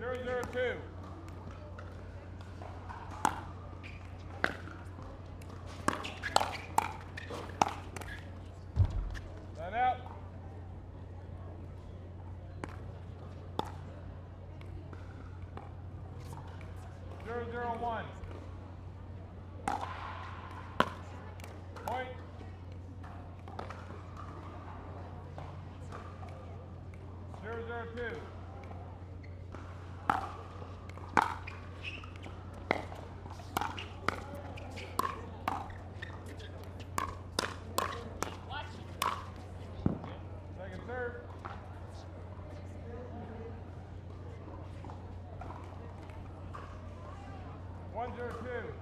0-0-2. Line out. 0-0-1. Point. 0-0-2. Second serve. 1-0-2.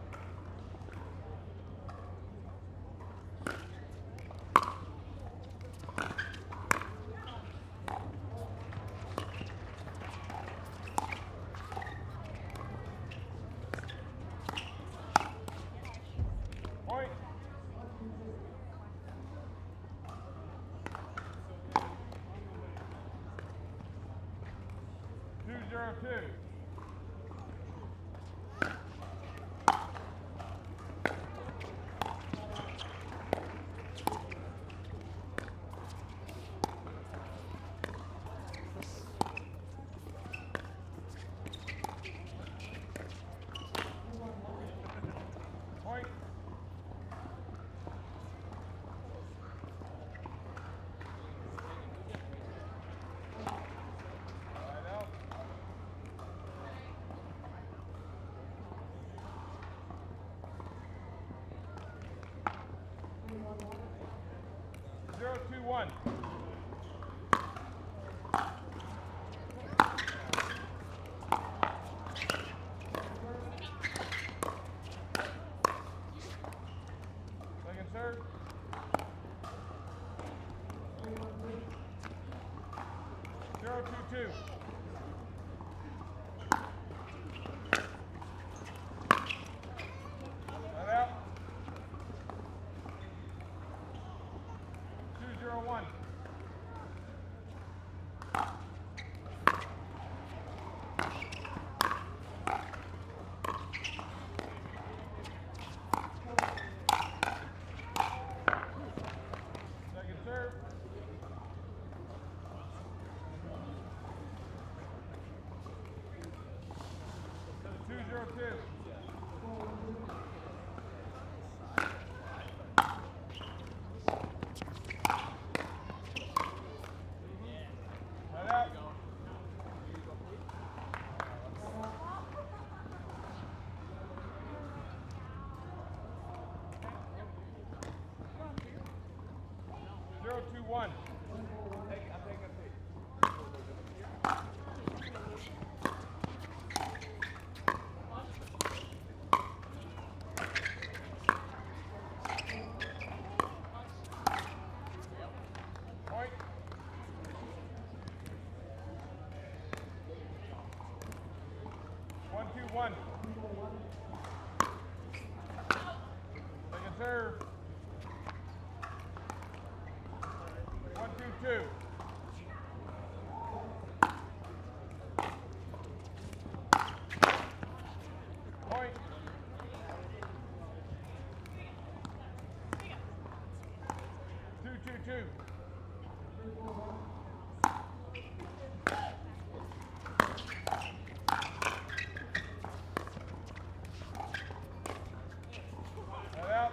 Point. 2-0-2. Point. 0-2-1. Second serve. 0-2-2. Line out. 2-0-1. Second serve. 2-0-2. Line out. 0-2-1. Point. 1-2-1. Second serve. 1-2-2. Point. 2-2-2. Line out.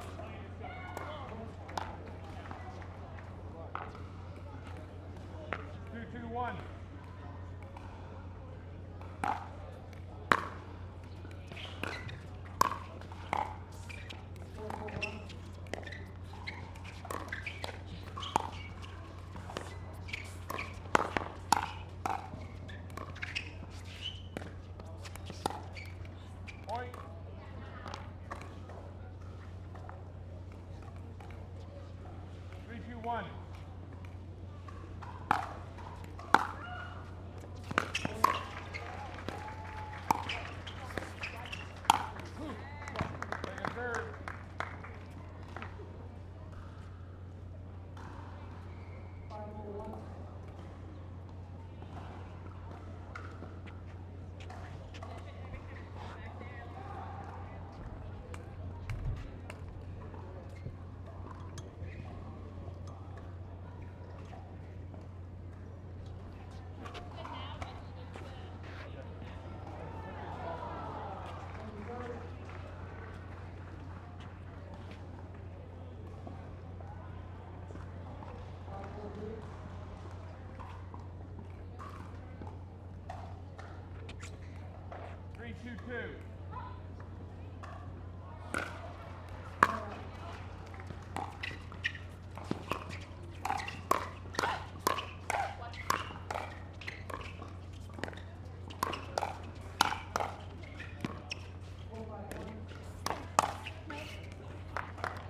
3-2-2.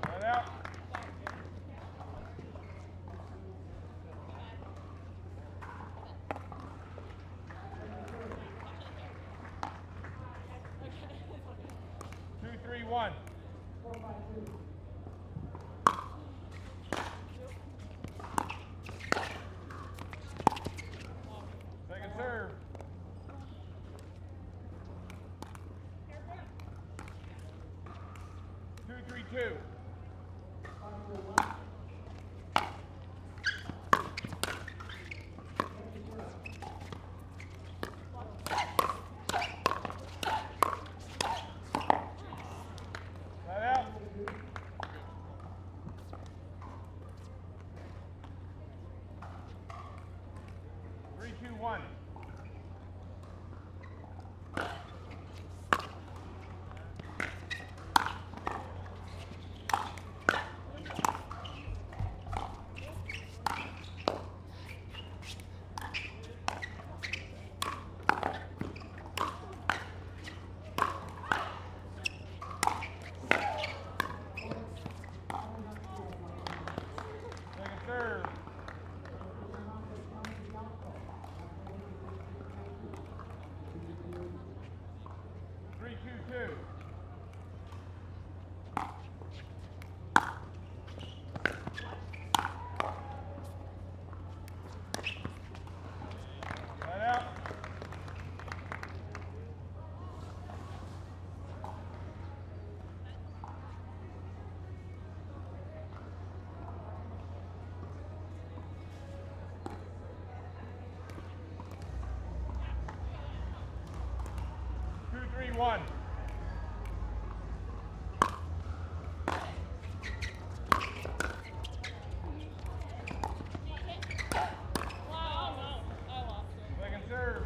Right out. 2-3-1. Second serve. 2-3-2. Right out. 3-2-1. Second serve. 3-2-2. Right out. 2-3-1. Second serve.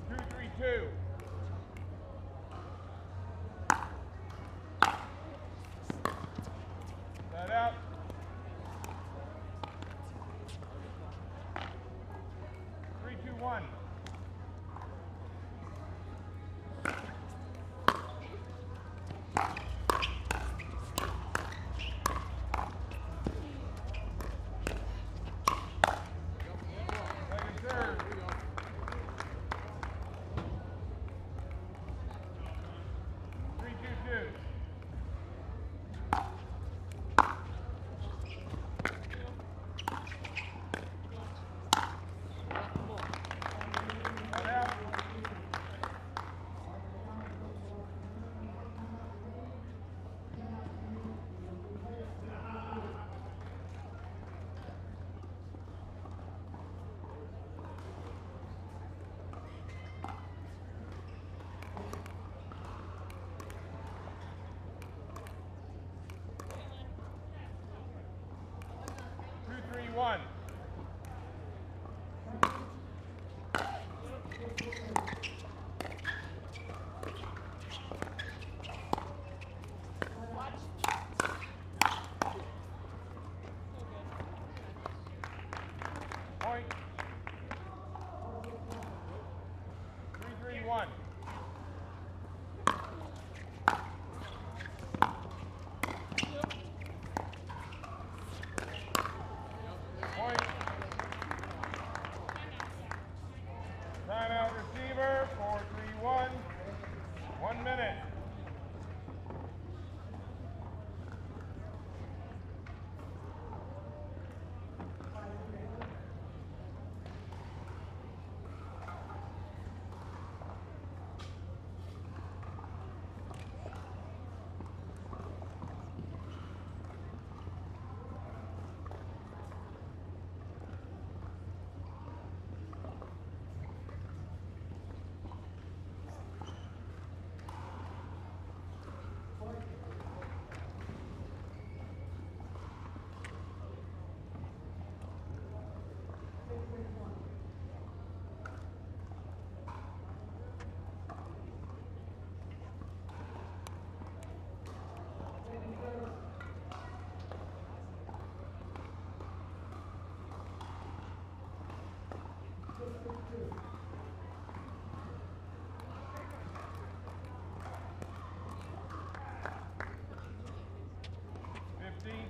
2-3-2. Right out. 3-2-1. Second serve. 3-2-2.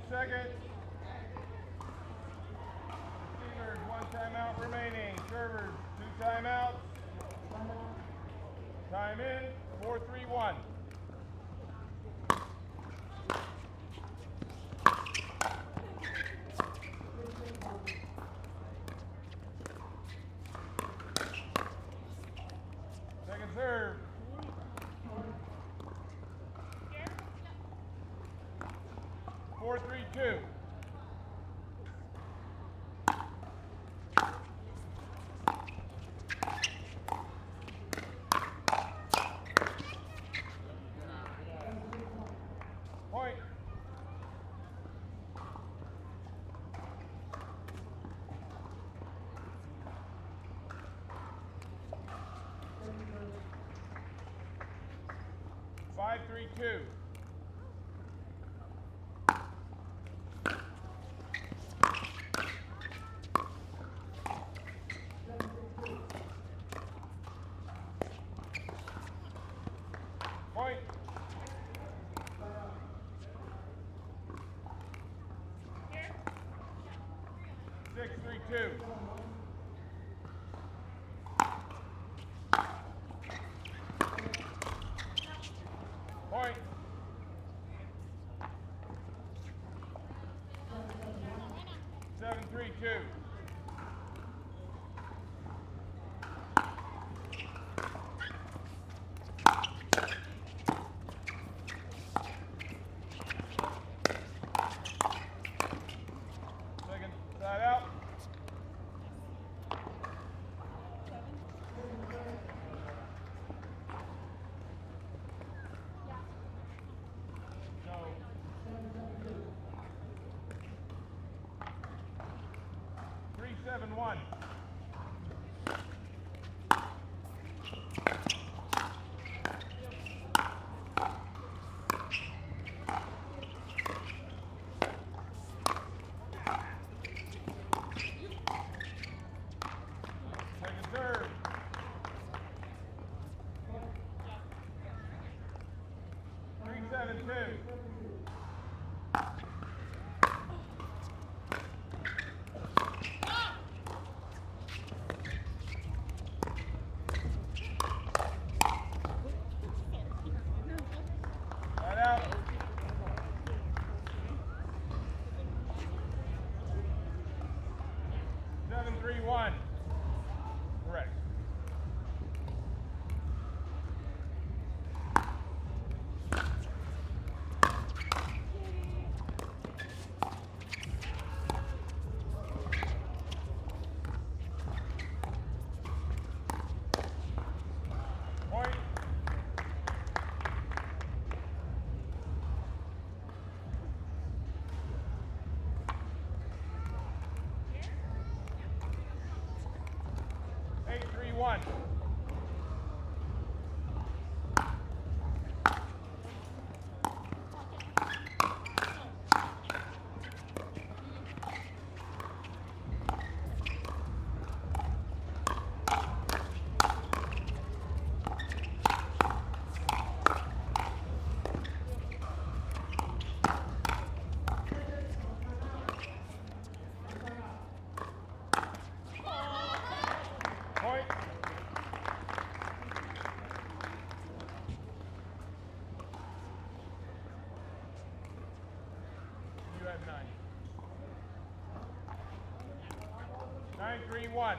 Seconds. Receivers, 1 timeout remaining. Servers, 2 timeouts. Time in, 4-3-1. Second serve. 4-3-2. Point. Five, 3-2. Point. 6-3-2. Point. 7-3-2. Second side out. No. 3-7-1. Second serve. 3-7-2. Right out. Seven, 3-1. Correct. Point. 8-3-1. Point. You have 9. 9-3-1.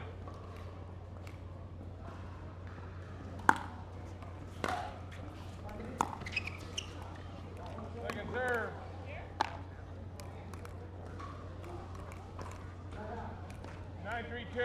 Second serve. 9-3-2.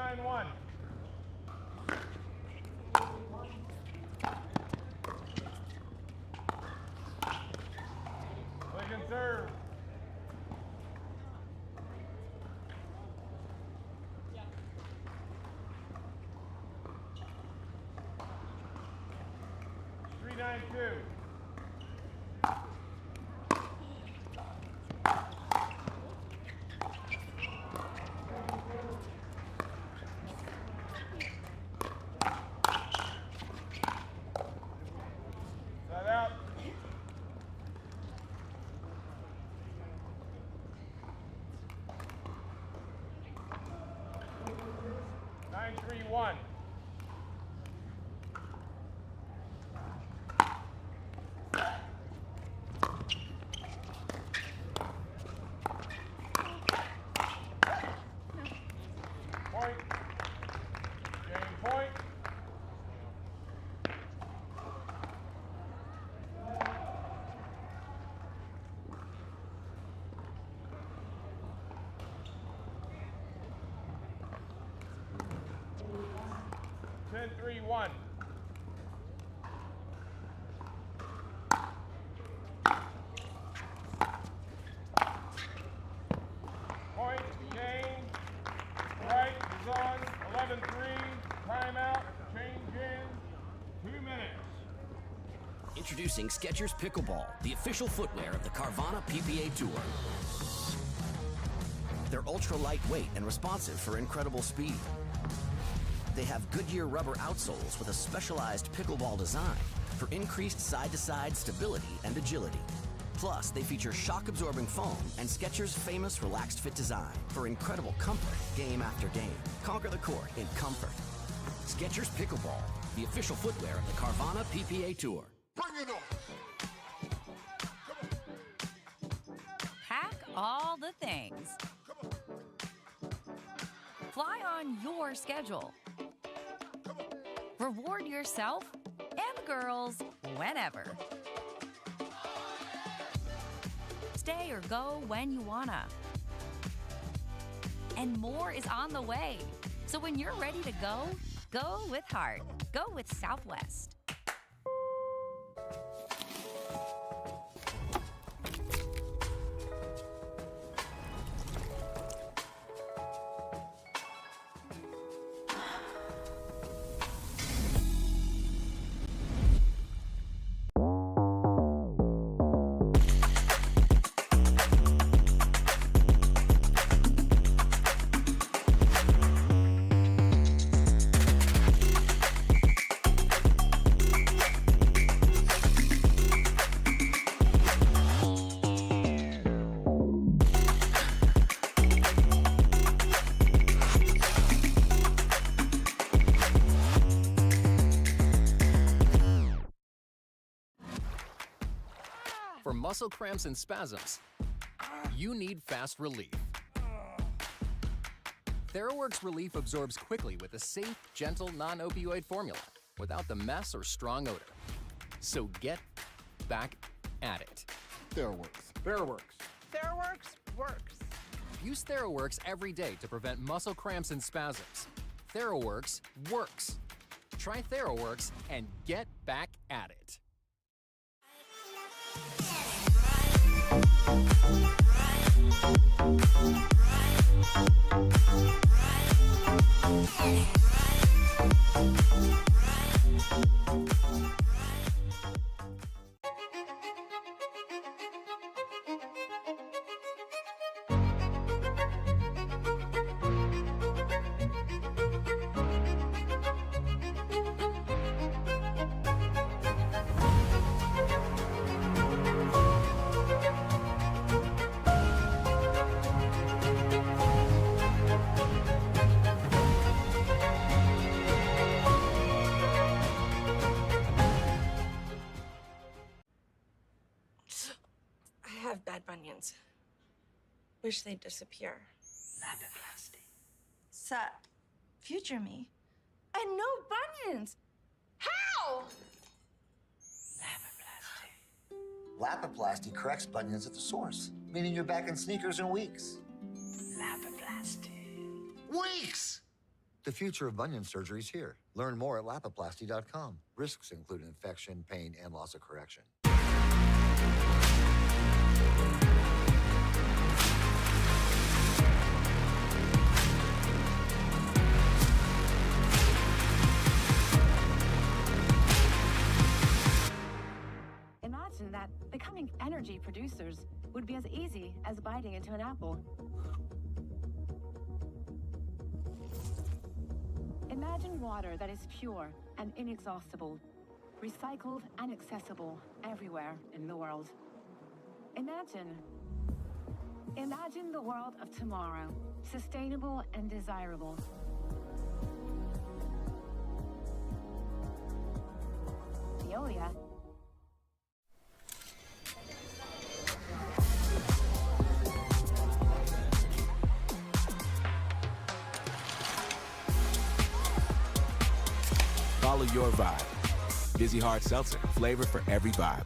9-1. We can serve. Three, 9-2. Set out. 9-3-1. Point. Game point. Ten, 3-1. Point, game, right is on, 11-3, timeout, change in, 2 minutes. Introducing Skechers Pickleball, the official footwear of the Carvana PPA Tour. They're ultra lightweight and responsive for incredible speed. They have Goodyear rubber outsoles with a specialized pickleball design for increased side-to-side stability and agility. Plus, they feature shock-absorbing foam and Skechers' famous relaxed fit design for incredible comfort game after game. Conquer the court in comfort. Skechers Pickleball, the official footwear of the Carvana PPA Tour. Bring it on! Pack all the things. Fly on your schedule. Reward yourself and the girls whenever. Stay or go when you wanna. And more is on the way. So when you're ready to go, go with heart. Go with Southwest. For muscle cramps and spasms, you need fast relief. TheraWorks Relief absorbs quickly with a safe, gentle, non-opioid formula without the mess or strong odor. So get back at it. TheraWorks. TheraWorks works. Use TheraWorks every day to prevent muscle cramps and spasms. TheraWorks works. Try TheraWorks and get back at it. I have bad bunions. Wish they'd disappear. Lapiplasty. Sup, future me. And no bunions! How? Lapiplasty. Lapiplasty corrects bunions at the source, meaning you're back in sneakers in weeks. Lapiplasty. Weeks! The future of bunion surgery is here. Learn more at Lapiplasty.com. Risks include infection, pain, and loss of correction. Imagine that becoming energy producers would be as easy as biting into an apple. Imagine water that is pure and inexhaustible, recycled and accessible everywhere in the world. Imagine the world of tomorrow, sustainable and desirable. Veolia. Follow your vibe. Vizzy Hard Seltzer, flavor for every vibe.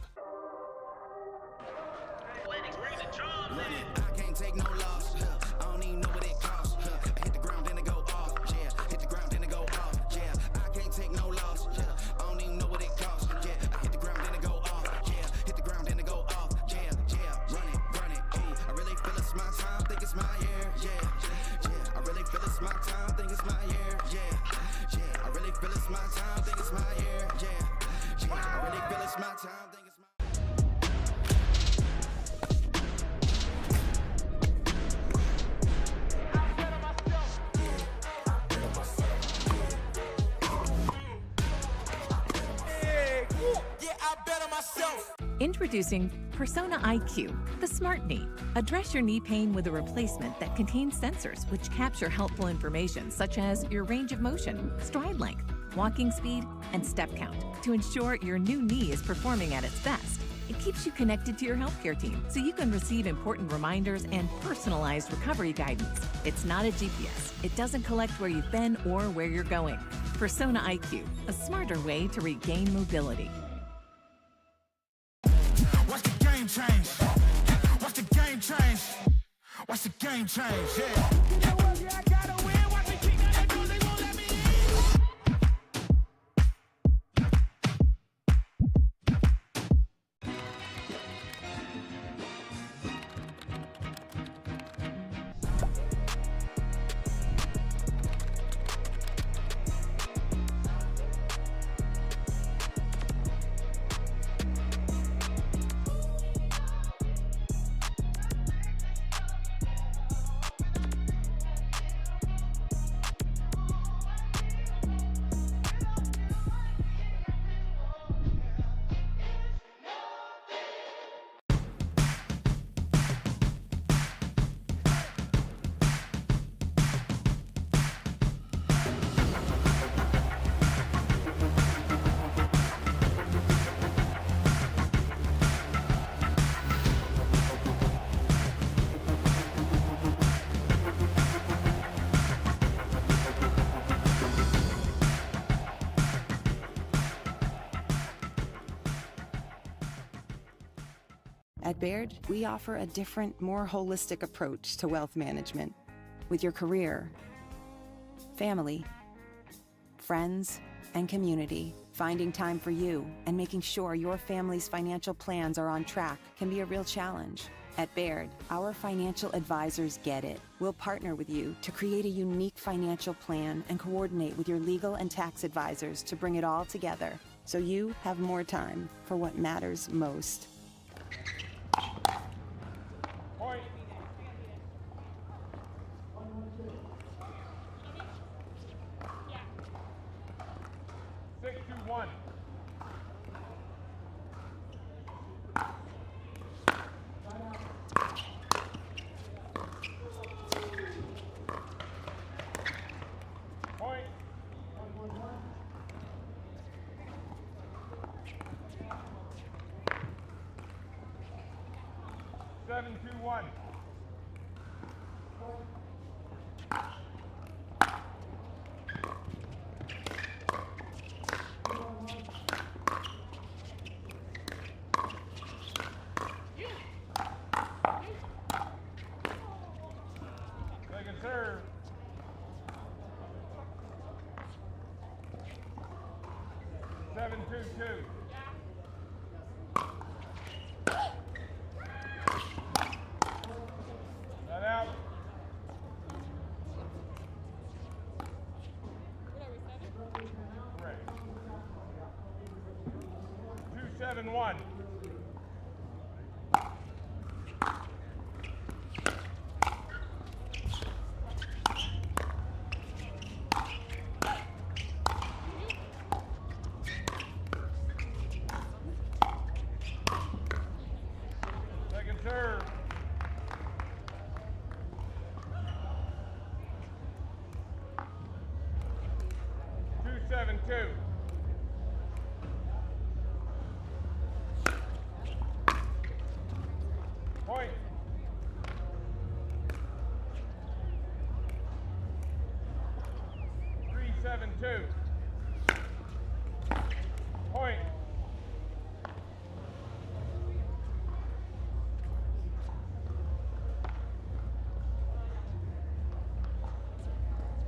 I can't take no loss. I don't even know what it costs. Hit the ground, then it go off. Yeah, hit the ground, then it go off. Yeah, I can't take no loss. I don't even know what it costs. Yeah, I hit the ground, then it go off. Yeah, hit the ground, then it go off. Yeah, run it. I really feel it's my time, think it's my year. Yeah, I really feel it's my time, think it's my year. Yeah, I really feel it's my time, think it's my year. Yeah, I really feel it's my time, think it's my. Introducing Persona IQ, the smart knee. Address your knee pain with a replacement that contains sensors which capture helpful information such as your range of motion, stride length, walking speed, and step count to ensure your new knee is performing at its best. It keeps you connected to your healthcare team so you can receive important reminders and personalized recovery guidance. It's not a GPS. It doesn't collect where you've been or where you're going. Persona IQ, a smarter way to regain mobility. Watch the game change. Watch the game change. Watch the game change. Yeah. I gotta win. Watch me kick that door. They won't let me At Baird, we offer a different, more holistic approach to wealth management. With your career, family, friends, and community, finding time for you and making sure your family's financial plans are on track can be a real challenge. At Baird, our financial advisors get it. We'll partner with you to create a unique financial plan and coordinate with your legal and tax advisors to bring it all together so you have more time for what matters most. Point. Six to one. Point. 7-2-1. Second serve. 7-2-2. That out. 2-7-1. Second serve. 2-7-2. Point. Three, 7-2. Point.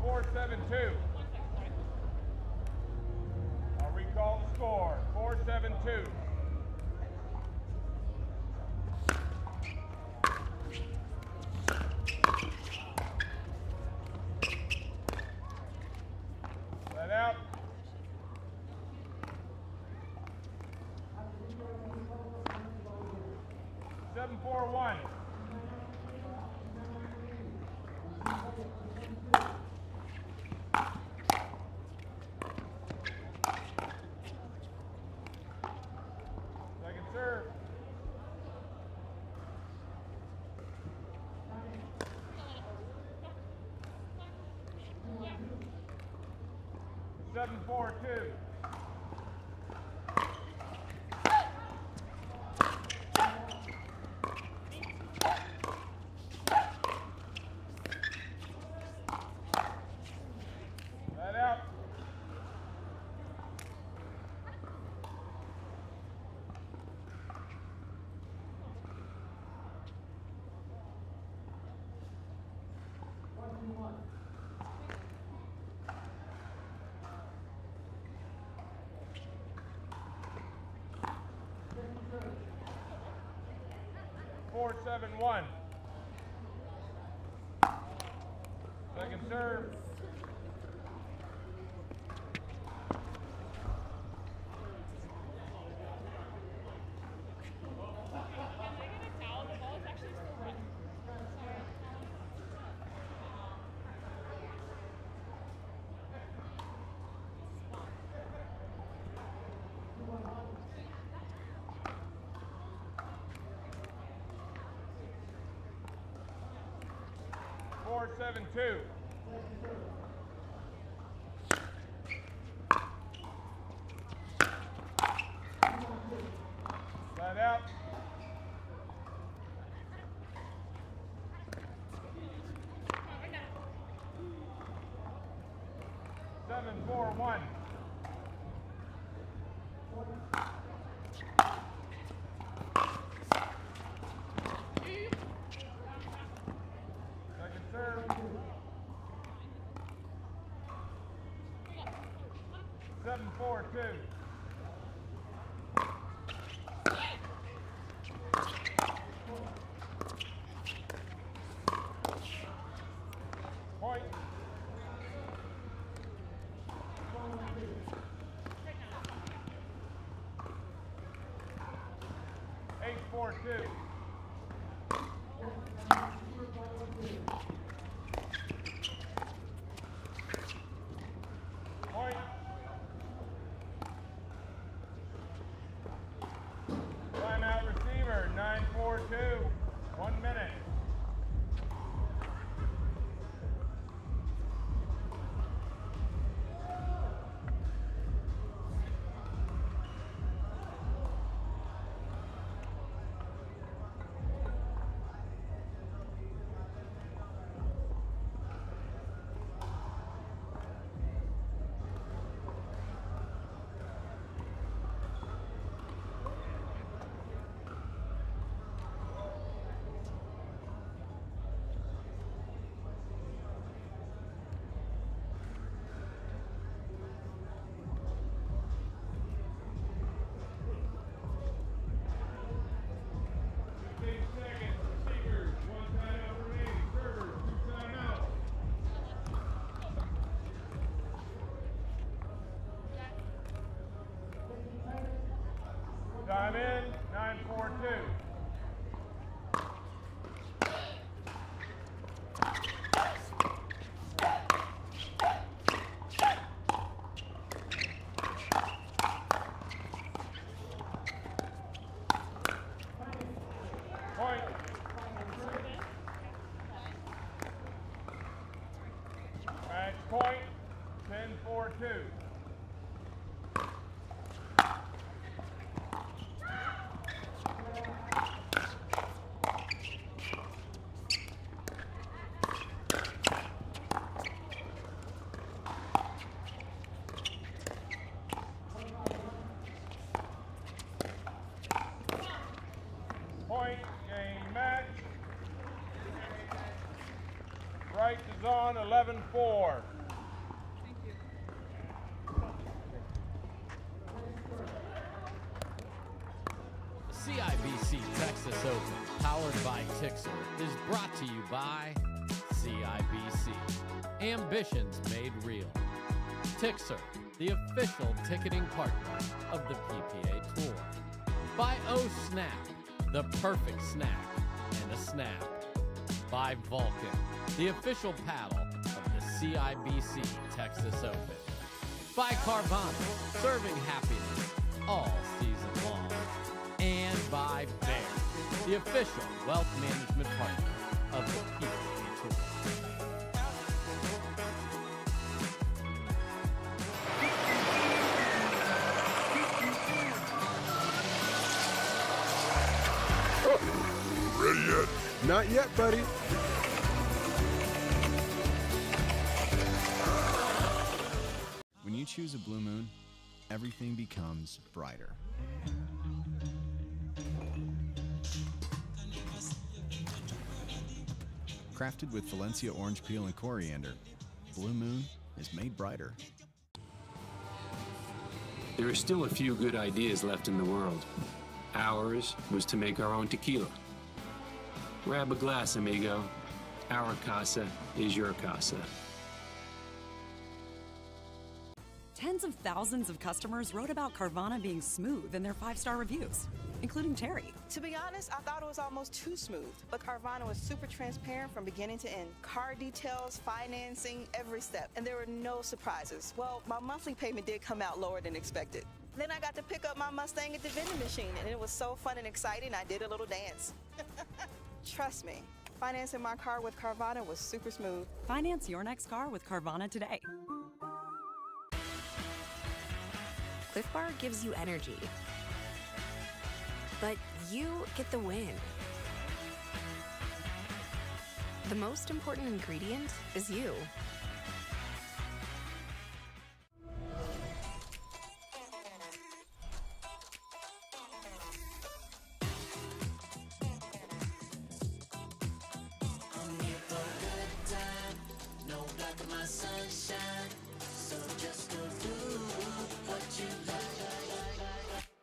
4-7-2. I'll recall the score. 4-7-2. Let out. 7-4-1. Second serve. 7-4-2. That out. 4-7-1. Second serve. 4-7-2. That out. 7-4-1. Second serve. 7-4-2. Point. 8-4-2. Point. Timeout receiver, 9-4-2. 1 minute. Time in, 9-4-2. Point. Match point, 10-4-2. Point, game match. Wright is on 11-4. The CIBC Texas Open, powered by TIXR, is brought to you by CIBC. Ambitions made real. TIXR, the official ticketing partner of the PPA Tour. By O Snap, the perfect snack and a snap. By Vulcan, the official paddle of the CIBC Texas Open. By Carvana, serving happiness all season long. And by Bear, the official wealth management partner of the PPA Tour. Ready yet? Not yet, buddy. When you choose a Blue Moon, everything becomes brighter. Crafted with Valencia orange peel and coriander, Blue Moon is made brighter. There are still a few good ideas left in the world. Ours was to make our own tequila. Grab a glass, amigo. Our casa is your casa. Tens of thousands of customers wrote about Carvana being smooth in their 5-star reviews, including Terry. To be honest, I thought it was almost too smooth, but Carvana was super transparent from beginning to end. Car details, financing, every step, and there were no surprises. Well, my monthly payment did come out lower than expected. Then I got to pick up my Mustang at the vending machine, and it was so fun and exciting, I did a little dance. Trust me, financing my car with Carvana was super smooth. Finance your next car with Carvana today. Cliff Bar gives you energy, but you get the win. The most important ingredient is you.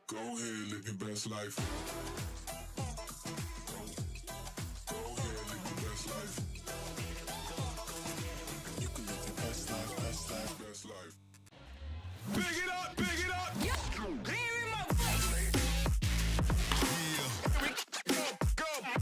Go ahead, live your best life. Go ahead, live your best life. You can live your best life, best life, best life. Big it up, big it up. Yeah. Hear in my face. Yeah. Go, go.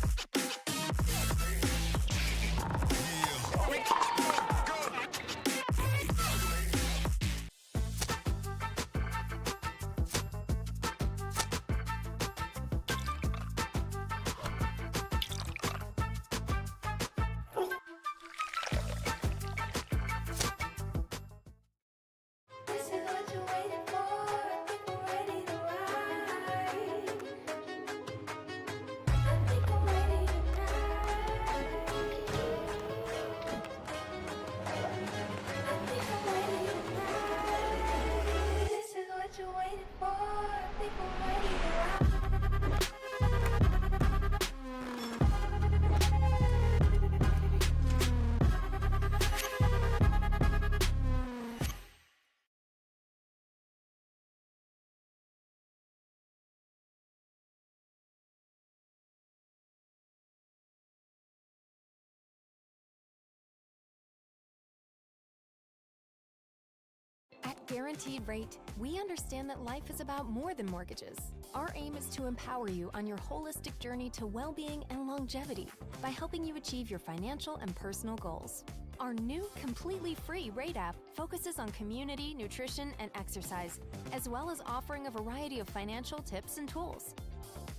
Guaranteed Rate, we understand that life is about more than mortgages. Our aim is to empower you on your holistic journey to well-being and longevity by helping you achieve your financial and personal goals. Our new, completely free Rate app focuses on community, nutrition, and exercise, as well as offering a variety of financial tips and tools.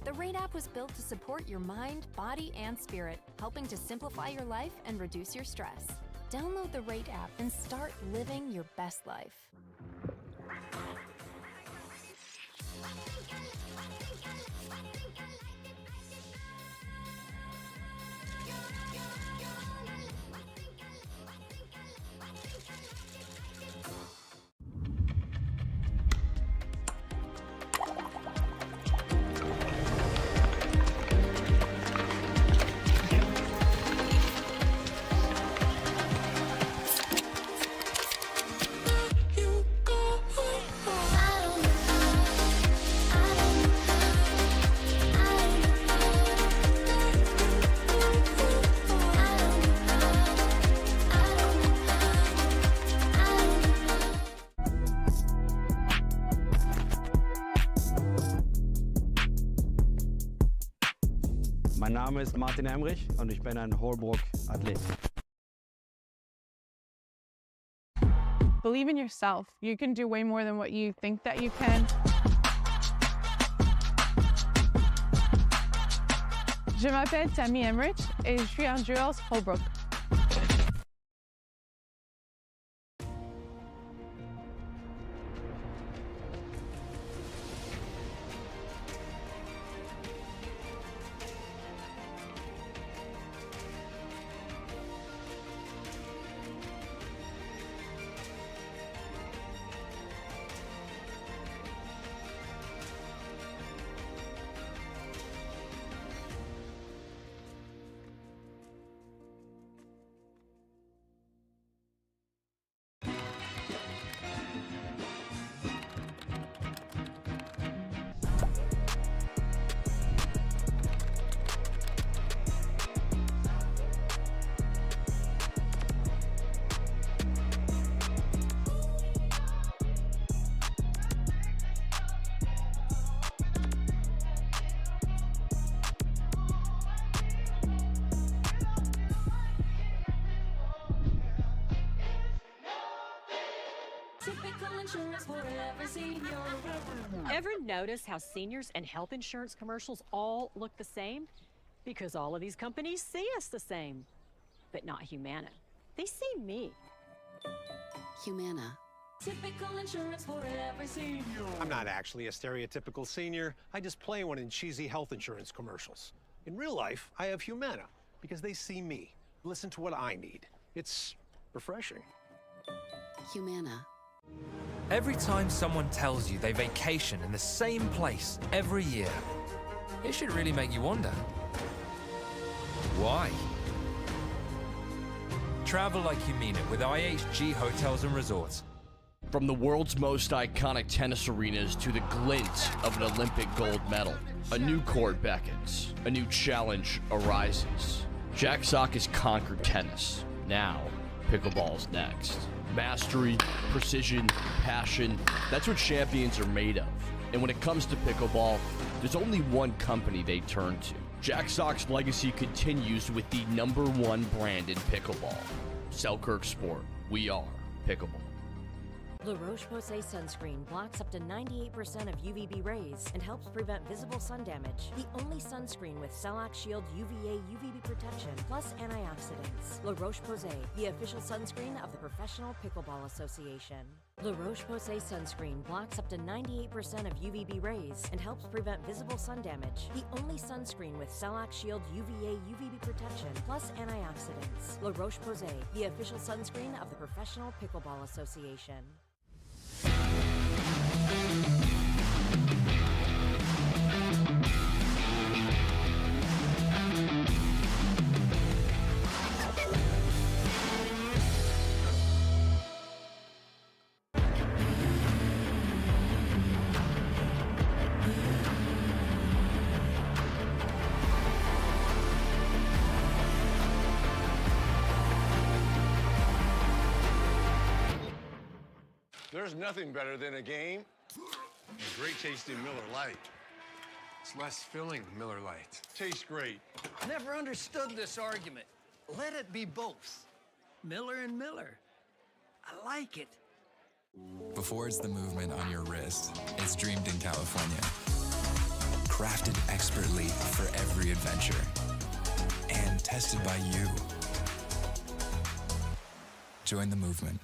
The Rate app was built to support your mind, body, and spirit, helping to simplify your life and reduce your stress. Download the Rate app and start living your best life. Mein Name ist Martin Emrich und ich bin ein Holbrook-Athlet. Believe in yourself. You can do way more than what you think that you can. Je m'appelle Tammy Emrich et je suis en Jules Holbrook. Typical insurance for every senior. Ever notice how seniors and health insurance commercials all look the same? Because all of these companies see us the same. But not Humana. They see me. Humana. Typical insurance for every senior. I'm not actually a stereotypical senior. I just play one in cheesy health insurance commercials. In real life, I have Humana because they see me. Listen to what I need. It's refreshing. Humana. Every time someone tells you they vacation in the same place every year, it should really make you wonder. Why? Travel like you mean it with IHG Hotels and Resorts. From the world's most iconic tennis arenas to the glint of an Olympic gold medal, a new court beckons, a new challenge arises. Jack Sock has conquered tennis. Now, pickleball's next. Mastery, precision, passion, that's what champions are made of. And when it comes to pickleball, there's only one company they turn to. Jack Sock's legacy continues with the #1 brand in pickleball. Selkirk Sport, we are pickleball. La Roche-Posay sunscreen blocks up to 98% of UVB rays and helps prevent visible sun damage. The only sunscreen with Celac Shield UVA UVB protection plus antioxidants. La Roche-Posay, the official sunscreen of the Professional Pickleball Association. La Roche-Posay sunscreen blocks up to 98% of UVB rays and helps prevent visible sun damage. The only sunscreen with Celac Shield UVA UVB protection plus antioxidants. La Roche-Posay, the official sunscreen of the Professional Pickleball Association. There's nothing better than a game. A great tasting Miller Lite. It's less filling than Miller Lite. Tastes great. Never understood this argument. Let it be both. Miller and Miller. I like it. Before it's the movement on your wrist, it's dreamed in California. Crafted expertly for every adventure. And tested by you. Join the movement.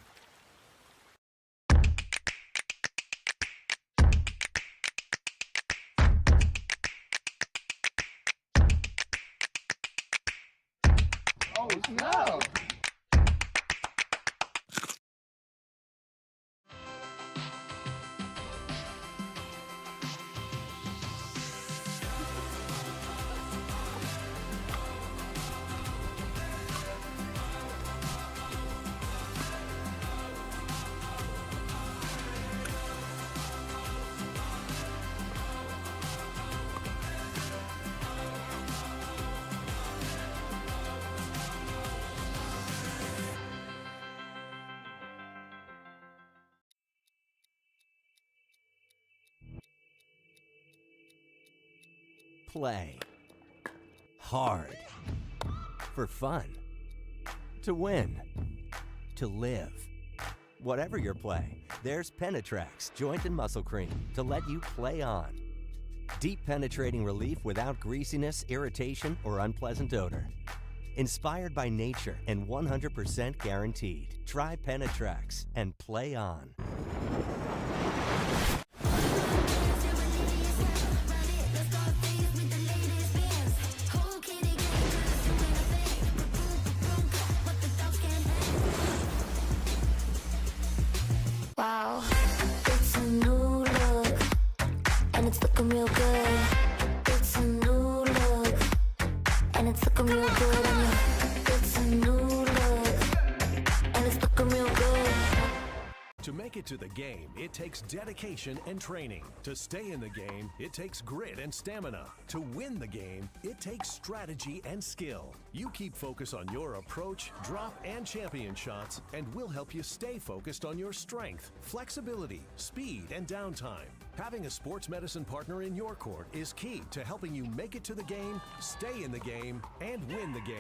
Oh, no. Play hard for fun, to win, to live. Whatever your play, there's Penetrax Joint and Muscle Cream to let you play on. Deep penetrating relief without greasiness, irritation, or unpleasant odor. Inspired by nature and 100% guaranteed. Try Penetrax and play on. Wow, it's a new look, and it's looking real good. It's a new look, and it's looking real good. It's a new look, and it's looking real good. To make it to the game, it takes dedication and training. To stay in the game, it takes grit and stamina. To win the game, it takes strategy and skill. You keep focus on your approach, drop, and champion shots, and we'll help you stay focused on your strength, flexibility, speed, and downtime. Having a sports medicine partner in your court is key to helping you make it to the game, stay in the game, and win the game.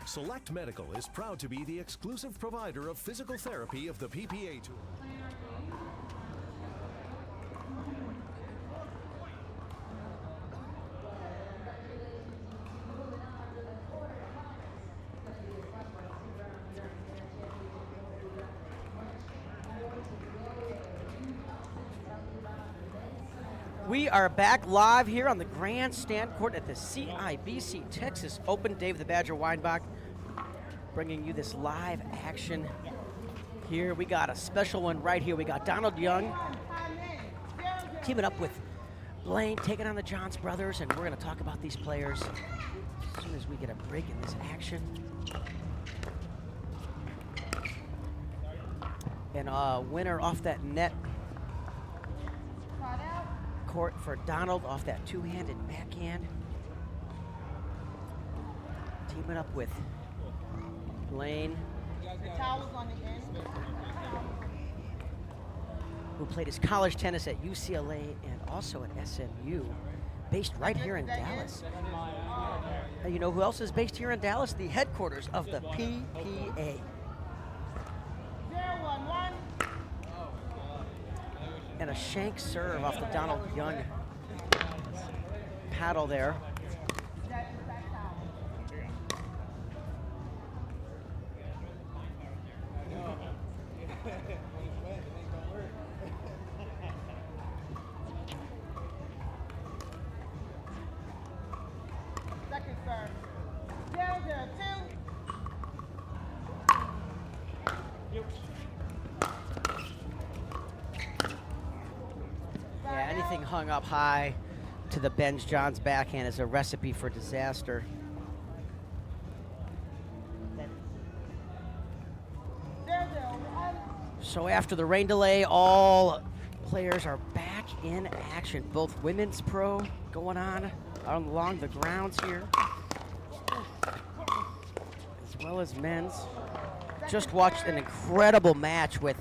Select Medical is proud to be the exclusive provider of physical therapy of the PPA Tour. We are back live here on the Grandstand court at the CIBC Texas Open. Dave the Badger Weinbach bringing you this live action here. We got a special one right here. We got Donald Young teaming up with Blaine, taking on the Johns brothers, and we're going to talk about these players as soon as we get a break in this action. And winner off that net court for Donald off that two-handed backhand. Teaming up with Blaine, who played his college tennis at UCLA and also at SMU, based right here in Dallas. And you know who else is based here in Dallas? The headquarters of the PPA. And a shank serve off the Donald Young paddle there. Second serve. 0-0-2. Yeah, anything hung up high to the Ben Johns backhand is a recipe for disaster. So after the rain delay, all players are back in action. Both women's pro going on along the grounds here, as well as men's. Just watched an incredible match with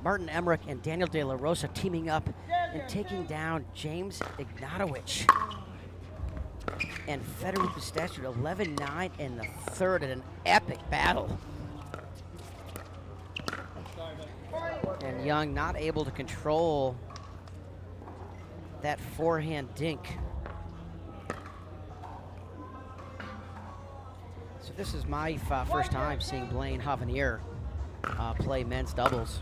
Martin Emmerich and Daniel De La Rosa teaming up and taking down James Ignatowich and Federico Staksrud 11-9 in the third in an epic battle. And Young not able to control that forehand dink. So this is my first time seeing Blaine Hovenier play men's doubles.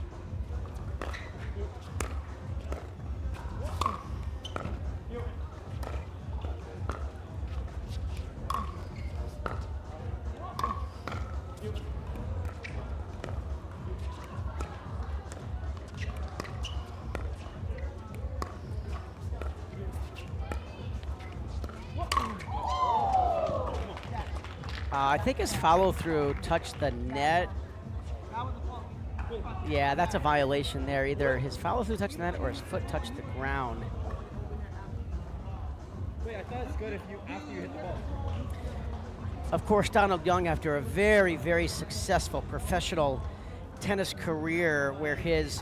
I think his follow-through touched the net. Yeah, that's a violation there. Either his follow-through touched the net or his foot touched the ground. Wait, I thought it's good if you after you hit the ball. Of course, Donald Young, after a very, very successful professional tennis career where his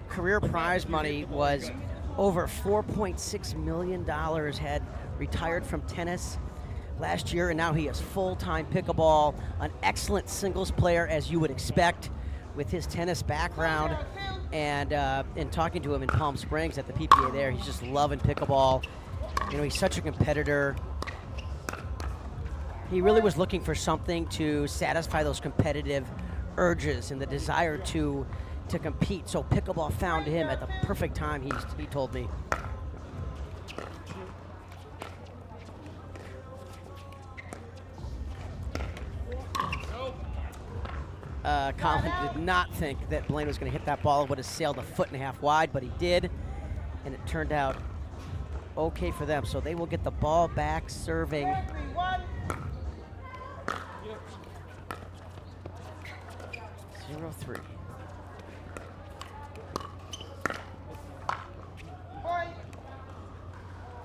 career prize money was over $4.6 million, had retired from tennis last year, and now he is full-time pickleball, an excellent singles player, as you would expect with his tennis background. And in talking to him in Palm Springs at the PPA there, he's just loving pickleball. You know, he's such a competitor. He really was looking for something to satisfy those competitive urges and the desire to compete. So pickleball found him at the perfect time, he told me. Collin did not think that Blaine was going to hit that ball. It would have sailed a foot and a half wide, but he did, and it turned out okay for them. So they will get the ball back serving. 0-3.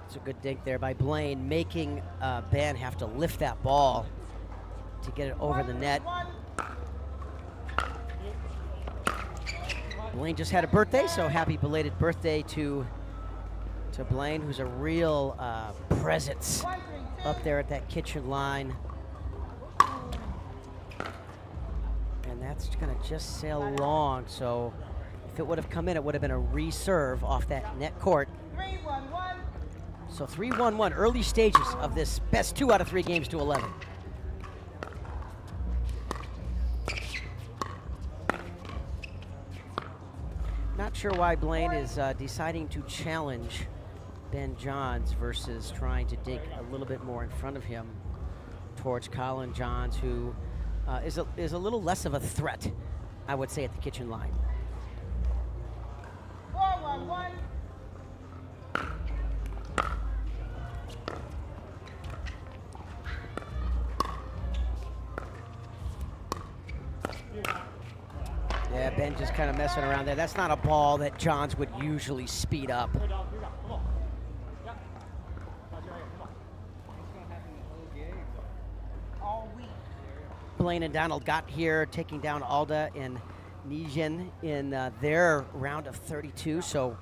It's a good dink there by Blaine, making Ben have to lift that ball to get it over the net. Blaine just had a birthday, so happy belated birthday to Blaine, who's a real presence up there at that kitchen line. And that's gonna just sail long, so if it would have come in, it would have been a reserve off that net court. So 3-1-1, early stages of this best 2 out of 3 games to 11. Not sure why Blaine is deciding to challenge Ben Johns versus trying to dink a little bit more in front of him towards Collin Johns, who is a little less of a threat, I would say, at the kitchen line. 4-1-1. Yeah, Ben just kind of messing around there. That's not a ball that Johns would usually speed up. Blaine and Donald got here, taking down Alda and Nijin in their round of 32. So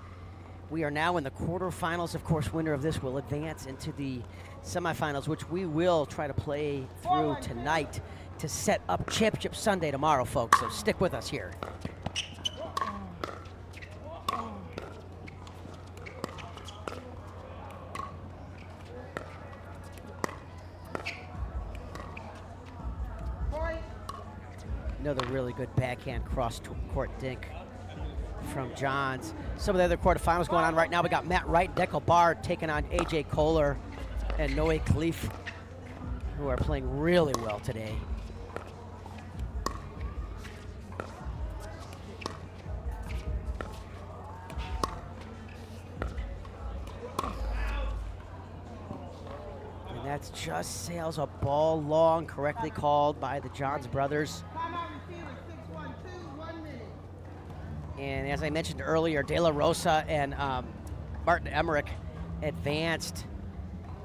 we are now in the quarterfinals. Of course, winner of this will advance into the semifinals, which we will try to play through tonight to set up Championship Sunday tomorrow, folks. So stick with us here. Another really good backhand cross-court dink from Johns. Some of the other quarterfinals going on right now. We got Matt Wright, Dekel Bard taking on AJ Kohler and Noe Khalif, who are playing really well today. And that's just sails a ball long, correctly called by the Johns brothers. And as I mentioned earlier, De La Rosa and Martin Emmerich advanced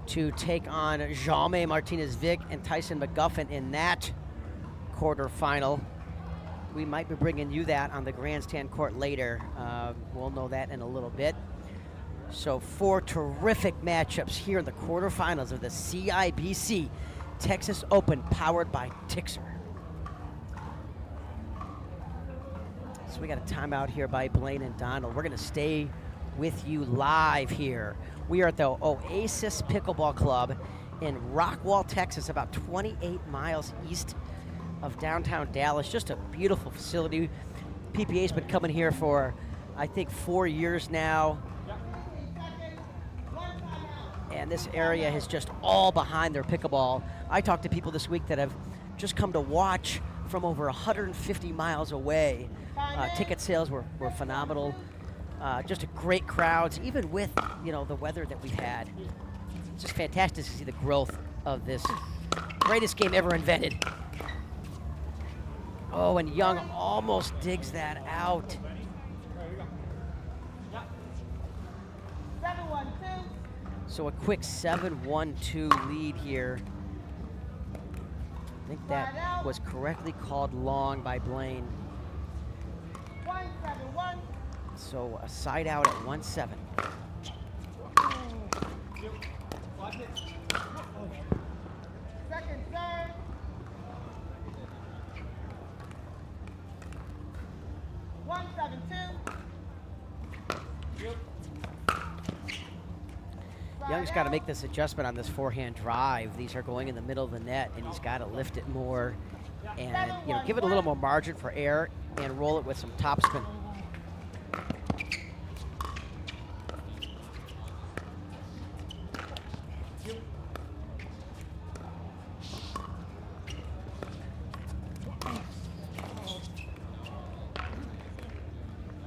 to take on Jaume, Martinez, Vich, and Tyson McGuffin in that quarterfinal. we might be bringing you that on the Grandstand court later. We'll know that in a little bit. So 4 terrific matchups here in the quarterfinals of the CIBC Texas Open, powered by TIXR. So we got a timeout here by Blaine and Donald. We're going to stay with you live here. We are at the Oasis Pickleball Club in Rockwall, Texas, about 28 miles east of downtown Dallas. Just a beautiful facility. PPA's been coming here for, I think, 4 years now. And this area is just all behind their pickleball. I talked to people this week that have just come to watch from over 150 miles away. Ticket sales were phenomenal. Just a great crowds, even with, you know, the weather that we've had. It's just fantastic to see the growth of this greatest game ever invented. Oh, and Young almost digs that out. 7-1-2. So a quick 7-1-2 lead here. I think that was correctly called long by Blaine. 1-7-1. So a side out at 1-7. Second serve. 1-7-2. Young's got to make this adjustment on this forehand drive. These are going in the middle of the net, and he's got to lift it more and, you know, give it a little more margin for error and roll it with some topspin.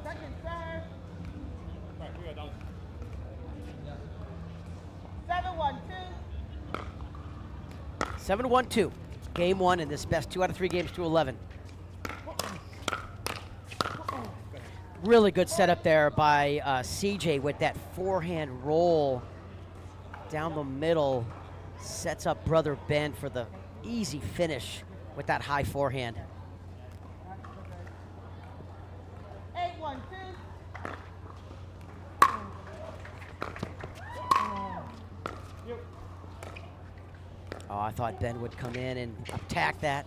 Second serve. 7-1-2. 7-1-2. Game 1 in this best 2 out of 3 games to 11. Really good setup there by CJ with that forehand roll down the middle. Sets up brother Ben for the easy finish with that high forehand. 8-1-2. Oh, I thought Ben would come in and attack that.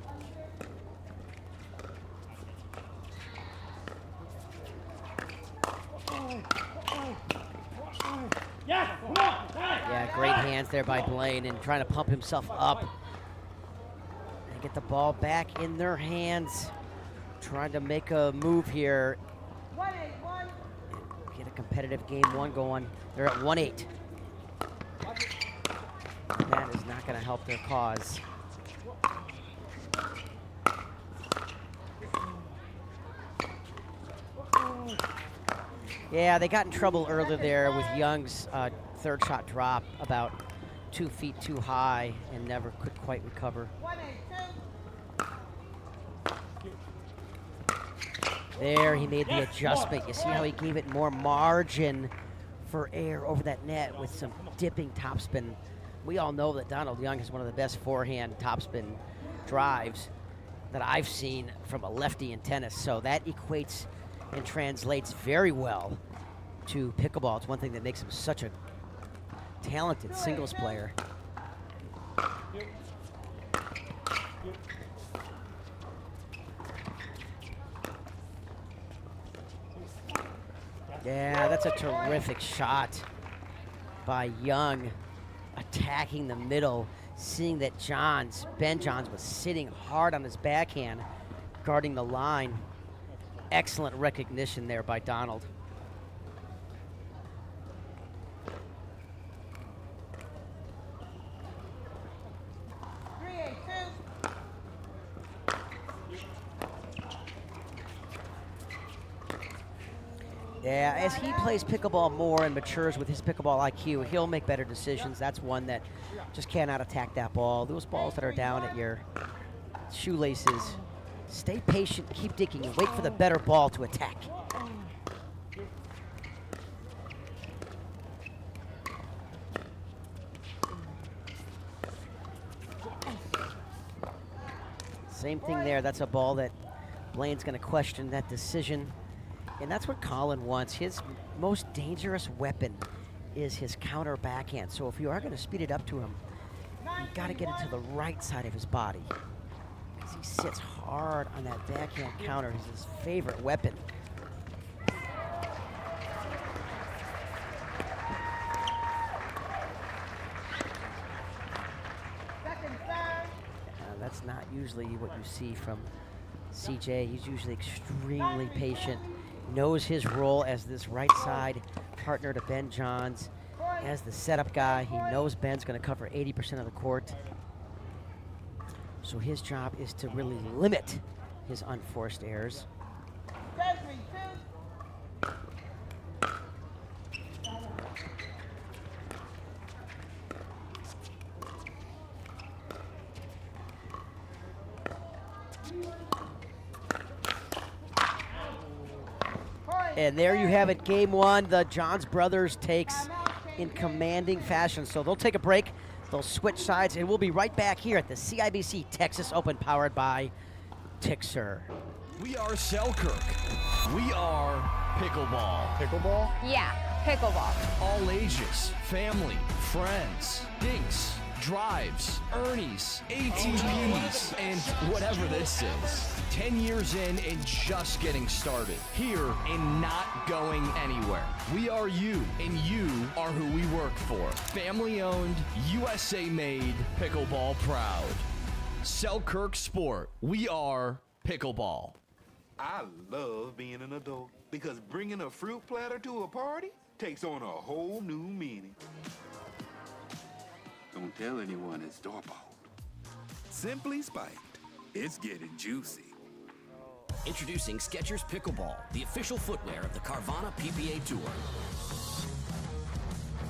Yeah, great hands there by Blaine and trying to pump himself up and get the ball back in their hands. Trying to make a move here. 1-8-1. Get a competitive game 1 going. They're at 1-8. That is not going to help their cause. Yeah, they got in trouble earlier there with Young's third shot drop about 2 feet too high and never could quite recover. 1-8-2. There, he made the adjustment. You see how he gave it more margin for air over that net with some dipping topspin. We all know that Donald Young has one of the best forehand topspin drives that I've seen from a lefty in tennis. So that equates and translates very well to pickleball. It's one thing that makes him such a talented singles player. Yeah, that's a terrific shot by Young, attacking the middle, seeing that Ben Johns was sitting hard on his backhand, guarding the line. Excellent recognition there by Donald. Yeah, as he plays pickleball more and matures with his pickleball IQ, he'll make better decisions. That's one that just cannot attack that ball. Those balls that are down at your shoelaces, stay patient, keep digging, and wait for the better ball to attack. Same thing there. That's a ball that Blaine's going to question that decision. And that's what Collin wants. His most dangerous weapon is his counter backhand. So if you are going to speed it up to him, you got to get it to the right side of his body, because he sits hard on that backhand counter. It's his favorite weapon. That's not usually what you see from CJ. He's usually extremely patient, knows his role as this right side partner to Ben Johns, as the setup guy. He knows Ben's going to cover 80% of the court. So his job is to really limit his unforced errors. And there you have it, game one. The Johns brothers takes in commanding fashion. So they'll take a break. They'll switch sides, and we'll be right back here at the CIBC Texas Open, powered by TIXR. We are Selkirk. We are pickleball. Pickleball? Yeah, pickleball. All ages, family, friends, dinks, drives, Ernies, ATPs, and whatever this is. 10 years in and just getting started. Here and not going anywhere. We are you, and you are who we work for. Family owned, USA made, pickleball proud. Selkirk Sport. We are pickleball. I love being an adult because bringing a fruit platter to a party takes on a whole new meaning. Don't tell anyone it's store-bought. Simply spiked. It's getting juicy. Introducing Skechers Pickleball, the official footwear of the Carvana PPA Tour.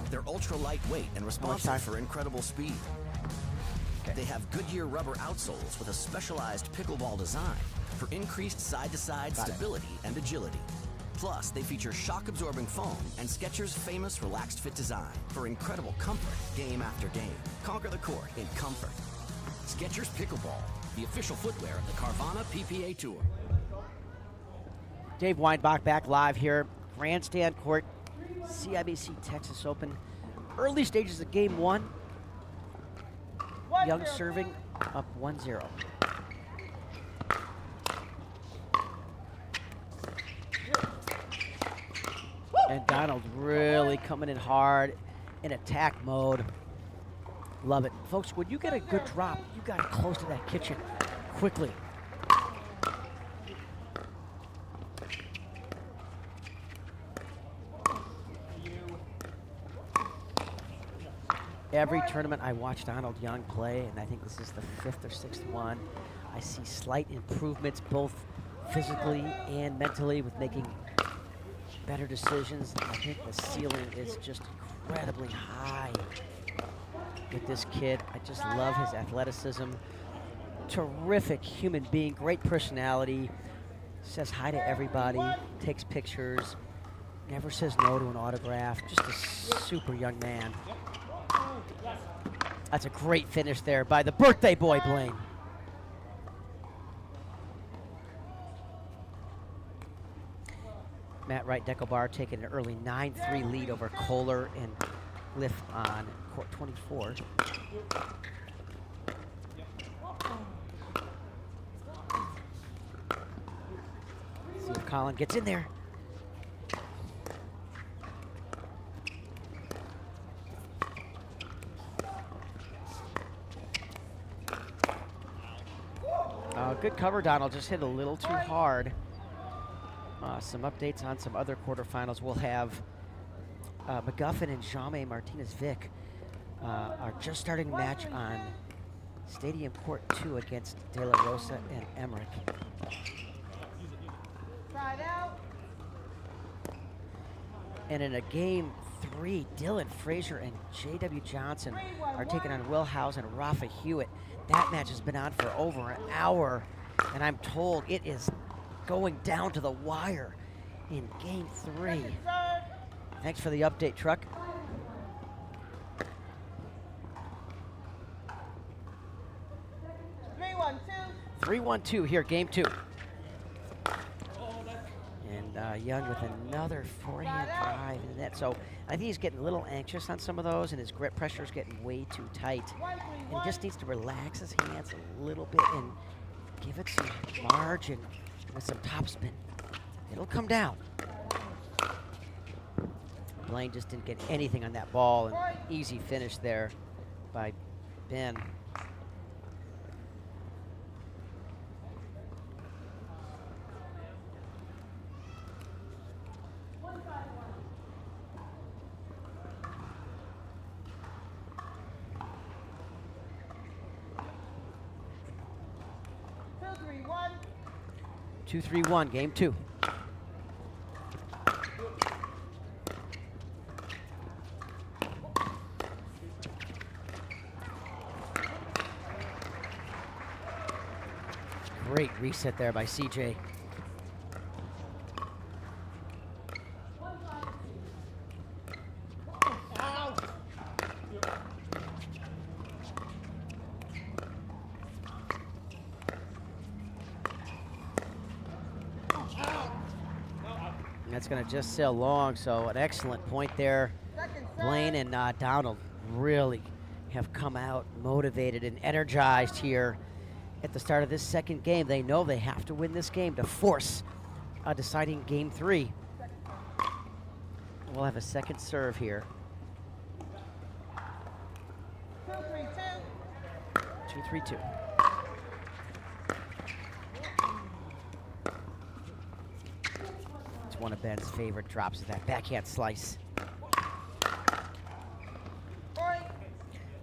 They're ultra lightweight and responsive for incredible speed. They have Goodyear rubber outsoles with a specialized pickleball design for increased side-to-side stability and agility. Plus, they feature shock-absorbing foam and Skechers' famous relaxed fit design for incredible comfort game after game. Conquer the court in comfort. Skechers Pickleball, the official footwear of the Carvana PPA Tour. Dave Weinbach back live here, Grandstand Court, CIBC Texas Open. Early stages of game one. Young serving up 1-0. And Donald really coming in hard in attack mode. Love it. Folks, when you get a good drop, you got to close to that kitchen quickly. Every tournament I watch Donald Young play, and I think this is the 5th or 6th one, I see slight improvements both physically and mentally with making better decisions. I think the ceiling is just incredibly high with this kid. I just love his athleticism. Terrific human being, great personality, says hi to everybody, takes pictures, never says no to an autograph, just a super young man. That's a great finish there by the birthday boy, Blaine. Matt Wright, Dekel Bar taking an early 9-3 lead over Kohler and Liff on court 24. See if Collin gets in there. Good cover, Donald. Just hit a little too hard. Some updates on some other quarterfinals. We'll have McGuffin and Jaume Martinez Vich are just starting a match on Stadium Court 2 against De La Rosa and Emmerich. And in a game 3, Dylan Frazier and J.W. Johnson are taking on Will Howes and Rafa Hewitt. That match has been on for over an hour, and I'm told it is going down to the wire in game 3. Thanks for the update, Truck. Three, 1-2 here, game 2. Young with another forehand drive in the net. So I think he's getting a little anxious on some of those, and his grip pressure is getting way too tight. And he just needs to relax his hands a little bit and give it some margin with some topspin. It'll come down. Blaine just didn't get anything on that ball, and easy finish there by Ben. Two, 3-1, game 2. Great reset there by CJ. That's going to just sail long, so an excellent point there. Blaine and Donald really have come out motivated and energized here at the start of this second game. They know they have to win this game to force a deciding game 3. We'll have a second serve here. 2-3-2. One of Ben's favorite drops of that backhand slice.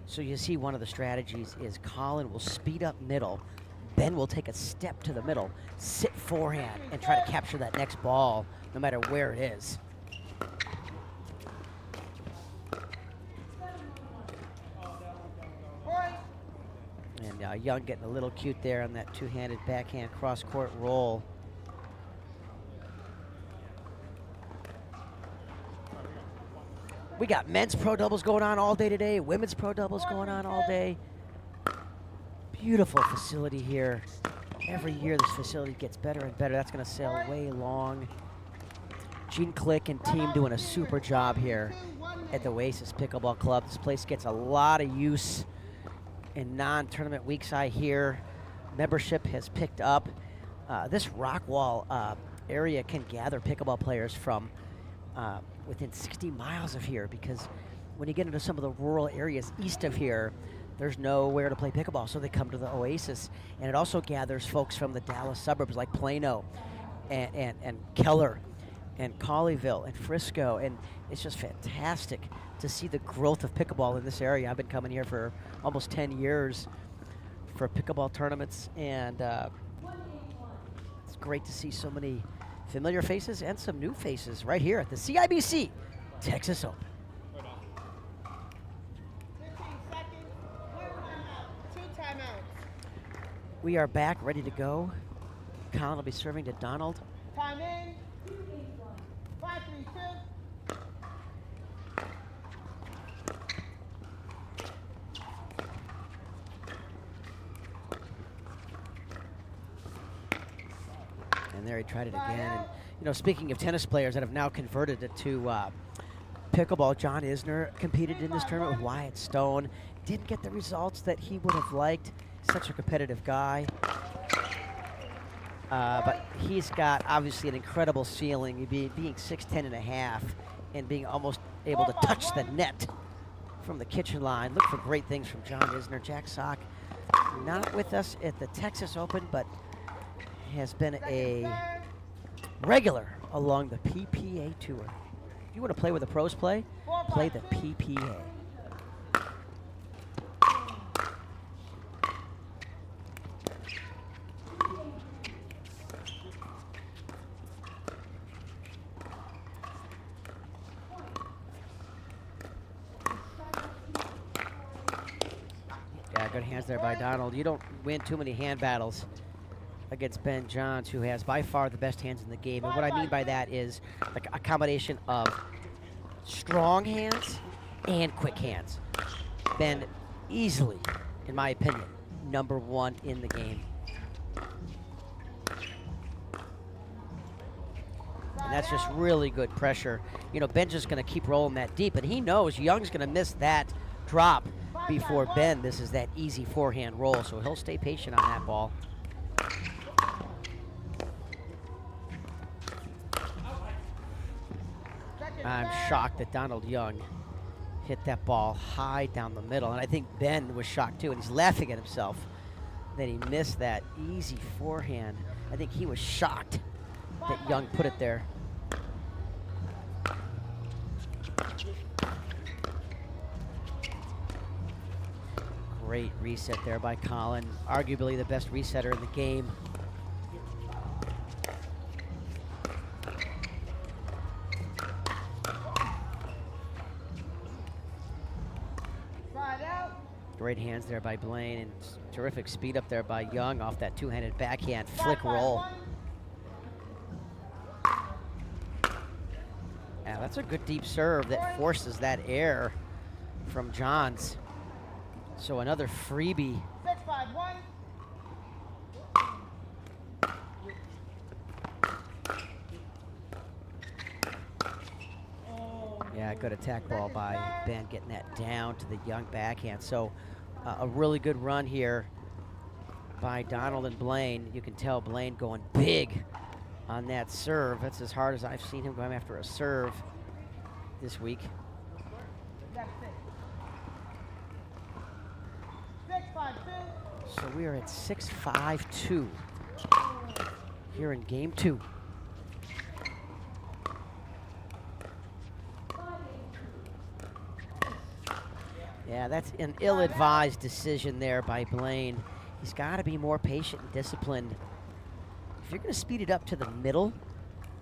So you see one of the strategies is Collin will speed up middle. Ben will take a step to the middle, sit forehand, and try to capture that next ball no matter where it is. And Young getting a little cute there on that two-handed backhand cross-court roll. We got men's pro doubles going on all day today, women's pro doubles going on all day. Beautiful facility here. Every year this facility gets better and better. That's going to sail way long. Gene Click and team doing a super job here at the Oasis Pickleball Club. This place gets a lot of use in non-tournament weeks, I hear. Membership has picked up. This Rockwall area can gather pickleball players from within 60 miles of here, because when you get into some of the rural areas east of here, there's nowhere to play pickleball, so they come to the Oasis. And it also gathers folks from the Dallas suburbs like Plano and Keller and Colleyville and Frisco, and it's just fantastic to see the growth of pickleball in this area. I've been coming here for almost 10 years for pickleball tournaments, and it's great to see so many familiar faces and some new faces right here at the CIBC Texas Open. 15 seconds, 1 timeout, 2 timeouts. We are back, ready to go. Collin will be serving to Donald. Time in. 5-3-2. And there he tried it again. And, you know, speaking of tennis players that have now converted it to pickleball, John Isner competed in this tournament with Wyatt Stone. Didn't get the results that he would have liked. Such a competitive guy. But he's got obviously an incredible ceiling, being 6'10 and a half and being almost able to touch the net from the kitchen line. Look for great things from John Isner. Jack Sock not with us at the Texas Open, but has been a regular along the PPA Tour. If you want to play where the pros play, play the PPA. Yeah, good hands there by Donald. You don't win too many hand battles against Ben Johns, who has by far the best hands in the game. And what I mean by that is like a combination of strong hands and quick hands. Ben easily, in my opinion, #1 in the game. And That's just really good pressure. You know, Ben's just going to keep rolling that deep, and he knows Young's going to miss that drop before Ben. This is that easy forehand roll, so he'll stay patient on that ball. I'm shocked that Donald Young hit that ball high down the middle, and I think Ben was shocked too, and he's laughing at himself that he missed that easy forehand. I think he was shocked that Young put it there. Great reset there by Collin, arguably the best resetter in the game. Great hands there by Blaine, and terrific speed up there by Young off that two-handed backhand flick roll. Yeah, that's a good deep serve that forces that air from Johns. So another freebie. 6-5-1. Yeah, good attack ball by Ben, getting that down to the Young backhand. So a really good run here by Donald and Blaine. You can tell Blaine going big on that serve. That's as hard as I've seen him going after a serve this week. 6-5-2. So we are at 6-5-2 here in game 2. Yeah, that's an ill-advised decision there by Blaine. He's got to be more patient and disciplined. If you're going to speed it up to the middle,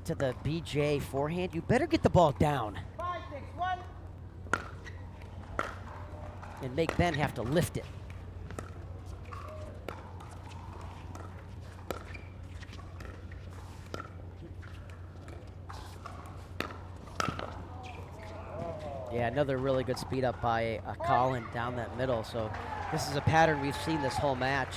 to the BJ forehand, you better get the ball down 5-6-1. and make Ben have to lift it. Yeah, another really good speed up by Collin down that middle. So this is a pattern we've seen this whole match.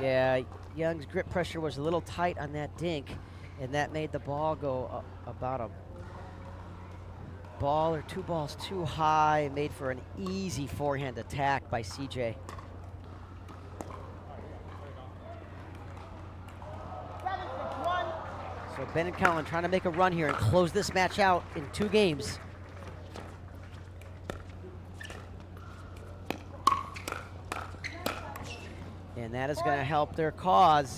Yeah, Young's grip pressure was a little tight on that dink, and that made the ball go about a ball or two balls too high, made for an easy forehand attack by CJ. So Ben and Collin trying to make a run here and close this match out in 2 games. And that is going to help their cause.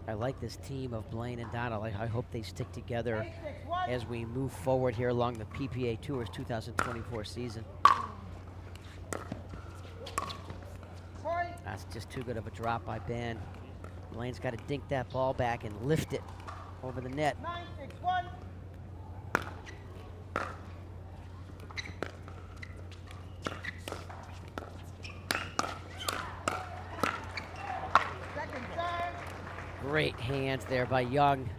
I like this team of Blaine and Donald. I hope they stick together as we move forward here along the PPA Tours 2024 season. That's just too good of a drop by Ben. Blaine's got to dink that ball back and lift it over the net. 9-6-1. Great hands there by Young.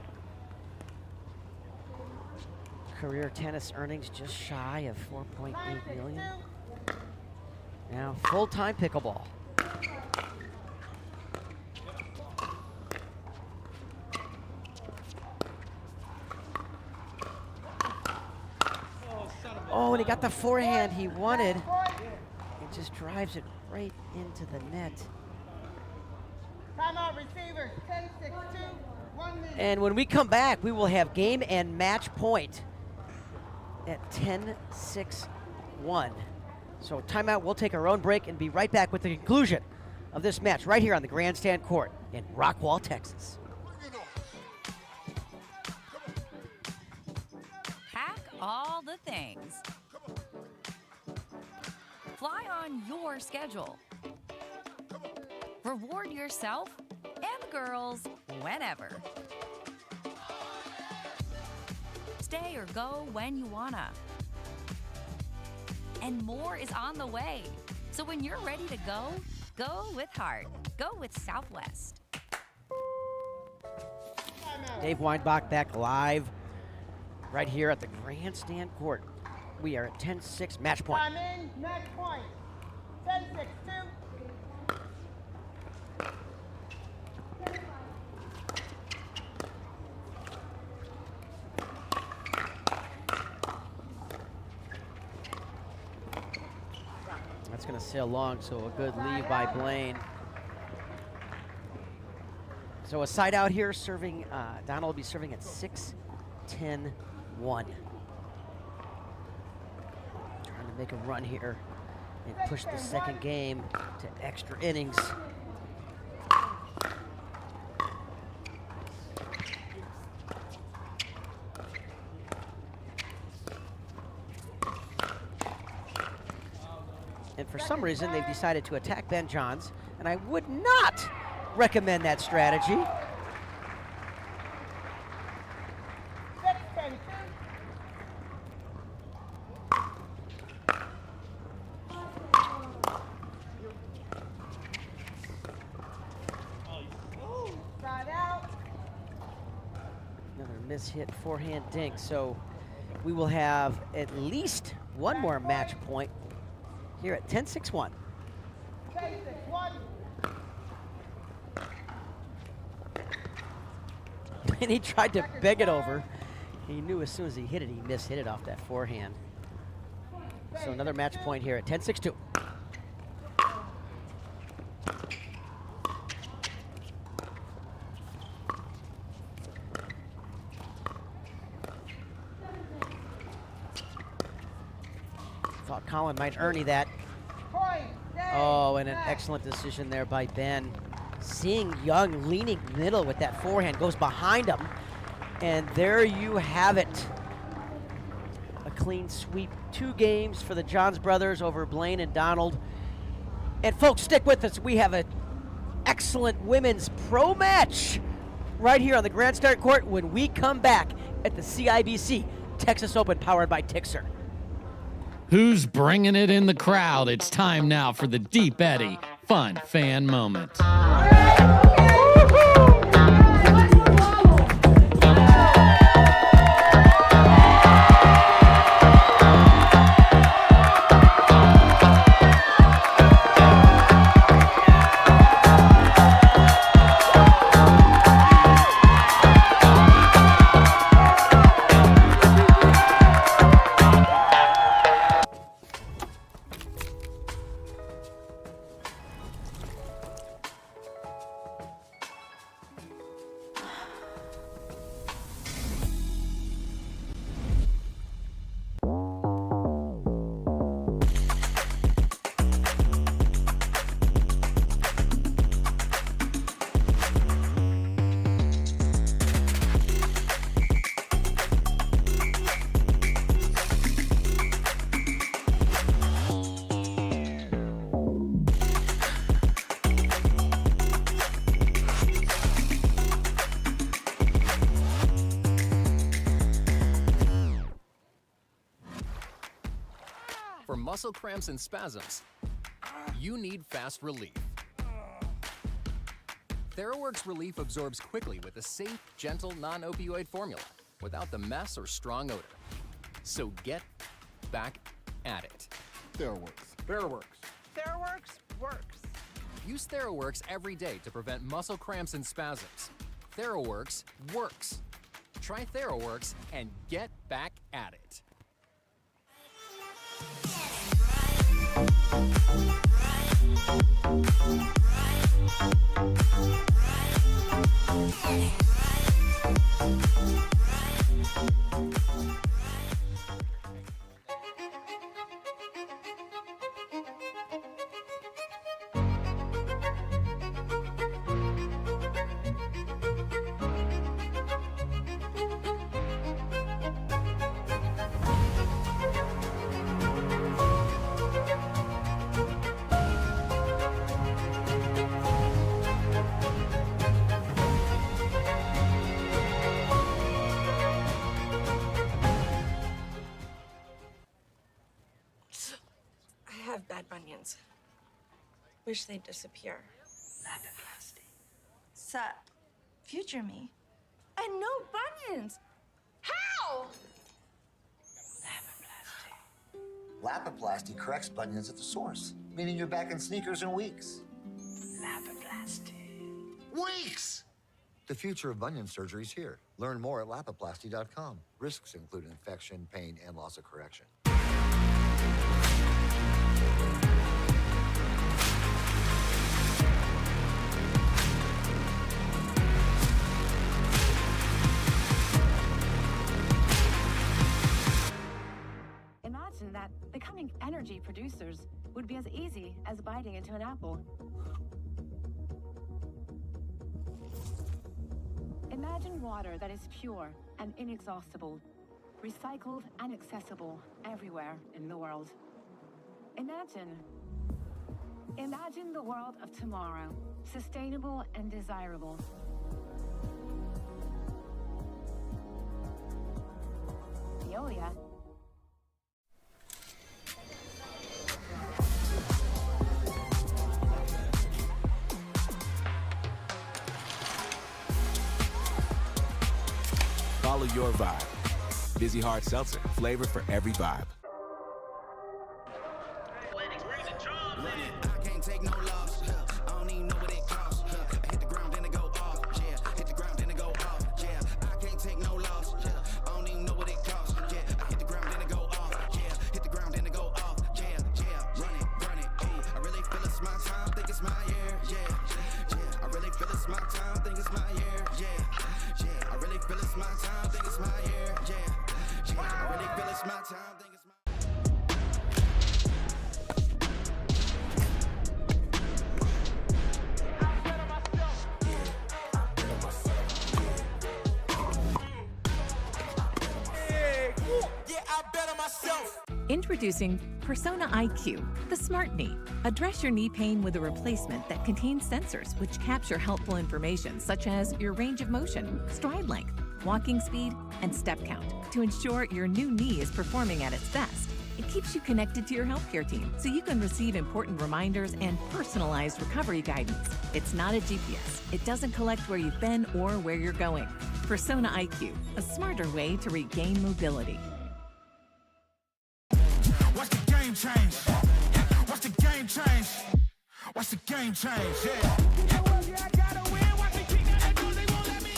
Career tennis earnings just shy of $4.8 million. Now full-time pickleball. Oh, and he got the forehand he wanted. It just drives it right into the net. Timeout receivers, 10-6-2, 1 minute. And when we come back, we will have game and match point at 10-6-1. So timeout, we'll take our own break and be right back with the conclusion of this match right here on the Grandstand Court in Rockwall, Texas. Pack all the things. Fly on your schedule. Reward yourself and girls whenever. Stay or go when you wanna. And more is on the way. So when you're ready to go, go with heart. Go with Southwest. Dave Weinbach back live right here at the Grandstand court. We are at 10-6 match point. Time in, match point. 10-6, 2. That's going to sail long, so a good lead by Blaine. So a side out here serving, Donald will be serving at 6-10-1. Trying to make a run here and push the second game to extra innings. And for some reason, they've decided to attack Ben Johns, and I would not recommend that strategy. 6-10-2. Side out. Another mishit forehand dink, so we will have at least one more match point here at 10-6-1. 10-6-1. And he tried to beg it over. He knew as soon as he hit it, he mishit it off that forehand. So another match point here at 10-6-2. Thought Collin might Ernie that. Oh, and an excellent decision there by Ben. Seeing Young leaning middle with that forehand, goes behind him. And there you have it. A clean sweep. 2 games for the Johns brothers over Blaine and Donald. And folks, stick with us. We have an excellent women's pro match right here on the Grandstand court when we come back at the CIBC Texas Open, powered by TIXR. Who's bringing it in the crowd? It's time now for the Deep Eddy Fun Fan Moment. For muscle cramps and spasms, you need fast relief. TheraWorks Relief absorbs quickly with a safe, gentle, non-opioid formula without the mess or strong odor. So get back at it. TheraWorks. TheraWorks. TheraWorks works. Use TheraWorks every day to prevent muscle cramps and spasms. TheraWorks works. Try TheraWorks and get back at it. wish they'd disappear. Sup, future me. And no bunions. How? Lapiplasty corrects bunions at the source, meaning you're back in sneakers in weeks. Lapiplasty. Weeks! The future of bunion surgery is here. Learn more at lapiplasty.com. Risks include infection, pain, and loss of correction. Imagine that becoming energy producers would be as easy as biting into an apple. Imagine water that is pure and inexhaustible, recycled and accessible everywhere in the world. Imagine the world of tomorrow, sustainable and desirable. Veolia. Follow your vibe. Busy Hard Seltzer, flavor for every vibe. I can't take no loss. I don't even know what it costs. I hit the ground, then it go off. Yeah, hit the ground, then it go off. Yeah, I can't take no loss. I don't even know what it costs. Yeah, I hit the ground, then it go off. Yeah, hit the ground, then it go off. Yeah, run it. Hey, I really feel it's my time, think it's my year. Yeah, I really feel it's my time, think it's my year. Yeah, I really feel it's my time, think it's my year. Yeah, I really feel it's my time, think it's my. Introducing Persona IQ, the smart knee. Address your knee pain with a replacement that contains sensors which capture helpful information such as your range of motion, stride length, walking speed, and step count to ensure your new knee is performing at its best. It keeps you connected to your healthcare team so you can receive important reminders and personalized recovery guidance. It's not a GPS. It doesn't collect where you've been or where you're going. Persona IQ, a smarter way to regain mobility. Watch the game change. Watch the game change. Watch the game change. Yeah. I gotta win. Watch me kick down that door. They won't let me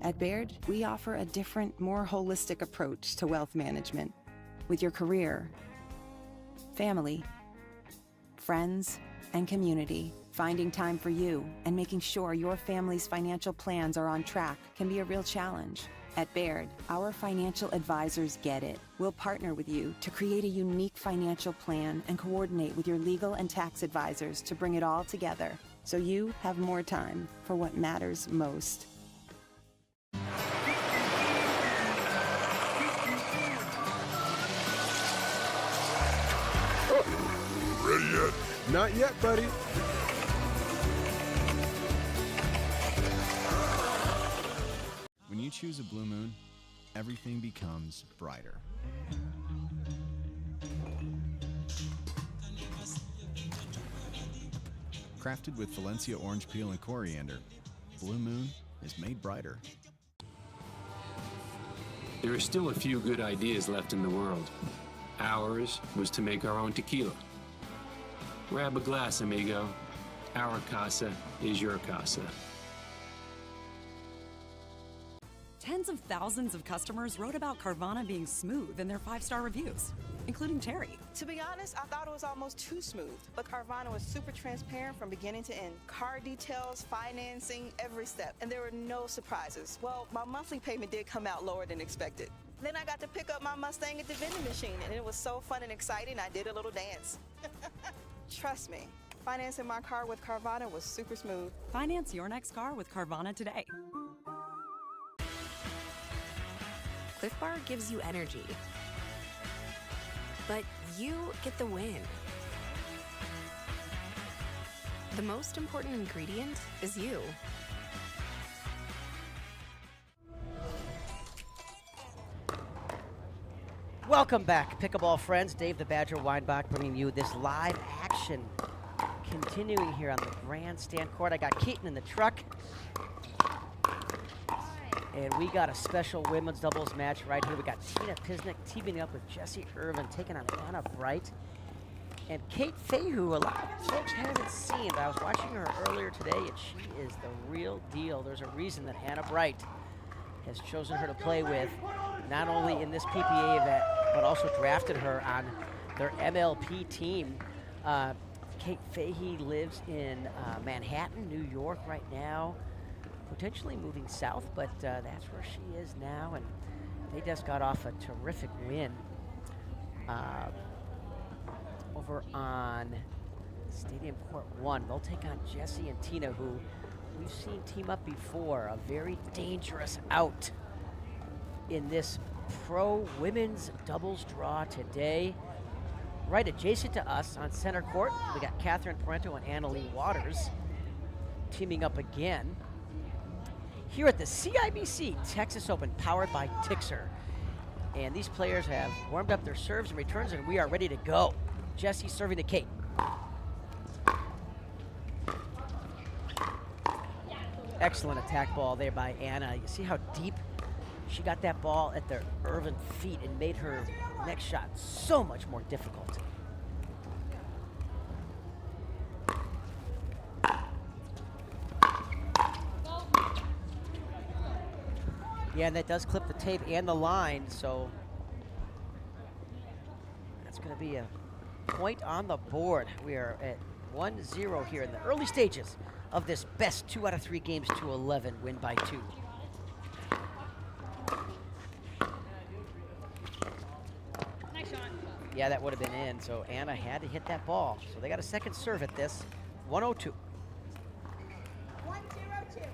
At Baird, we offer a different, more holistic approach to wealth management. With your career, family, friends, and community, finding time for you and making sure your family's financial plans are on track can be a real challenge. At Baird, our financial advisors get it. We'll partner with you to create a unique financial plan and coordinate with your legal and tax advisors to bring it all together so you have more time for what matters most. ready yet? Not yet, buddy. When you choose a Blue Moon, everything becomes brighter. Crafted with Valencia orange peel and coriander, Blue Moon is made brighter. there are still a few good ideas left in the world. Ours was to make our own tequila. Grab a glass, amigo. Our casa is your casa. Tens of thousands of customers wrote about Carvana being smooth in their 5-star reviews, including Terry. To be honest, I thought it was almost too smooth, but Carvana was super transparent from beginning to end. Car details, financing, every step, and there were no surprises. Well, my monthly payment did come out lower than expected. Then I got to pick up my Mustang at the vending machine, and it was so fun and exciting, I did a little dance. Trust me, financing my car with Carvana was super smooth. Finance your next car with Carvana today. Cliff Bar gives you energy, but you get the win. The most important ingredient is you. Welcome back, pickleball friends. Dave the Badger Weinbach bringing you this live action. Continuing here on the Grandstand court. I got Keaton in the truck. And we got a special women's doubles match right here. We got Tina Pisnik teaming up with Jessie Irvin, taking on Etta Wright. And Kate Fahey, who a lot of folks haven't seen, but I was watching her earlier today, and she is the real deal. There's a reason that Etta Wright has chosen her to play with, not only in this PPA event, but also drafted her on their MLP team. Kate Fahey lives in Manhattan, New York right now, potentially moving south, but that's where she is now, and they just got off a terrific win over on Stadium Court 1. They'll take on Jessie and Tina, who we've seen team up before. A very dangerous out in this pro women's doubles draw today. Right adjacent to us on center court, we got Catherine Parento and Leigh Waters teaming up again here at the CIBC Texas Open, powered by TIXR. And these players have warmed up their serves and returns, and we are ready to go. Jessie serving to Kate. Excellent attack ball there by Anna. You see how deep she got that ball at the Irvin feet and made her next shot so much more difficult. Yeah, and that does clip the tape and the line, so that's going to be a point on the board. We are at 1-0 here in the early stages of this best 2 out of 3 games to 11 win by 2. Nice shot. Yeah, that would have been in, so Anna had to hit that ball. So they got a second serve at this, 102. 1-0-2.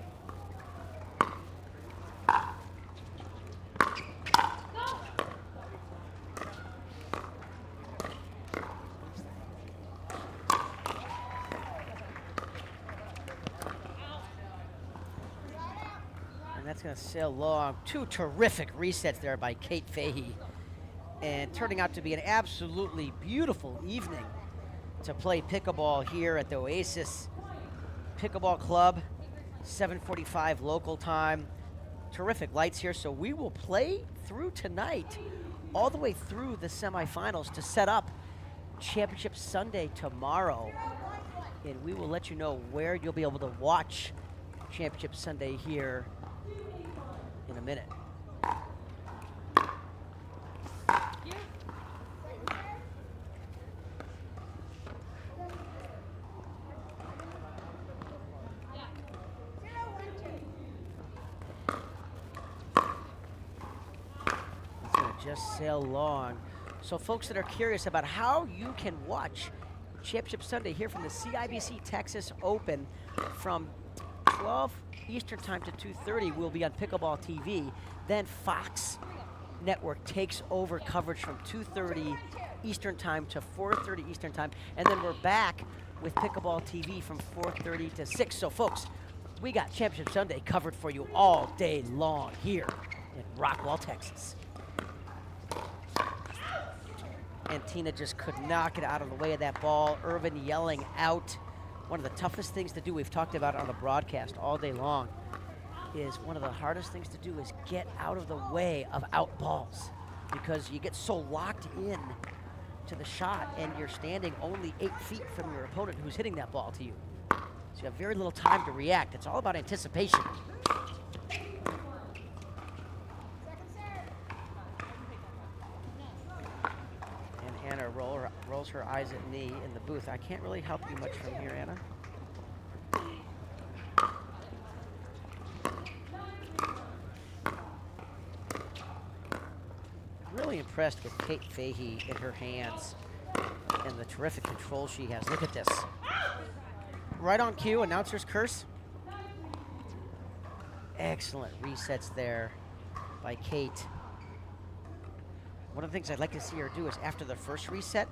That's going to sail long. 2 terrific resets there by Kate Fahey. And turning out to be an absolutely beautiful evening to play pickleball here at the Oasis Pickleball Club. 7:45 local time. Terrific lights here. So we will play through tonight, all the way through the semifinals to set up Championship Sunday tomorrow. And we will let you know where you'll be able to watch Championship Sunday here in a minute. It's gonna just sail long. So folks that are curious about how you can watch Championship Sunday here from the CIBC Texas Open from 12 Eastern time to 2:30 will be on Pickleball TV. Then Fox Network takes over coverage from 2:30 Eastern time to 4:30 Eastern time. And then we're back with Pickleball TV from 4:30 to 6. So folks, we got Championship Sunday covered for you all day long here in Rockwall, Texas. And Tina just could not get out of the way of that ball. Irvin yelling out. One of the toughest things to do, we've talked about on the broadcast all day long. is one of the hardest things to do is get out of the way of out balls, because you get so locked in to the shot and you're standing only 8 feet from your opponent who's hitting that ball to you. So you have very little time to react. It's all about anticipation. And Anna rolls her eyes at me in the booth. I can't really help you much from here, Anna. Really impressed with Kate Fahey in her hands and the terrific control she has. Look at this. Right on cue, announcer's curse. Excellent resets there by Kate. One of the things I'd like to see her do is after the first reset,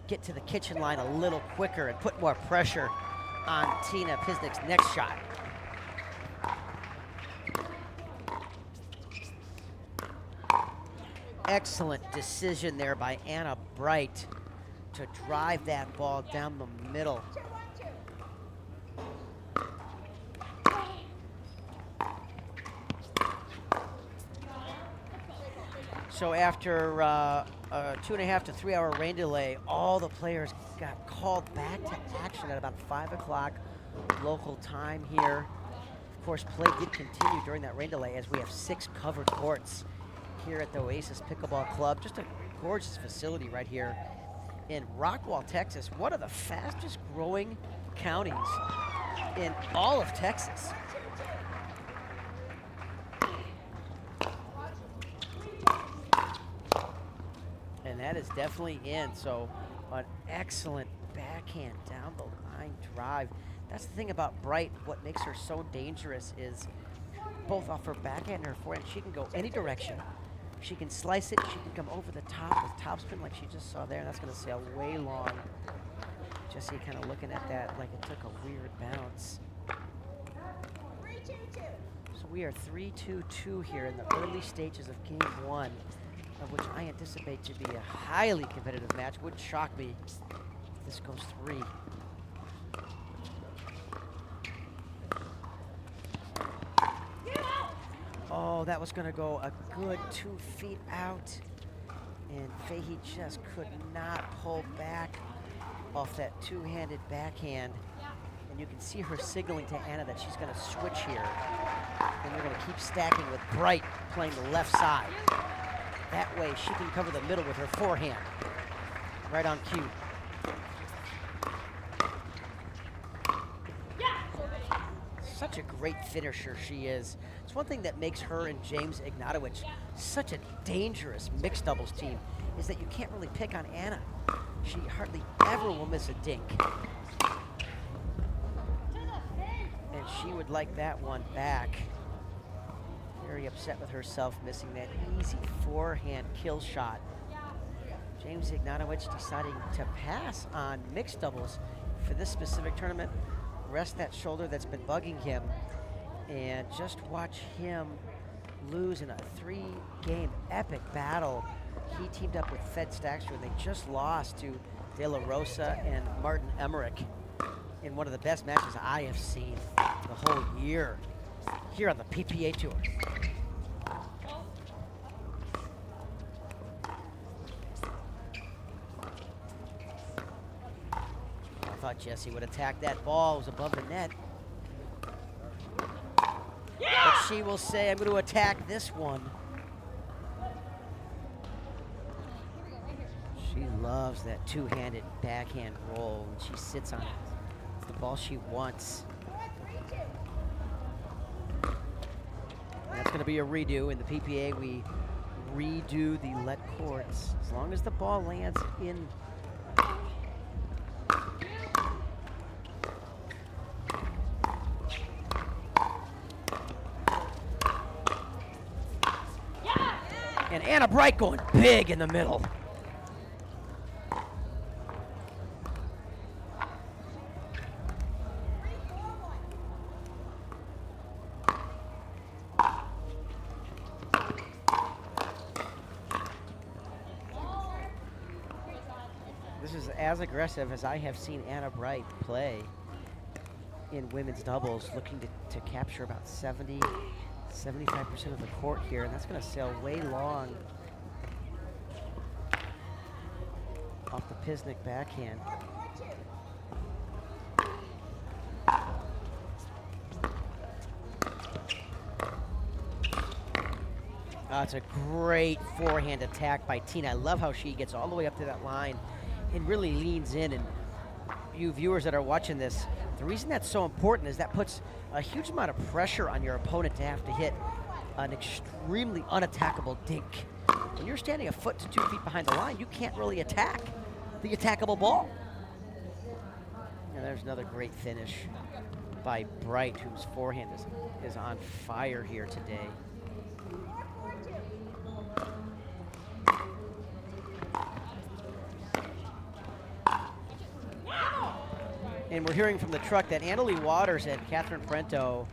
get to the kitchen line a little quicker and put more pressure on Tina Pisnik's next shot. Excellent decision there by Anna Bright to drive that ball down the middle. So after a 2.5 to 3 hour rain delay, all the players got called back to action at about 5 o'clock local time here. Of course, play did continue during that rain delay as we have 6 covered courts here at the Oasis Pickleball Club. Just a gorgeous facility right here in Rockwall, Texas, one of the fastest growing counties in all of Texas. And that is definitely in, so an excellent backhand down the line drive. That's the thing about Bright, what makes her so dangerous is both off her backhand and her forehand, she can go any direction. She can slice it, she can come over the top with topspin like she just saw there, and that's gonna sail way long. Jesse kind of looking at that like it took a weird bounce. So we are 3-2-2 here in the early stages of game 1, of which I anticipate to be a highly competitive match. Wouldn't shock me if this goes 3. Oh, that was going to go a good 2 feet out. And Fahey just could not pull back off that two-handed backhand. And you can see her signaling to Anna that she's going to switch here. And they're going to keep stacking with Bright playing the left side. That way she can cover the middle with her forehand. Right on cue. Such a great finisher she is. It's one thing that makes her and James Ignatowich such a dangerous mixed doubles team is that you can't really pick on Anna. She hardly ever will miss a dink. And she would like that one back. Very upset with herself missing that easy forehand kill shot. James Ignatowich deciding to pass on mixed doubles for this specific tournament. Rest that shoulder that's been bugging him and just watch him lose in a 3-game epic battle. He teamed up with Fed Staksrud. They just lost to De La Rosa and Martin Emmerich in one of the best matches I have seen the whole year here on the PPA Tour. I thought Jesse would attack that ball. It was above the net. But she will say, I'm going to attack this one. She loves that two-handed backhand roll when she sits on it. It's the ball she wants. And that's going to be a redo. In the PPA, we redo the let courts. As long as the ball lands in and Anna Bright going big in the middle. This is as aggressive as I have seen Anna Bright play in women's doubles, looking to capture about 70 75% of the court here, and that's going to sail way long off the Pisnik backhand. It's a great forehand attack by Tina. I love how she gets all the way up to that line and really leans in. And you viewers that are watching this, the reason that's so important is that puts a huge amount of pressure on your opponent to have to hit an extremely unattackable dink. When you're standing a foot to 2 feet behind the line, you can't really attack the attackable ball. And there's another great finish by Bright, whose forehand is on fire here today. And we're hearing from the truck that Leigh Waters and Catherine Prento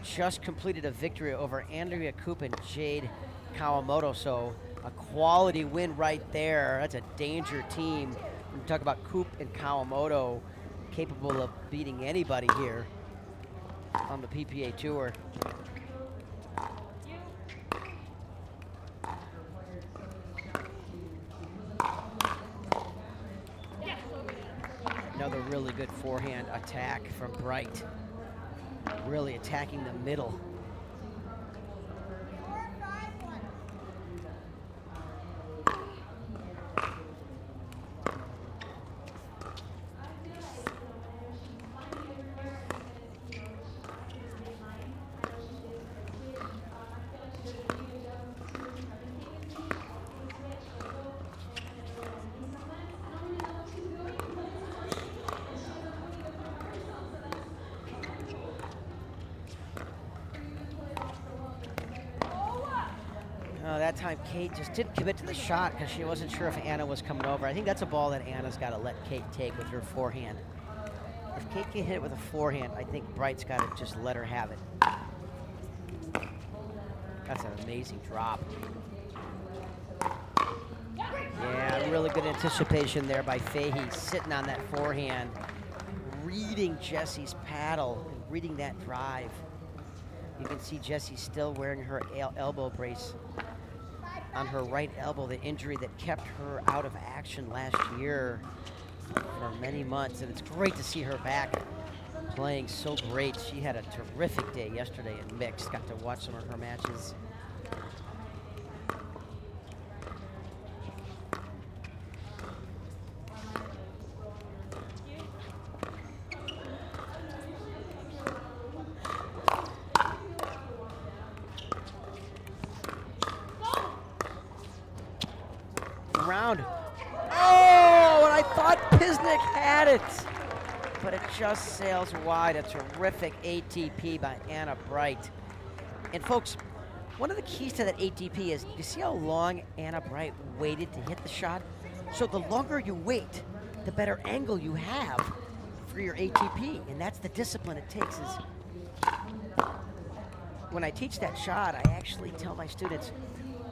just completed a victory over Andrea Koop and Jade Kawamoto. So a quality win right there. That's a danger team. When we talk about Koop and Kawamoto, capable of beating anybody here on the PPA Tour. Another really good forehand attack from Bright. Really attacking the middle. That time Kate just didn't commit to the shot because she wasn't sure if Anna was coming over. I think that's a ball that Anna's got to let Kate take with her forehand. If Kate can hit it with a forehand, I think Bright's got to just let her have it. That's an amazing drop. Yeah, really good anticipation there by Fahey, sitting on that forehand, reading Jessie's paddle, and reading that drive. You can see Jessie still wearing her elbow brace on her right elbow, the injury that kept her out of action last year for many months. And it's great to see her back playing so great. She had a terrific day yesterday in mixed. Got to watch some of her matches. Round. Oh, and I thought Pisnik had it, but it just sails wide. A terrific ATP by Anna Bright. And folks, one of the keys to that ATP is, you see how long Anna Bright waited to hit the shot? So the longer you wait, the better angle you have for your ATP, and that's the discipline it takes. Is when I teach that shot, I actually tell my students,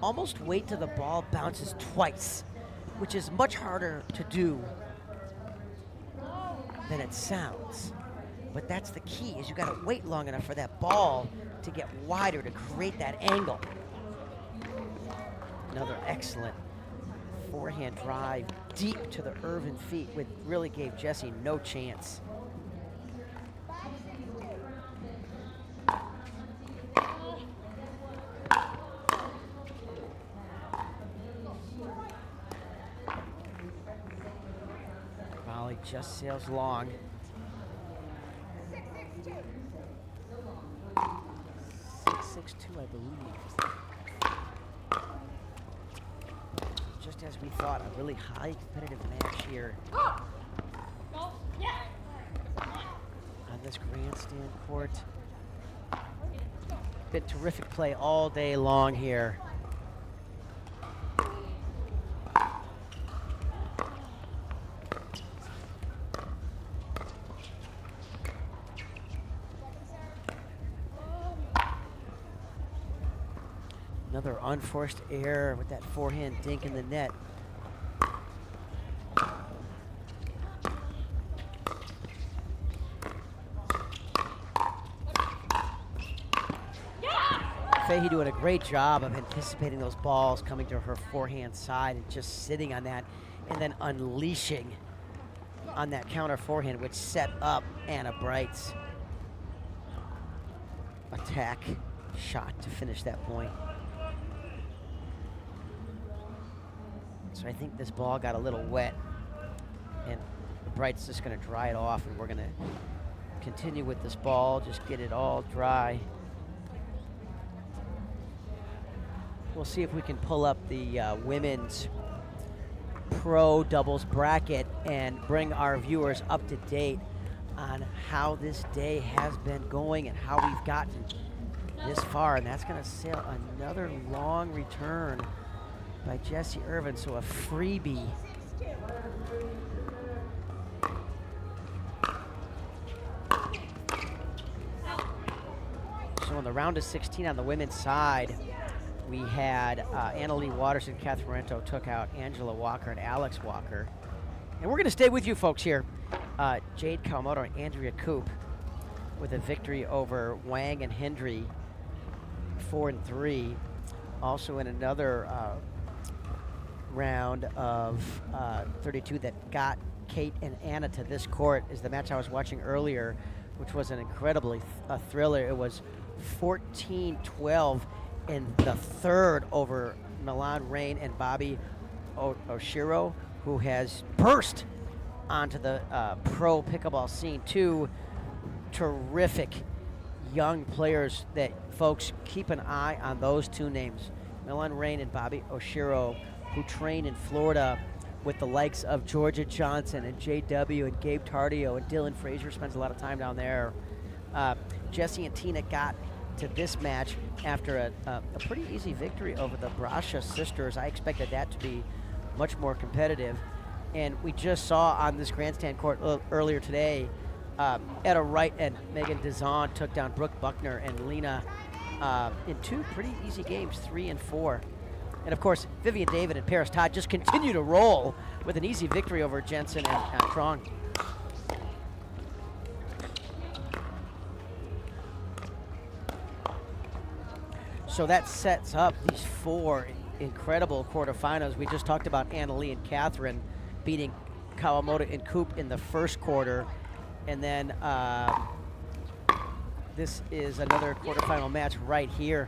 almost wait till the ball bounces twice, which is much harder to do than it sounds. But that's the key, is you gotta wait long enough for that ball to get wider, to create that angle. Another excellent forehand drive deep to the Irvin feet, which really gave Jessie no chance. Volley just sails long. 6-6-2, I believe. Just as we thought, a really high competitive match here on this grandstand court. Been terrific play all day long here. Another unforced error with that forehand dink in the net. Fahey doing a great job of anticipating those balls coming to her forehand side and just sitting on that and then unleashing on that counter forehand, which set up Anna Bright's attack shot to finish that point. So I think this ball got a little wet, and Bright's just going to dry it off, and we're going to continue with this ball, just get it all dry. We'll see if we can pull up the women's pro doubles bracket and bring our viewers up to date on how this day has been going and how we've gotten this far. And that's going to sail another long return by Jessie Irvin, so a freebie. So in the round of 16 on the women's side, we had Leigh Waters and Catherine Rento took out Angela Walker and Alex Walker. And we're going to stay with you folks here. Jade Kawamoto and Andrea Koop with a victory over Wang and Hendry, 4-3. Also in another round of 32 that got Kate and Anna to this court is the match I was watching earlier, which was an incredibly thriller. It was 14-12 in the third over Milan Rain and Bobby Oshiro, who has burst onto the pro pickleball scene. Two terrific young players that, folks, keep an eye on those two names. Milan Rain and Bobby Oshiro, who train in Florida with the likes of Georgia Johnson and JW and Gabe Tardio, and Dylan Frazier spends a lot of time down there. Jesse and Tina got to this match after a pretty easy victory over the Brasha sisters. I expected that to be much more competitive. And we just saw on this grandstand court earlier today, Etta Wright and Megan Dizon took down Brooke Buckner and Lena in two pretty easy games, 3 and 4. And of course, Vivian David and Paris Todd just continue to roll with an easy victory over Jensen and Trong. So that sets up these four incredible quarterfinals. We just talked about Anna Leigh and Catherine beating Kawamoto and Koop in the first quarter. And then this is another quarterfinal match right here.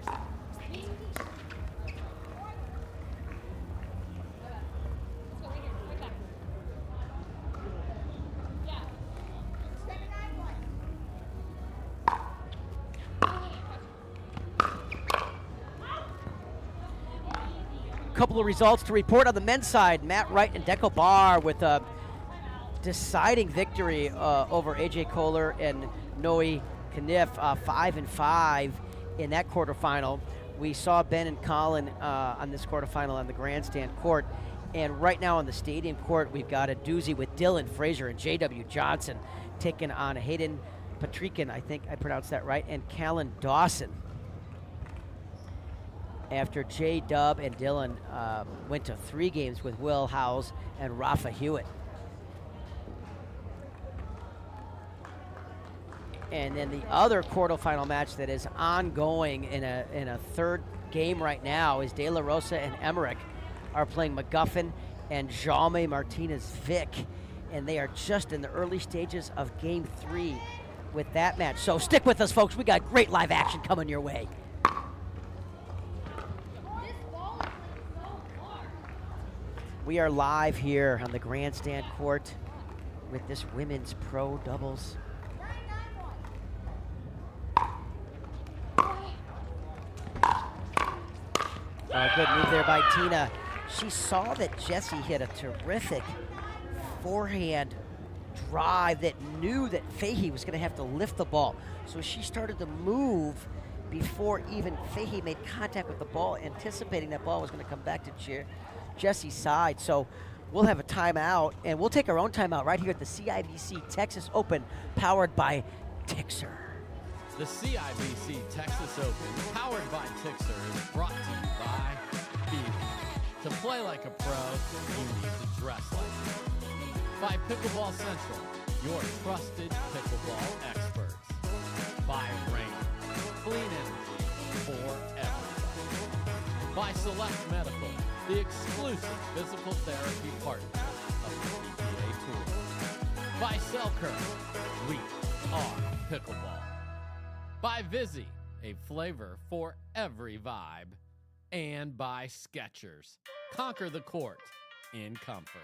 Couple of results to report on the men's side. Matt Wright and Dekel Bar with a deciding victory over AJ Kohler and Noe Kniff, 5-5 in that quarterfinal. We saw Ben and Collin on this quarterfinal on the grandstand court. And right now on the stadium court, we've got a doozy with Dylan Frazier and JW Johnson taking on Hayden Patrikin, I think I pronounced that right, and Callan Dawson. After J-Dub and Dylan went to 3 games with Will Howes and Rafa Hewitt. And then the other quarterfinal match that is ongoing in a third game right now is De La Rosa and Emmerich are playing McGuffin and Jaume Martinez Vich, and they are just in the early stages of game 3 with that match. So stick with us, folks. We got great live action coming your way. We are live here on the grandstand court with this women's pro doubles. Good move there by Tina. She saw that Jessie hit a terrific forehand drive that knew that Fahey was going to have to lift the ball. So she started to move before even Fahey made contact with the ball, anticipating that ball was going to come back to Jessie's side. So we'll have a timeout, and we'll take our own timeout right here at the CIBC Texas Open, powered by TIXR. The CIBC Texas Open, powered by TIXR, is brought to you by FIBA. To play like a pro, you need to dress like one. By Pickleball Central, your trusted pickleball experts. By Rain, clean energy forever. By Select Medical, the exclusive physical therapy partner of the PPA Tour. By Selkirk, we are pickleball. By Vizzy, a flavor for every vibe. And by Skechers, conquer the court in comfort.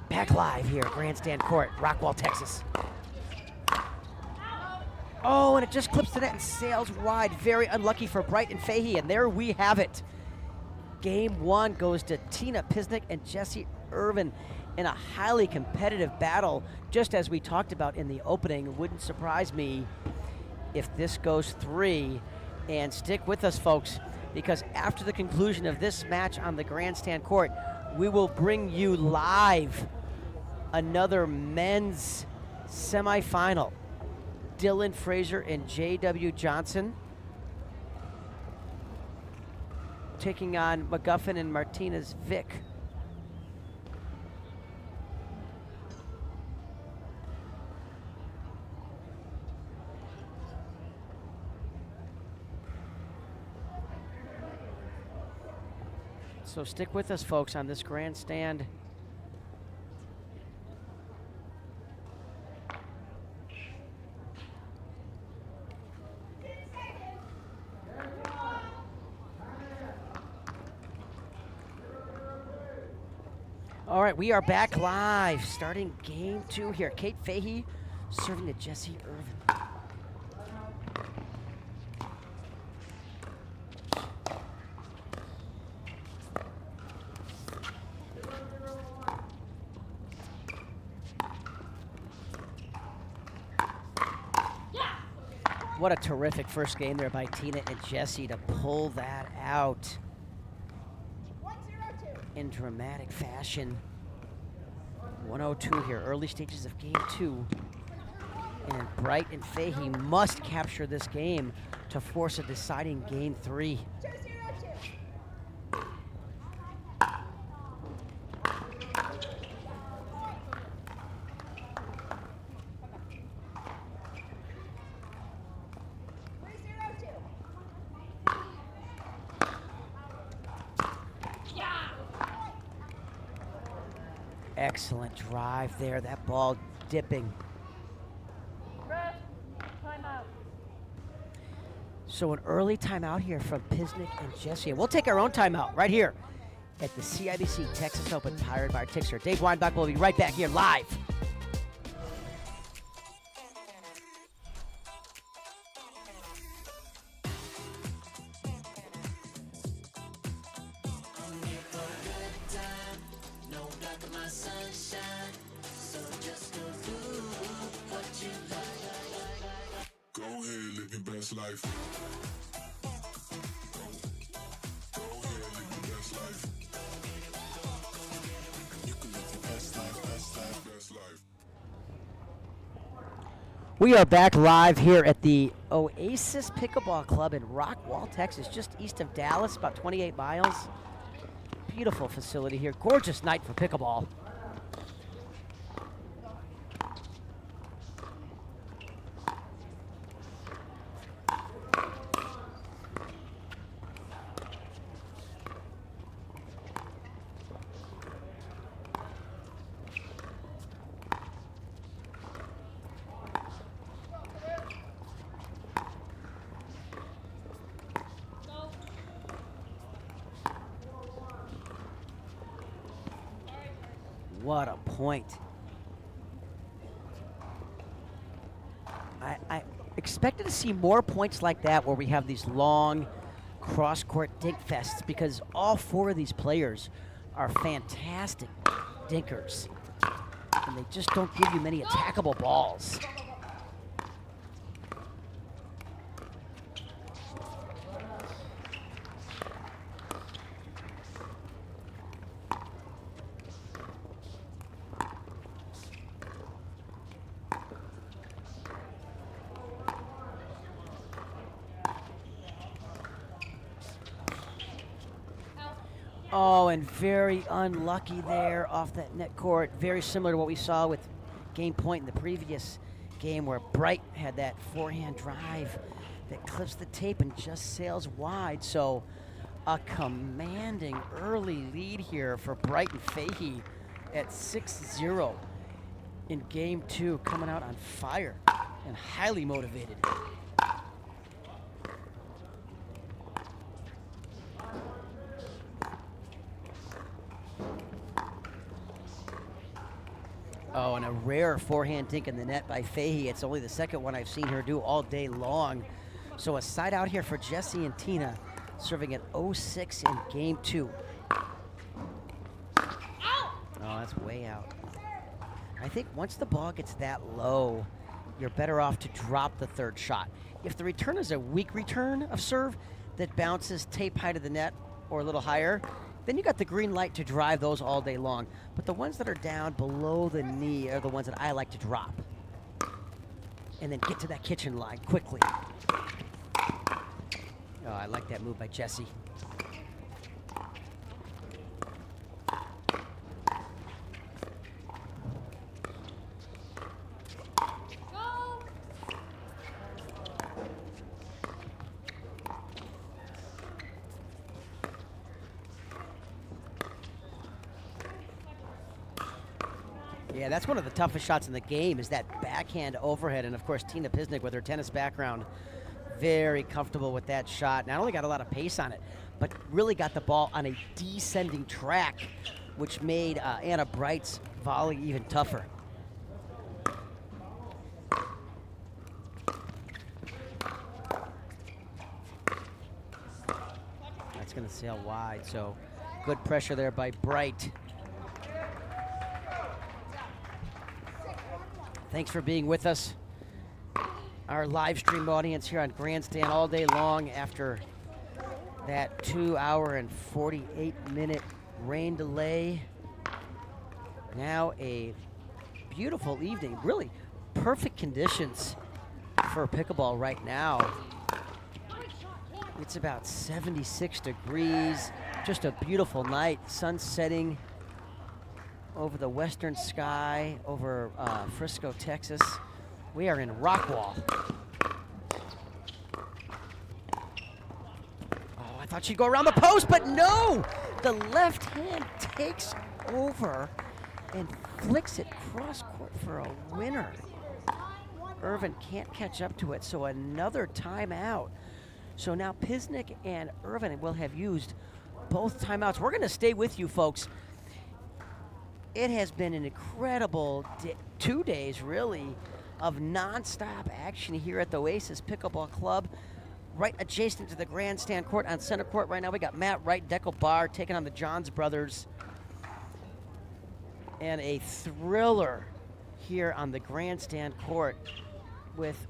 Back live here at Grandstand Court, Rockwall, Texas. Oh, and it just clips the net and sails wide. Very unlucky for Bright and Fahey, and there we have it. Game 1 goes to Tina Pisnik and Jessie Irvin in a highly competitive battle, just as we talked about in the opening. It wouldn't surprise me if this goes 3. And stick with us, folks, because after the conclusion of this match on the Grandstand Court, we will bring you live another men's semifinal. Dylan Frazier and J.W. Johnson taking on McGuffin and Martinez Vich. So stick with us, folks, on this Grandstand. All right, we are back live, starting game 2 here. Kate Fahey serving to Jessie Irvin. What a terrific first game there by Tina and Jessie to pull that out in dramatic fashion. 102 here, early stages of game 2. And Bright and Fahey must capture this game to force a deciding game 3. Excellent drive there, that ball dipping. Timeout. So an early timeout here from Pisnik and Jessie. And we'll take our own timeout right here at the CIBC Texas Open, powered by TIXR. Dave Weinbach will be right back here live. Life. Go ahead, live your best life. You can live your best life, best life, best life. We are back live here at the Oasis Pickleball Club in Rockwall, Texas, just east of Dallas, about 28 miles. Beautiful facility here. Gorgeous night for pickleball. What a point. I expected to see more points like that where we have these long cross-court dink fests, because all 4 of these players are fantastic dinkers. And they just don't give you many attackable balls. Oh, and very unlucky there off that net court. Very similar to what we saw with game point in the previous game where Bright had that forehand drive that clips the tape and just sails wide. So a commanding early lead here for Bright and Fahey at 6-0 in game 2, coming out on fire and highly motivated. Oh, and a rare forehand dink in the net by Fahey. It's only the second one I've seen her do all day long. So a side out here for Jessie and Tina, serving at 0-6 in game 2. Oh, that's way out. I think once the ball gets that low, you're better off to drop the third shot. If the return is a weak return of serve that bounces tape high to the net or a little higher, then you got the green light to drive those all day long. But the ones that are down below the knee are the ones that I like to drop. And then get to that kitchen line quickly. Oh, I like that move by Jessie. Yeah, that's one of the toughest shots in the game, is that backhand overhead. And of course, Tina Pisnik with her tennis background, very comfortable with that shot. Not only got a lot of pace on it, but really got the ball on a descending track, which made Anna Bright's volley even tougher. That's gonna sail wide, so good pressure there by Bright. Thanks for being with us. Our live stream audience here on Grandstand all day long after that 2-hour and 48-minute rain delay. Now a beautiful evening, really perfect conditions for pickleball right now. It's about 76 degrees, just a beautiful night, sun setting over the western sky, over Frisco, Texas. We are in Rockwall. Oh, I thought she'd go around the post, but no! The left hand takes over and flicks it cross court for a winner. Irvin can't catch up to it, so another timeout. So now Pisnik and Irvin will have used both timeouts. We're gonna stay with you folks. It has been an incredible 2 days, really, of nonstop action here at the Oasis Pickleball Club, right adjacent to the Grandstand court. On center court right now, we got Matt Wright, Dekel Barr taking on the Johns brothers. And a thriller here on the Grandstand court with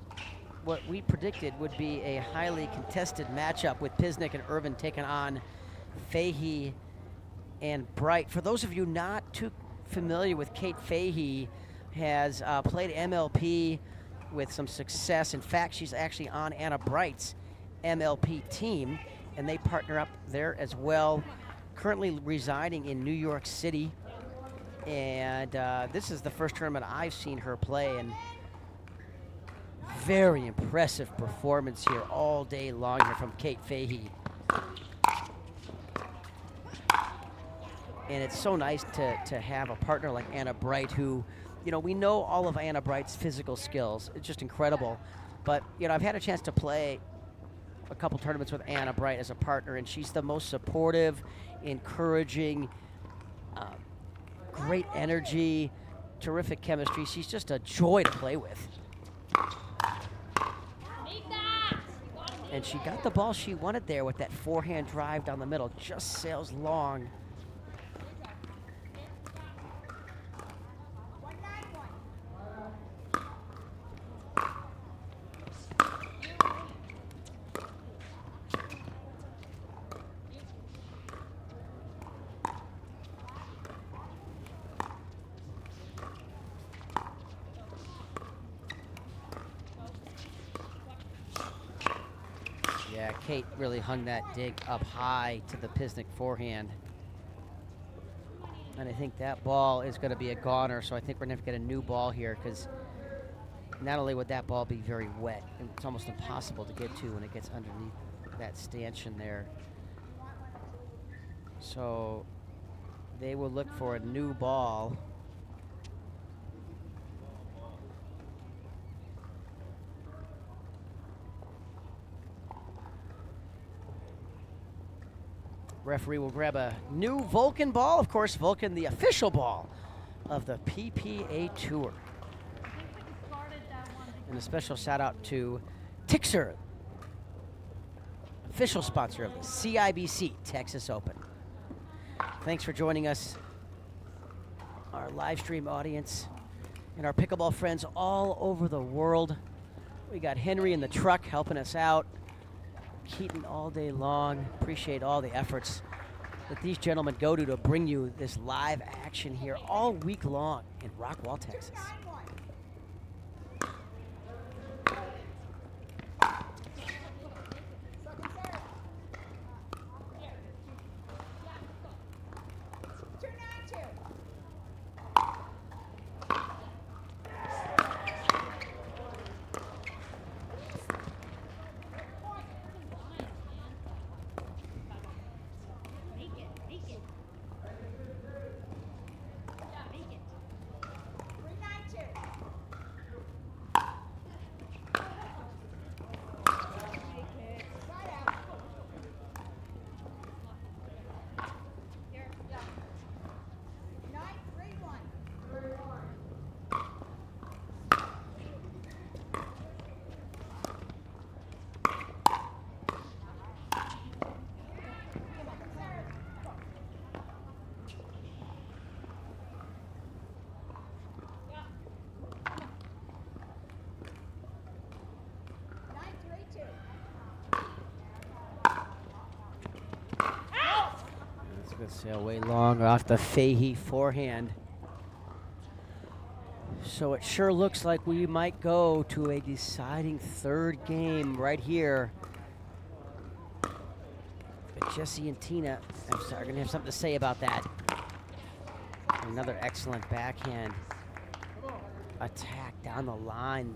what we predicted would be a highly contested matchup with Pisnik and Irvin taking on Fahey and Bright. For those of you not too familiar with Kate Fahey, has played MLP with some success. In fact, she's actually on Anna Bright's MLP team, and they partner up there as well. Currently residing in New York City, and this is the first tournament I've seen her play, and very impressive performance here all day long here from Kate Fahey. And it's so nice to have a partner like Anna Bright who, you know, we know all of Anna Bright's physical skills. It's just incredible. But, you know, I've had a chance to play a couple tournaments with Anna Bright as a partner, and she's the most supportive, encouraging, great energy, terrific chemistry. She's just a joy to play with. And she got the ball she wanted there with that forehand drive down the middle. Just sails long. Yeah, Kate really hung that dig up high to the Pisnik forehand. And I think that ball is going to be a goner, so I think we're going to get a new ball here, because not only would that ball be very wet, it's almost impossible to get to when it gets underneath that stanchion there. So they will look for a new ball. Referee will grab a new Vulcan ball. Of course, Vulcan, the official ball of the PPA Tour. And a special shout out to TIXR, official sponsor of the CIBC Texas Open. Thanks for joining us, our live stream audience, and our pickleball friends all over the world. We got Henry in the truck helping us out. Keaton all day long. Appreciate all the efforts that these gentlemen go to bring you this live action here all week long in Rockwall, Texas. Sail way long off the Fahey forehand. So it sure looks like we might go to a deciding third game right here. But Jesse and Tina are going to have something to say about that. Another excellent backhand attack down the line.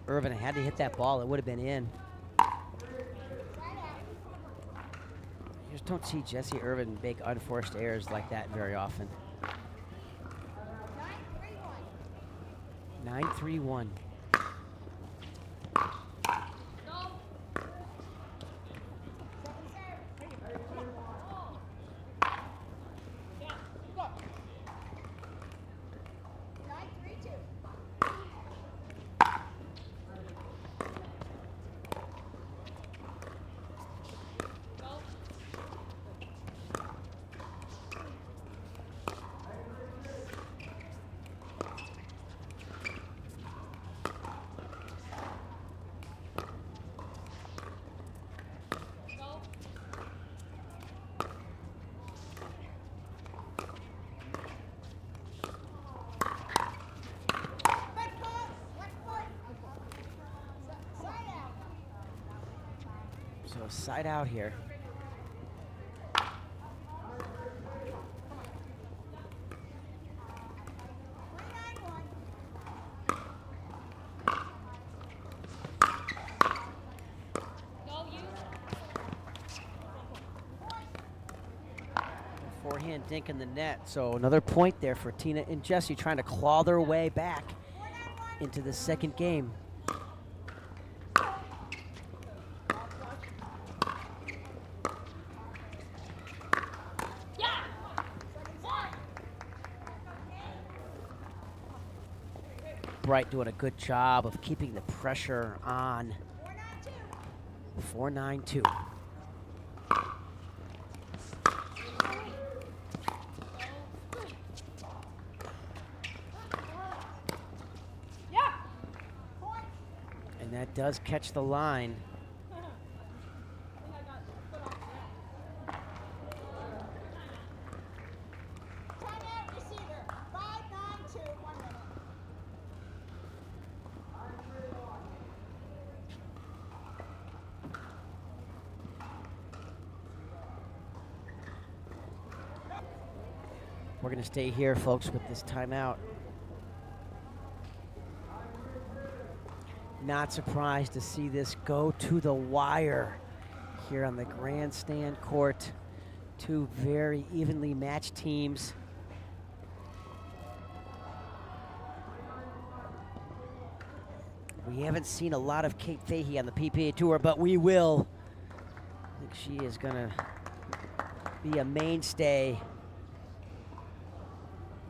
Irvin had to hit that ball. It would have been in. You just don't see Jesse Irvin make unforced errors like that very often. 9-3-1. So side out here. Forehand dink in the net. So another point there for Tina and Jesse trying to claw their way back into the second game. Bright doing a good job of keeping the pressure on. 4-9-2. And that does catch the line. We're We're going to stay here, folks, with this timeout. Not surprised to see this go to the wire here on the grandstand court. Two very evenly matched teams. We haven't seen a lot of Kate Fahey on the PPA Tour, but we will. I think she is going to be a mainstay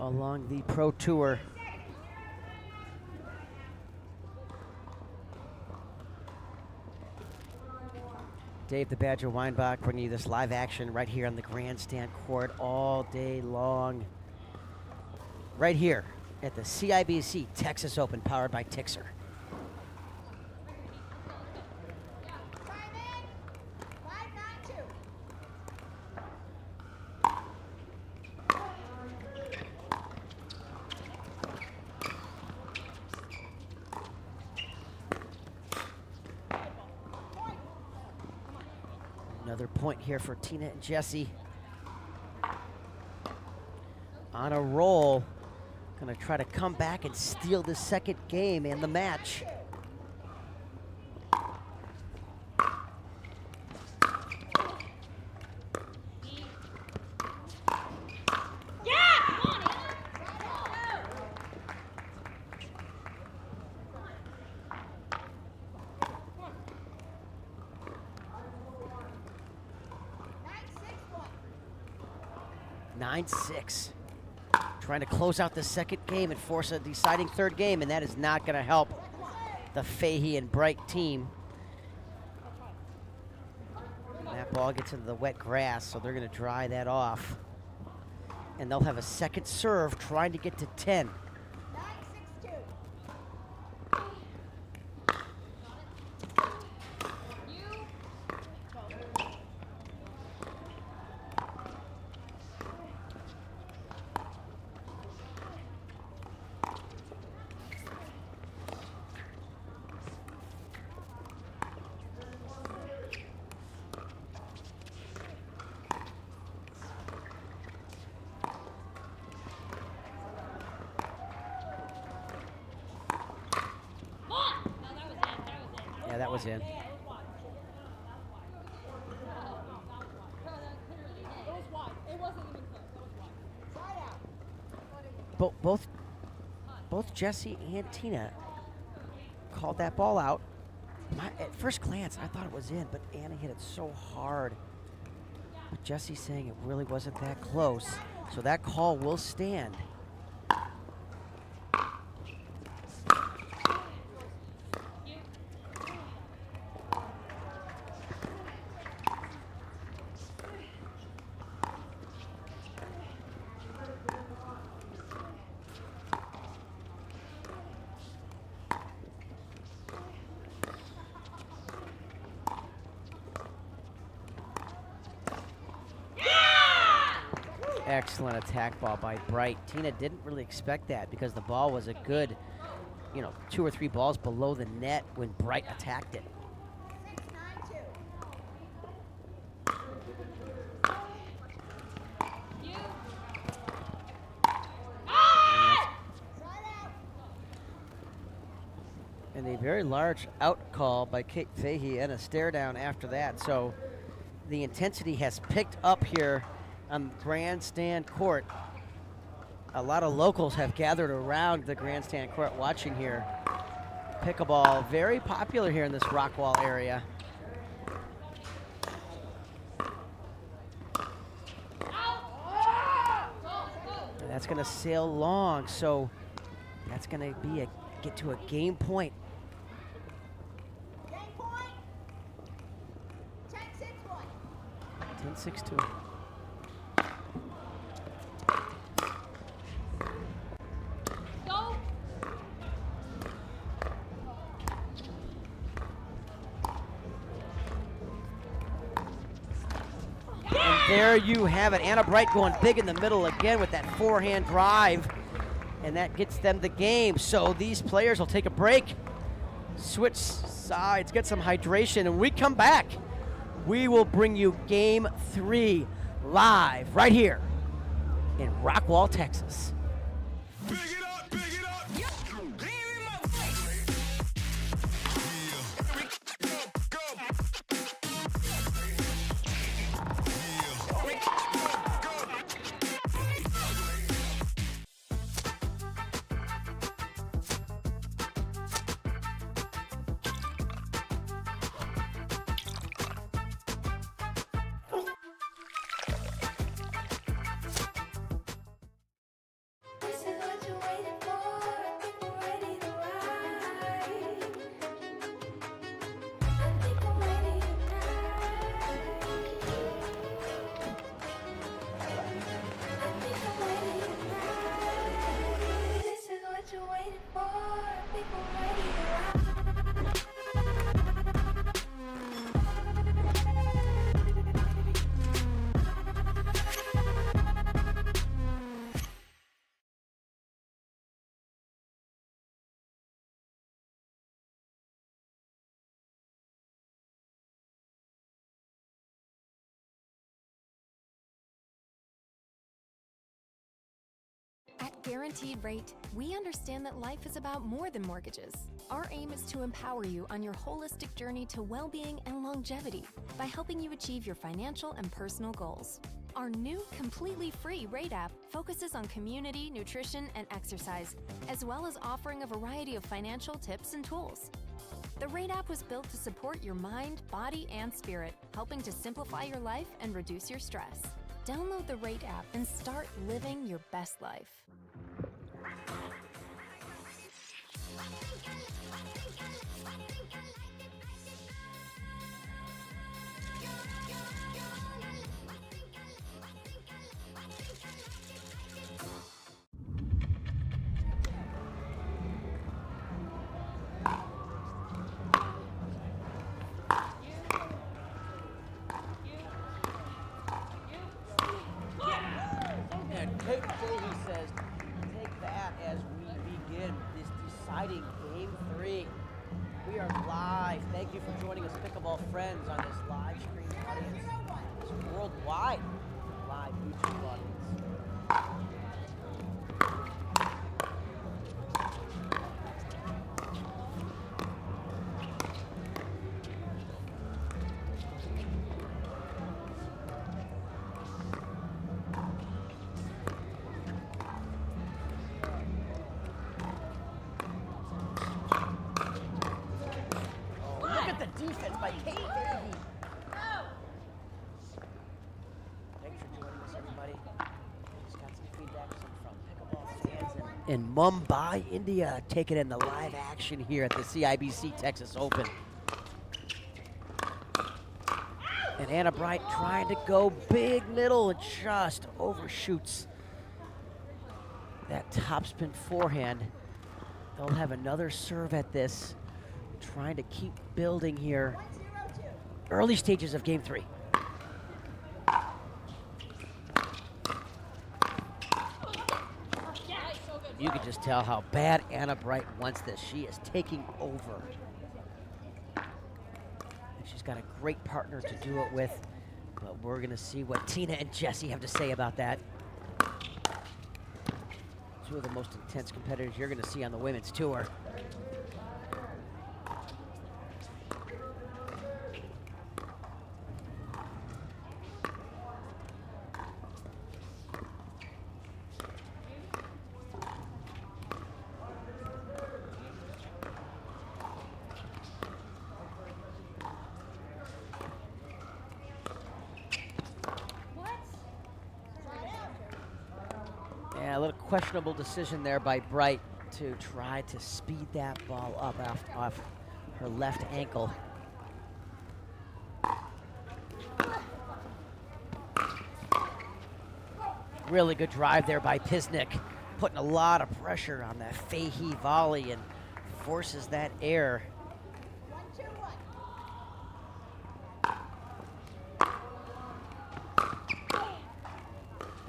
along the Pro Tour. Dave the Badger Weinbach bringing you this live action right here on the grandstand court all day long. Right here at the CIBC Texas Open, powered by TIXR. Another point here for Tina and Jesse. On a roll. Gonna try to come back and steal the second game and the match. Six. Trying to close out the second game and force a deciding third game, and that is not going to help the Fahey and Bright team. And that ball gets into the wet grass, so they're going to dry that off. And they'll have a second serve trying to get to 10. That was in. Both Jesse and Tina called that ball out. At first glance, I thought it was in, but Anna hit it so hard. But Jesse's saying it really wasn't that close, so that call will stand. Excellent attack ball by Bright. Tina didn't really expect that because the ball was a good, 2 or 3 balls below the net when Bright attacked it. And a very large out call by Kate Fahey and a stare down after that. So the intensity has picked up here on grandstand court. A lot of locals have gathered around the grandstand court watching here. Pickleball, very popular here in this Rockwall area. And that's gonna sail long, so that's gonna be get to a game point. Game point. 10-6-1. 10-6-2. There you have it. Anna Bright going big in the middle again with that forehand drive, and that gets them the game. So these players will take a break, switch sides, get some hydration, and when we come back, we will bring you Game 3 live right here in Rockwall, Texas. At Guaranteed Rate, we understand that life is about more than mortgages. Our aim is to empower you on your holistic journey to well-being and longevity by helping you achieve your financial and personal goals. Our new, completely free Rate app focuses on community, nutrition, and exercise, as well as offering a variety of financial tips and tools. The Rate app was built to support your mind, body, and spirit, helping to simplify your life and reduce your stress. Download the Rate app and start living your best life. Thank you for joining us, pickleball friends, on this live stream audience, this worldwide live YouTube audience. Defense by Kate, baby. Thanks for joining us, everybody. Just got some feedback from pickleball fans in Mumbai, India, taking in the live action here at the CIBC Texas Open. And Etta Wright trying to go big middle and just overshoots that topspin forehand. They'll have another serve at this. Trying to keep building here. Early stages of game 3. You can just tell how bad Etta Wright wants this. She is taking over. And she's got a great partner to do it with. But we're going to see what Tina and Jesse have to say about that. Two of the most intense competitors you're going to see on the women's tour. Yeah, a little questionable decision there by Bright to try to speed that ball up off her left ankle. Really good drive there by Pisnik, putting a lot of pressure on that Fahey volley and forces that air.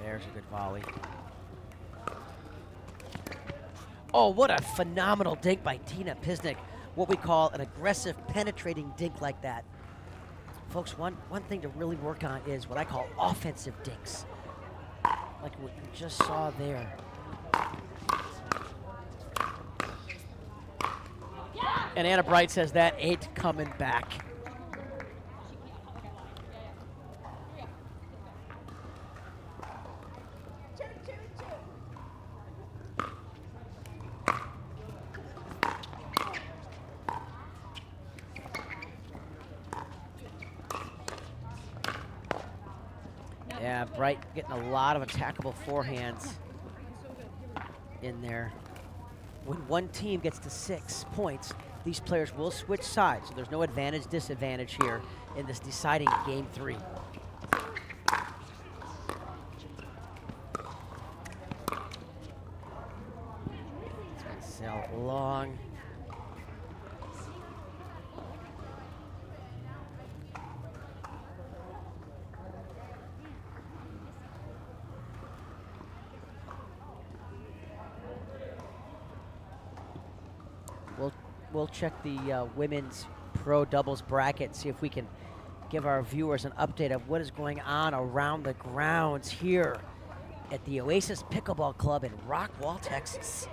There's a good volley. Oh, what a phenomenal dink by Tina Pisnik. What we call an aggressive, penetrating dink like that. Folks, one thing to really work on is what I call offensive dinks. like what you just saw there. And Etta Wright says that ain't coming back. Yeah, Bright getting a lot of attackable forehands in there. When one team gets to 6 points, these players will switch sides. So there's no advantage, disadvantage here in this deciding game 3. It's going to sail long. We'll check the women's pro doubles bracket, see if we can give our viewers an update of what is going on around the grounds here at the Oasis Pickleball Club in Rockwall, Texas.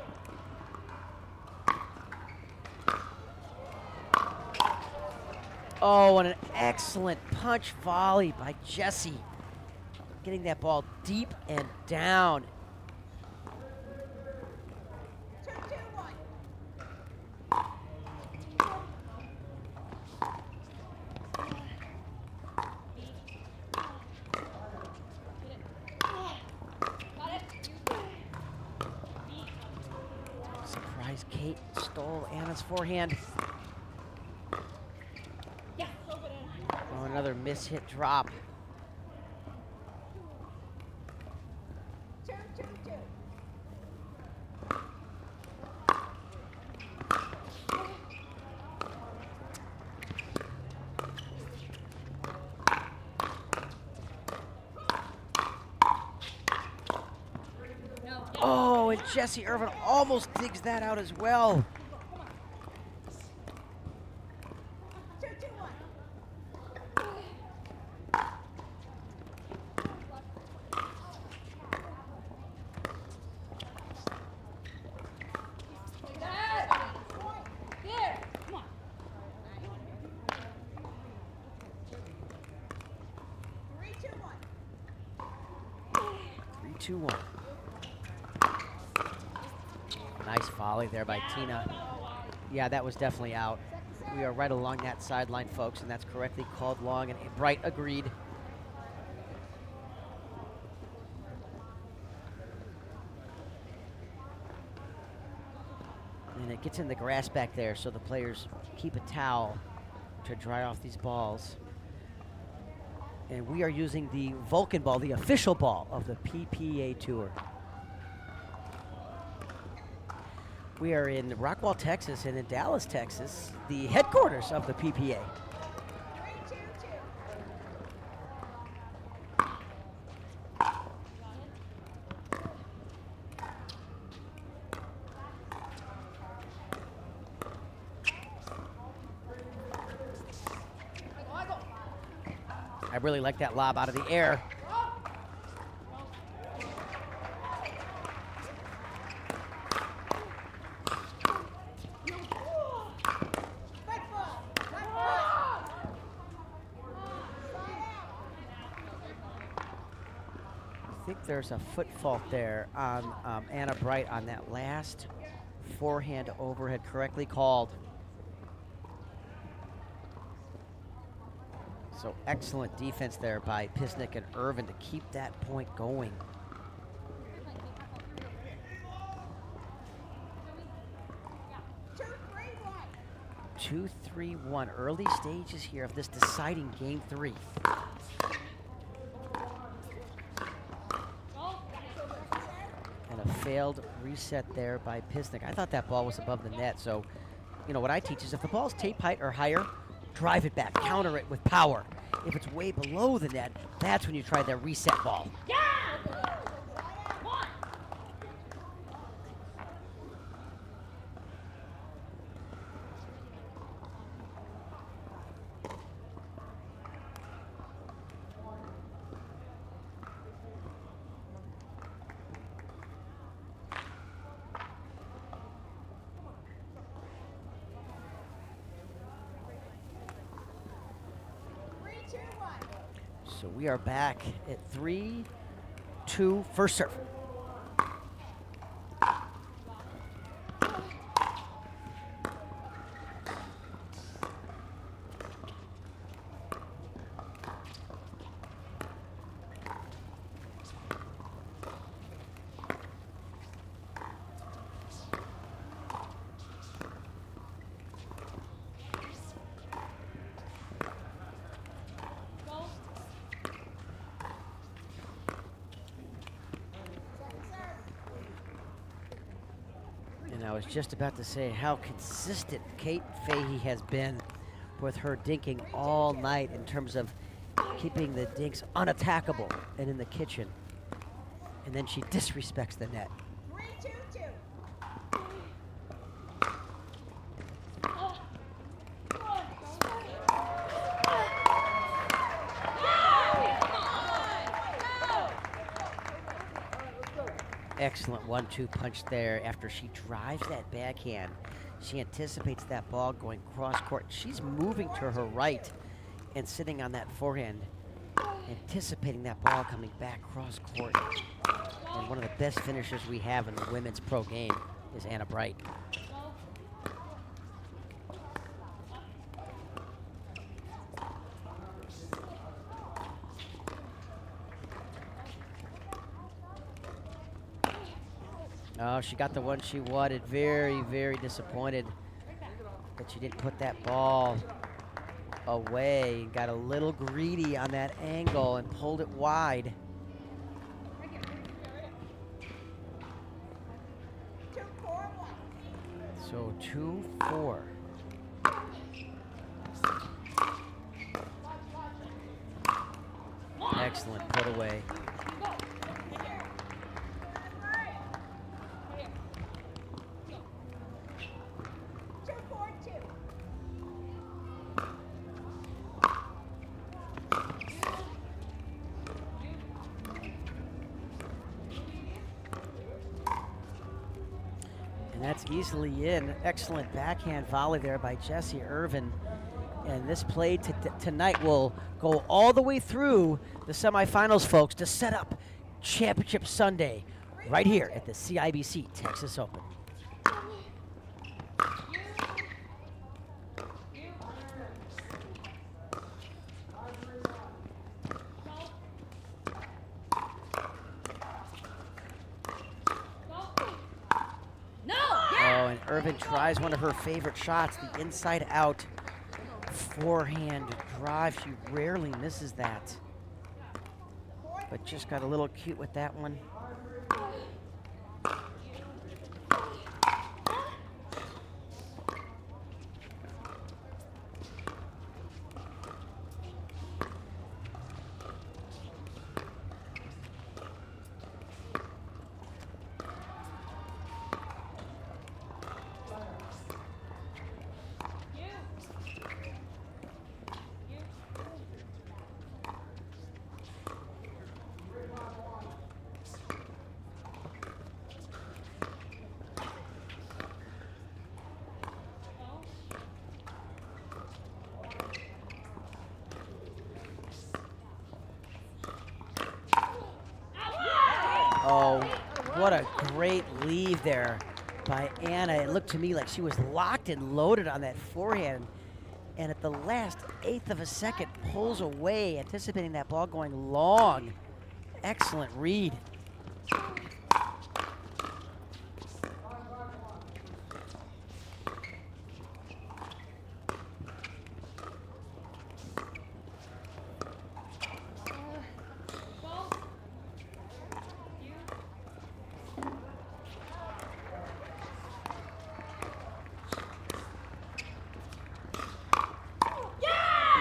Oh, and an excellent punch volley by Jesse. Getting that ball deep and down. Kate stole Anna's forehand. Oh, another miss-hit drop. Oh, and Jesse Irvin almost digs that out as well. Nice volley there by Tina. Yeah, that was definitely out. We are right along that sideline, folks, and that's correctly called long, and Bright agreed. And it gets in the grass back there, so the players keep a towel to dry off these balls. And we are using the Vulcan ball, the official ball of the PPA Tour. We are in Rockwall, Texas, and in Dallas, Texas, the headquarters of the PPA. I really like that lob out of the air. I think there's a foot fault there on Anna Bright on that last forehand overhead, correctly called. So excellent defense there by Pisnik and Irvin to keep that point going. Two, 3-1. Early stages here of this deciding game 3. And a failed reset there by Pisnik. I thought that ball was above the net, so you know what I teach is if the ball's tape height or higher, drive it back, counter it with power. If it's way below the net, that's when you try that reset ball. Yeah! So we are back at 3-2, first serve. I was just about to say how consistent Kate Fahey has been with her dinking all night in terms of keeping the dinks unattackable and in the kitchen. And then she disrespects the net. 3-2-2. Excellent 1-2 punch there after she drives that backhand. She anticipates that ball going cross court. She's moving to her right and sitting on that forehand, anticipating that ball coming back cross court. And one of the best finishers we have in the women's pro game is Anna Bright. Oh, she got the one she wanted. Very, very disappointed that she didn't put that ball away. Got a little greedy on that angle and pulled it wide. So 2-4. Excellent put away. Easily in. Excellent backhand volley there by Jessie Irvin. And this play tonight will go all the way through the semifinals, folks, to set up Championship Sunday right here at the CIBC Texas Open. Irvin tries one of her favorite shots, the inside out forehand drive. She rarely misses that, but just got a little cute with that one. Oh, what a great leave there by Anna. It looked to me like she was locked and loaded on that forehand. And at the last eighth of a second, pulls away, anticipating that ball going long. Excellent read.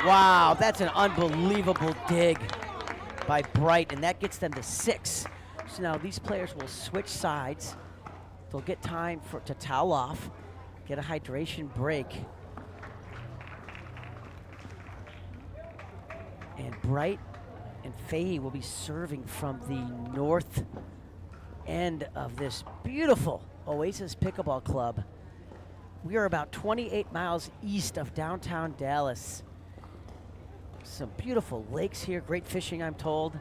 Wow, that's an unbelievable dig by Bright, and that gets them to 6. So now these players will switch sides. They'll get time to towel off, get a hydration break. And Bright and Fahey will be serving from the north end of this beautiful Oasis Pickleball Club. We are about 28 miles east of downtown Dallas. Some beautiful lakes here, great fishing, I'm told.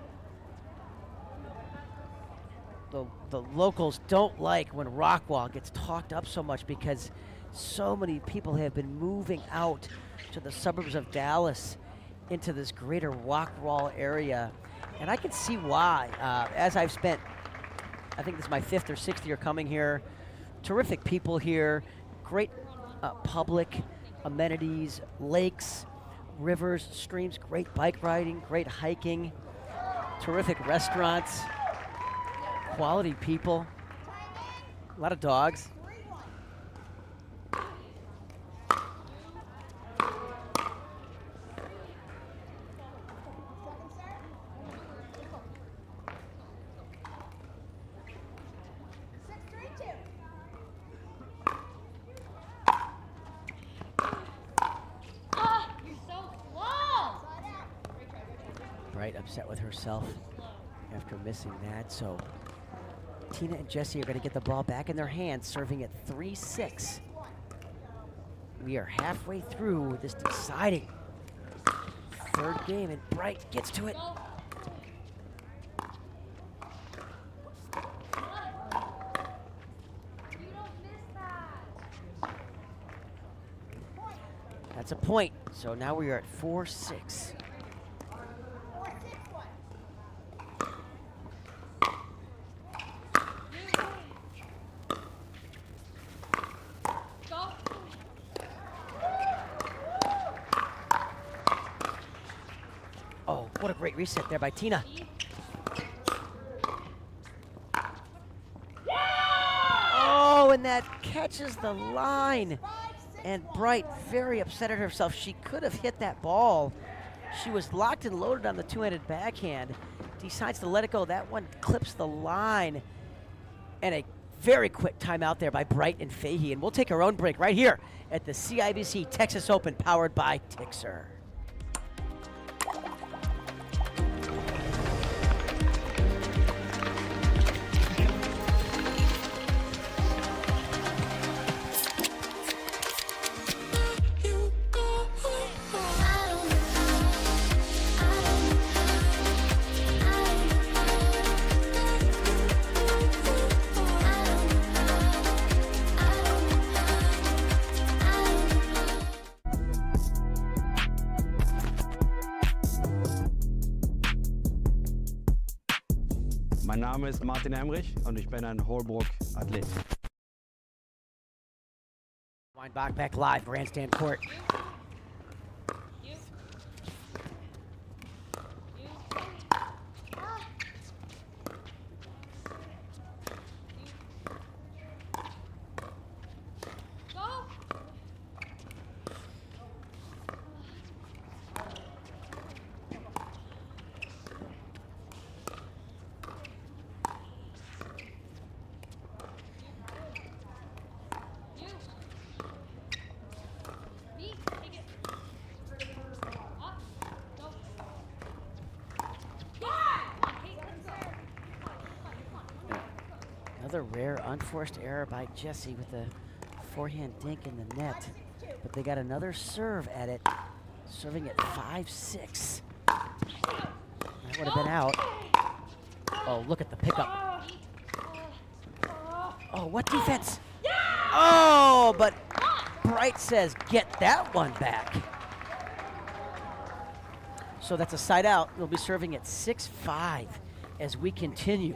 The locals don't like when Rockwall gets talked up so much because so many people have been moving out to the suburbs of Dallas into this greater Rockwall area. And I can see why. As I've spent, I think this is my 5th or 6th year coming here. Terrific people here, great public amenities, lakes, rivers, streams, great bike riding, great hiking, terrific restaurants, quality people, a lot of dogs. Upset with herself after missing that. So Tina and Jesse are going to get the ball back in their hands, serving at 3-6. We are halfway through this deciding 3rd game, and Bright gets to it. That's a point. So now we are at 4-6. What a great reset there by Tina. Oh, and that catches the line. And Bright very upset at herself. She could have hit that ball. She was locked and loaded on the two-handed backhand. Decides to let it go. That one clips the line. And a very quick timeout there by Bright and Fahey. And we'll take our own break right here at the CIBC Texas Open, powered by TIXR. Mein Name ist Martin Emrich und ich bin ein Holbrook-Athlet. Weinbach back live, Grandstand court. Another rare unforced error by Jesse with a forehand dink in the net. But they got another serve at it, serving at 5-6. That would have been out. Oh, look at the pickup. Oh, what defense? Oh, but Bright says, get that one back. So that's a side out. We'll be serving at 6-5 as we continue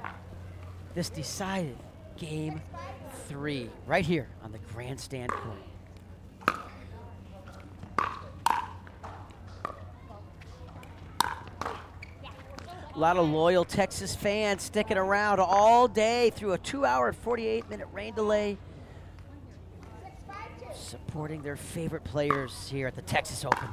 this decided game 3 right here on the Grandstand court. A lot of loyal Texas fans sticking around all day through a 2-hour, 48-minute rain delay, supporting their favorite players here at the Texas Open.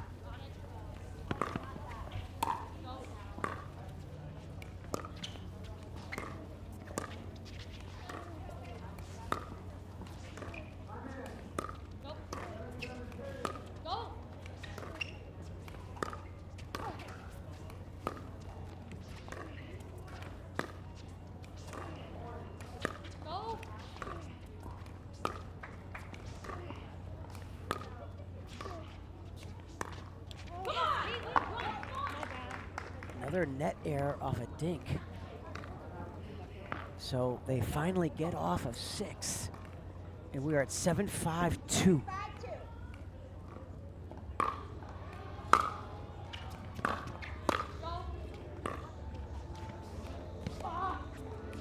Another net error off a dink. So they finally get off of 6. And we are at 7-5-2.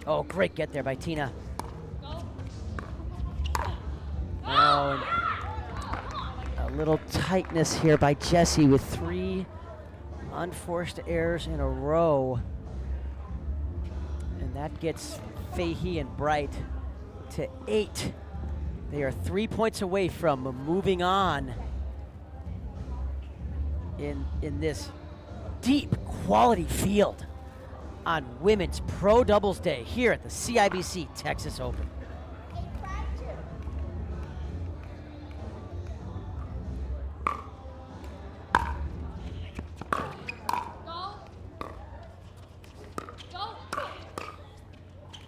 Oh, great get there by Tina. Oh, and a little tightness here by Jessie with 3 unforced errors in a row. And that gets Fahey and Bright to 8. They are 3 points away from moving on in this deep quality field on Women's Pro Doubles Day here at the CIBC Texas Open.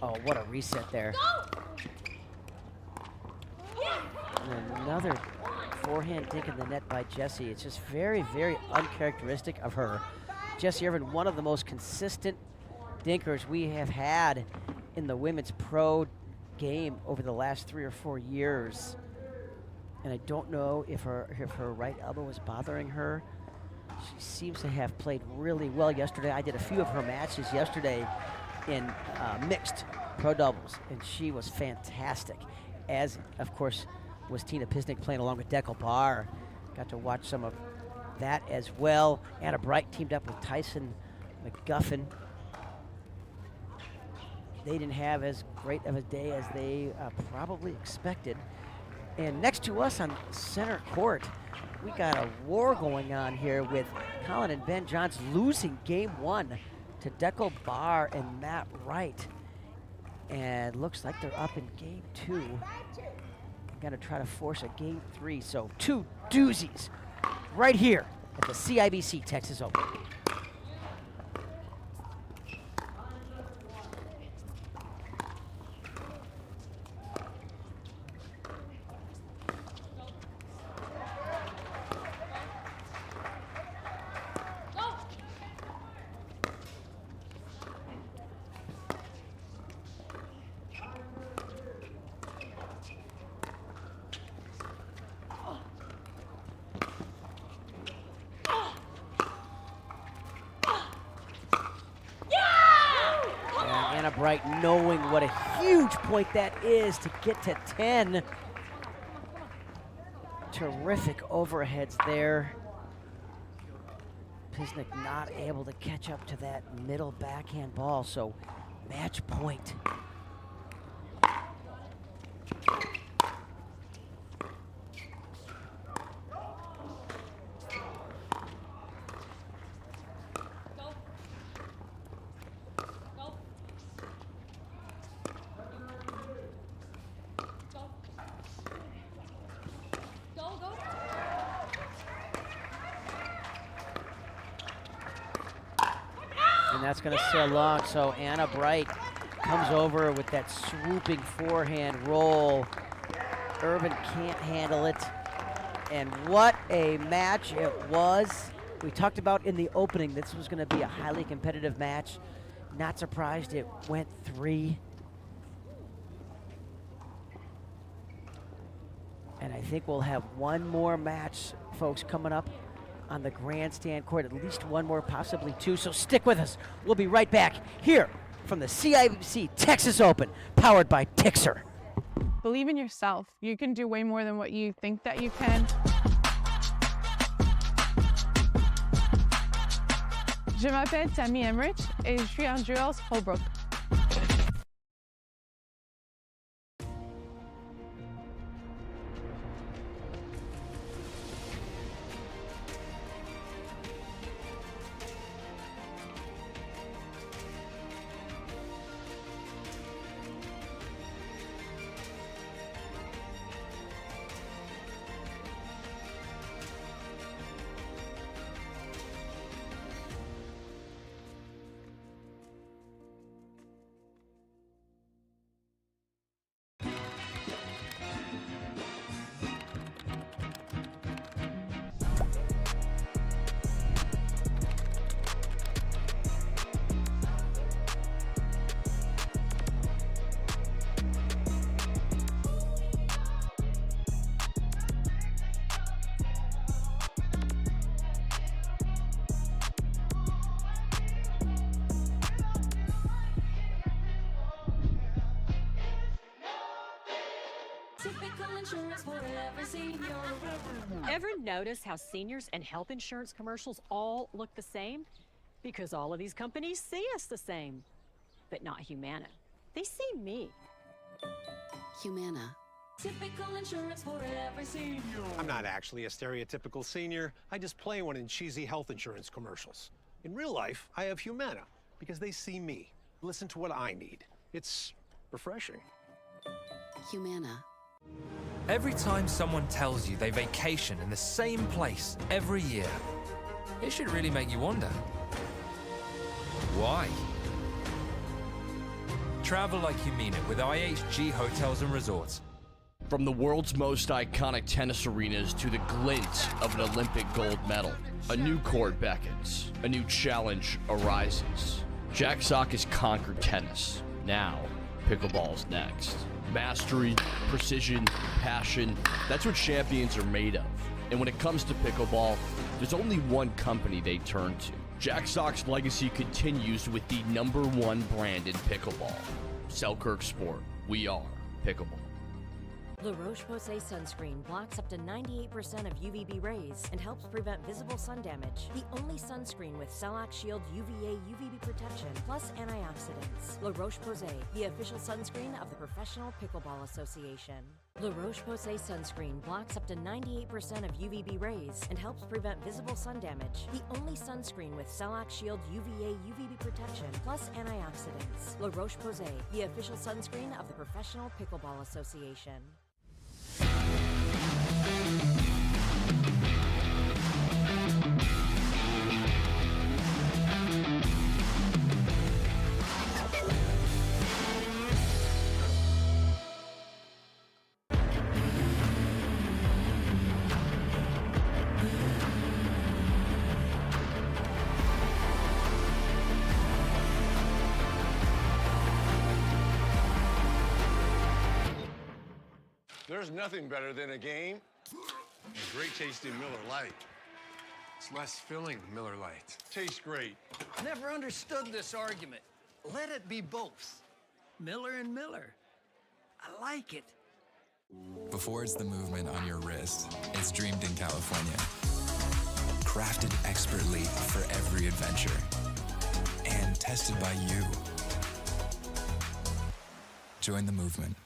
Oh, what a reset there. And another forehand dink in the net by Jessie. It's just very, very uncharacteristic of her. Jessie Irvin, one of the most consistent dinkers we have had in the women's pro game over the last 3 or 4 years. And I don't know if her right elbow was bothering her. She seems to have played really well yesterday. I did a few of her matches yesterday in mixed pro doubles, and she was fantastic. As, of course, was Tina Pisnik playing along with Dekel Barr. Got to watch some of that as well. Etta Wright teamed up with Tyson McGuffin. They didn't have as great of a day as they probably expected. And next to us on center court, we got a war going on here with Collin and Ben Johns losing game 1 to Dekel Barr and Matt Wright. And looks like they're up in game 2. Gonna try to force a game 3. So 2 doozies right here at the CIBC Texas Open. Bright, knowing what a huge point that is to get to 10. Terrific overheads there. Pisnik not able to catch up to that middle backhand ball, so match point. And that's going to sail long, so Anna Bright comes over with that swooping forehand roll. Irvin can't handle it. And what a match it was. We talked about in the opening, this was going to be a highly competitive match. Not surprised it went 3. And I think we'll have one more match, folks, coming up on the grandstand court, at least one more, possibly 2, so stick with us. We'll be right back here from the CIBC Texas Open, powered by TIXR. Believe in yourself. You can do way more than what you think that you can. Je m'appelle Tammy Emmerich et je suis en joueuse Holbrook. Typical insurance for every senior. Ever notice how seniors and health insurance commercials all look the same? Because all of these companies see us the same. But not Humana. They see me. Humana. Typical insurance for every senior. I'm not actually a stereotypical senior. I just play one in cheesy health insurance commercials. In real life, I have Humana because they see me. Listen to what I need. It's refreshing. Humana. Every time someone tells you they vacation in the same place every year, it should really make you wonder, why? Travel like you mean it with IHG Hotels and Resorts. From the world's most iconic tennis arenas to the glint of an Olympic gold medal, a new court beckons, a new challenge arises. Jack Sock has conquered tennis. Now, pickleball's next. Mastery, precision, passion, that's what champions are made of. And when it comes to pickleball, there's only one company they turn to. Jack Sock's legacy continues with the #1 brand in pickleball. Selkirk Sport, we are pickleball. La Roche-Posay sunscreen blocks up to 98% of UVB rays and helps prevent visible sun damage. The only sunscreen with Celac Shield UVA UVB protection plus antioxidants. La Roche-Posay, the official sunscreen of the Professional Pickleball Association. La Roche-Posay sunscreen blocks up to 98% of UVB rays and helps prevent visible sun damage. The only sunscreen with Celac Shield UVA UVB protection plus antioxidants. La Roche-Posay, the official sunscreen of the Professional Pickleball Association. There's nothing better than a game. A great tasting Miller Lite. It's less filling than Miller Lite. Tastes great. Never understood this argument. Let it be both. Miller and Miller. I like it. Before it's the movement on your wrist, it's dreamed in California. Crafted expertly for every adventure. And tested by you. Join the movement.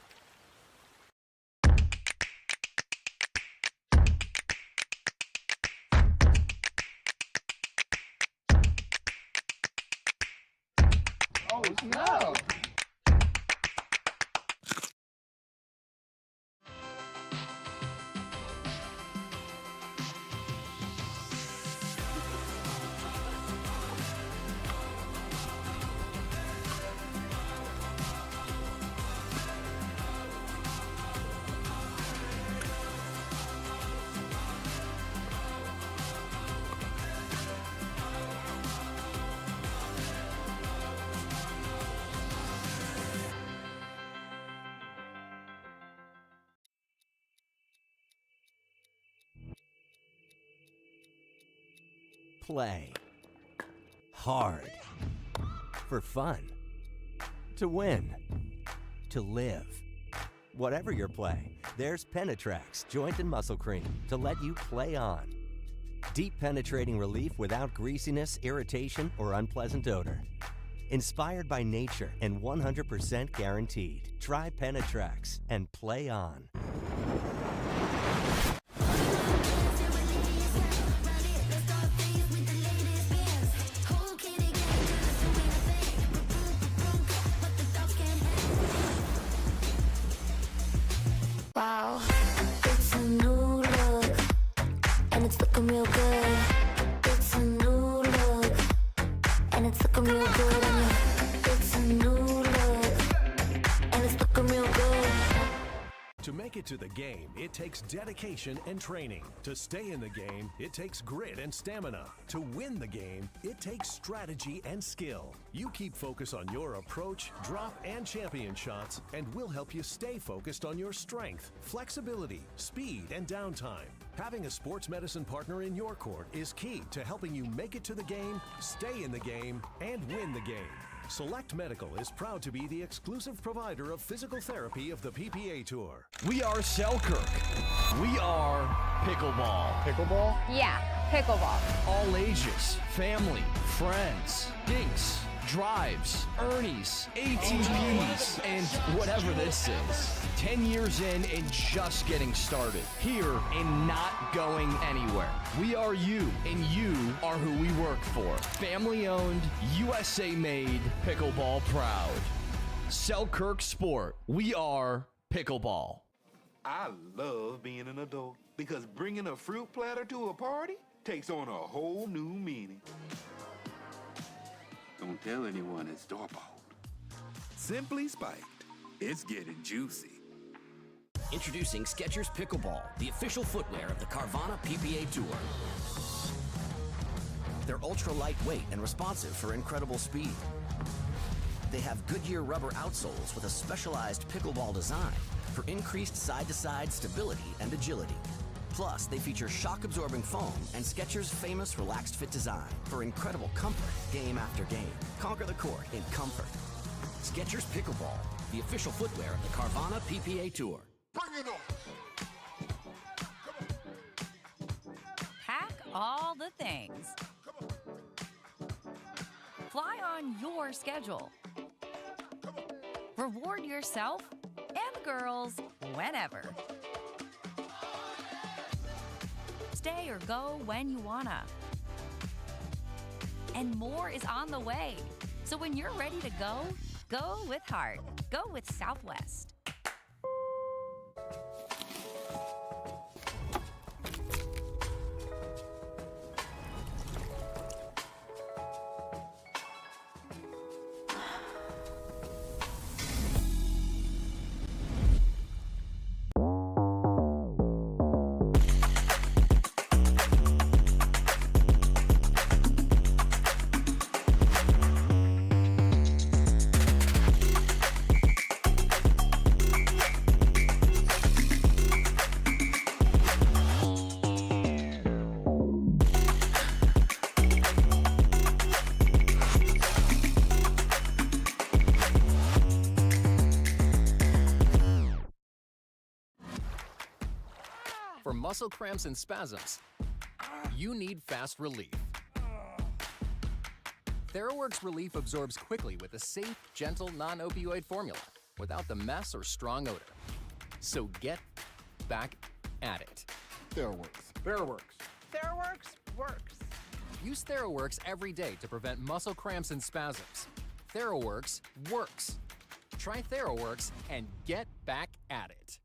No. Play hard for fun, to win, to live. Whatever your play, there's Penetrax Joint and Muscle Cream to let you play on. Deep penetrating relief without greasiness, irritation, or unpleasant odor. Inspired by nature and 100% guaranteed. Try Penetrax and play on. Wow, it's a new look, and it's looking real good. It's a new look, and it's looking real good on you. It's a new look, and it's looking real good. To make it to the game, it takes dedication and training. To stay in the game, it takes grit and stamina. To win the game, it takes strategy and skill. You keep focus on your approach, drop, and champion shots, and we'll help you stay focused on your strength, flexibility, speed, and downtime. Having a sports medicine partner in your court is key to helping you make it to the game, stay in the game, and win the game. Select Medical is proud to be the exclusive provider of physical therapy of the PPA Tour. We are Selkirk. We are pickleball. Pickleball? Yeah, pickleball. All ages, family, friends, dinks, drives, Ernies, ATPs, and whatever this is. 10 years in and just getting started. Here and not going anywhere. We are you, and you are who we work for. Family owned, USA made, pickleball proud. Selkirk Sport. We are pickleball. I love being an adult because bringing a fruit platter to a party takes on a whole new meaning. Don't tell anyone it's door-bought. Simply spiked. It's getting juicy. Introducing Skechers Pickleball, the official footwear of the Carvana PPA Tour. They're ultra lightweight and responsive for incredible speed. They have Goodyear rubber outsoles with a specialized pickleball design for increased side-to-side stability and agility. Plus, they feature shock-absorbing foam and Skechers' famous relaxed fit design for incredible comfort game after game. Conquer the court in comfort. Skechers Pickleball, the official footwear of the Carvana PPA Tour. Bring it on! Pack all the things. Fly on your schedule. Reward yourself and the girls whenever. Stay or go when you wanna. And more is on the way. So when you're ready to go, go with heart. Go with Southwest. For muscle cramps and spasms, you need fast relief. TheraWorks Relief absorbs quickly with a safe, gentle, non-opioid formula without the mess or strong odor. So get back at it. TheraWorks. TheraWorks. TheraWorks works. Use TheraWorks every day to prevent muscle cramps and spasms. TheraWorks works. Try TheraWorks and get back at it.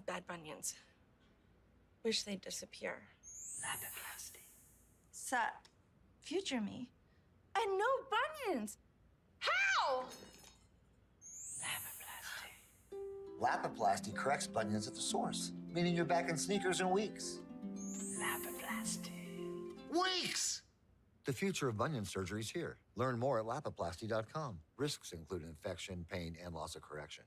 Bad bunions. Wish they'd disappear. Lapiplasty. Sup? Future me? And no bunions! How? Lapiplasty corrects bunions at the source, meaning you're back in sneakers in weeks. Lapiplasty. Weeks! The future of bunion surgery is here. Learn more at lapiplasty.com. Risks include infection, pain, and loss of correction.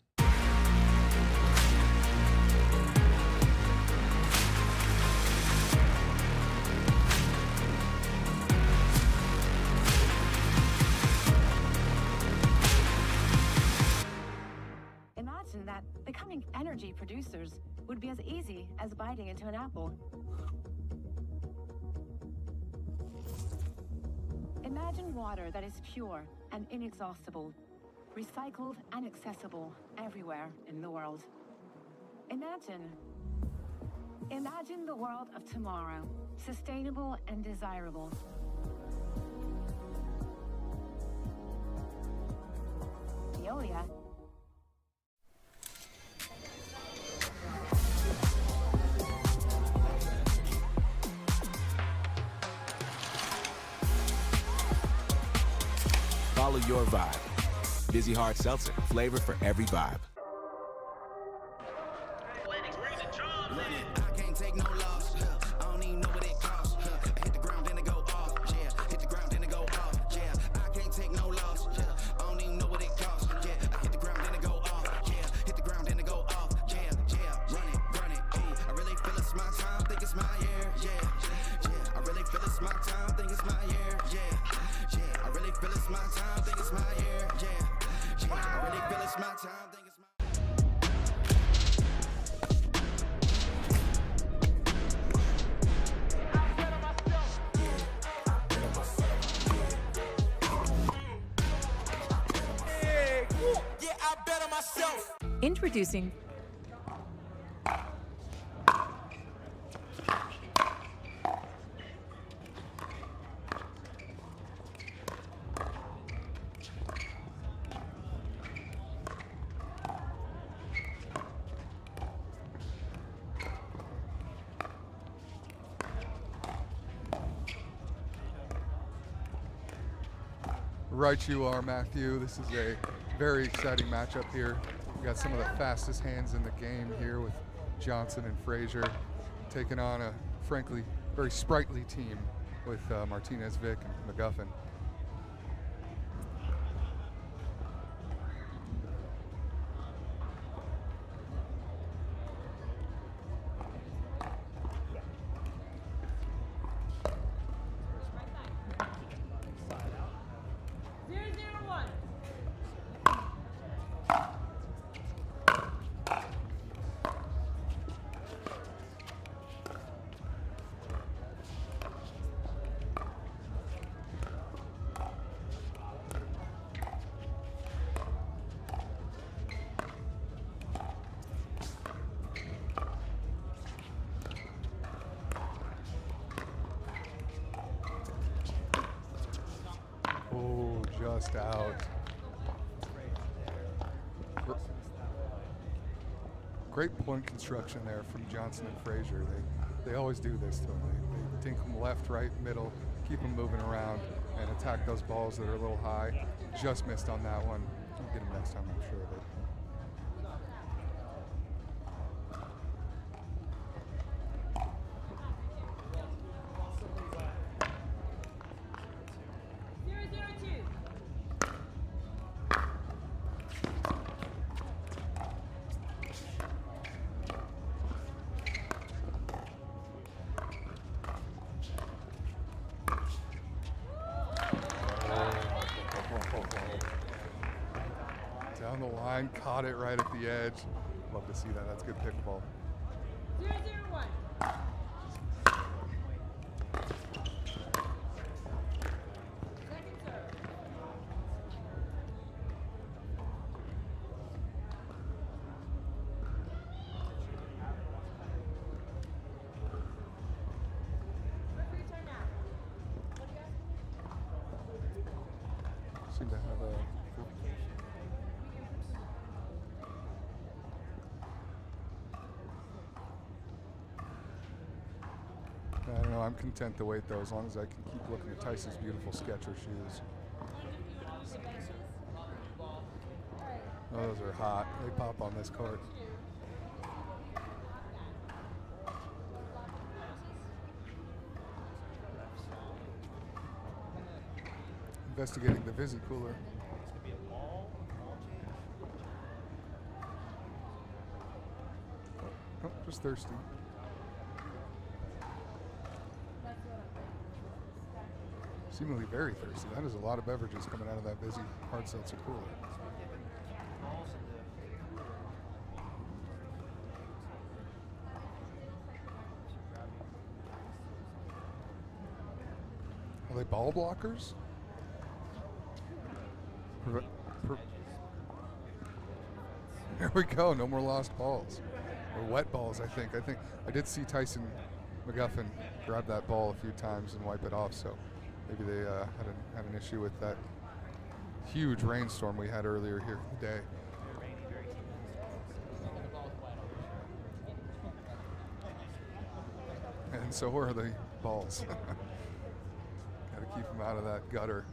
Imagine that becoming energy producers would be as easy as biting into an apple. Imagine water that is pure and inexhaustible, recycled and accessible everywhere in the world. Imagine the world of tomorrow, sustainable and desirable. Veolia. Follow your vibe. Busy Hard Seltzer, flavor for every vibe. I can't take no loss. I don't even know what it costs. Hit the ground, then it go off. Yeah, hit the ground, then it go off. Yeah, I can't take no loss. I don't even know what it costs. Yeah, I hit the ground, then it go off. Yeah, hit the ground, then it go off. Yeah, yeah, run it. Ayy, I really feel it's my time, think it's my year. Yeah, yeah, I really feel it's my time, think it's my year. Yeah, yeah, I really feel it's my time, think it's my year. Yeah, yeah, I really feel it's my time, think it's my. Introducing Right you are, Matthew. This is a very exciting matchup here. We got some of the fastest hands in the game here with Johnson and Frazier taking on a, frankly, very sprightly team with Martinez, Vich, and McGuffin. Oh, just out. Great point construction there from Johnson and Frazier. They always do this to them. They dink them left, right, middle, keep them moving around, and attack those balls that are a little high. Just missed on that one. We'll get him next time, I'm sure of it. Down the line, caught it right at the edge. Love to see that. That's good pickleball. 0-0-1. Seem to have a I don't know, I'm content to wait though, as long as I can keep looking at Tyson's beautiful Skechers shoes. Oh, those are hot. They pop on this court. Investigating the Visi cooler. Oh, just thirsty. Seemingly very thirsty. That is a lot of beverages coming out of that Visi hard seltzer cooler. Are they ball blockers? There we go. No more lost balls. Or wet balls, I think. I did see Tyson McGuffin grab that ball a few times and wipe it off, so maybe they had an issue with that huge rainstorm we had earlier here today. And so are the balls. Got to keep them out of that gutter.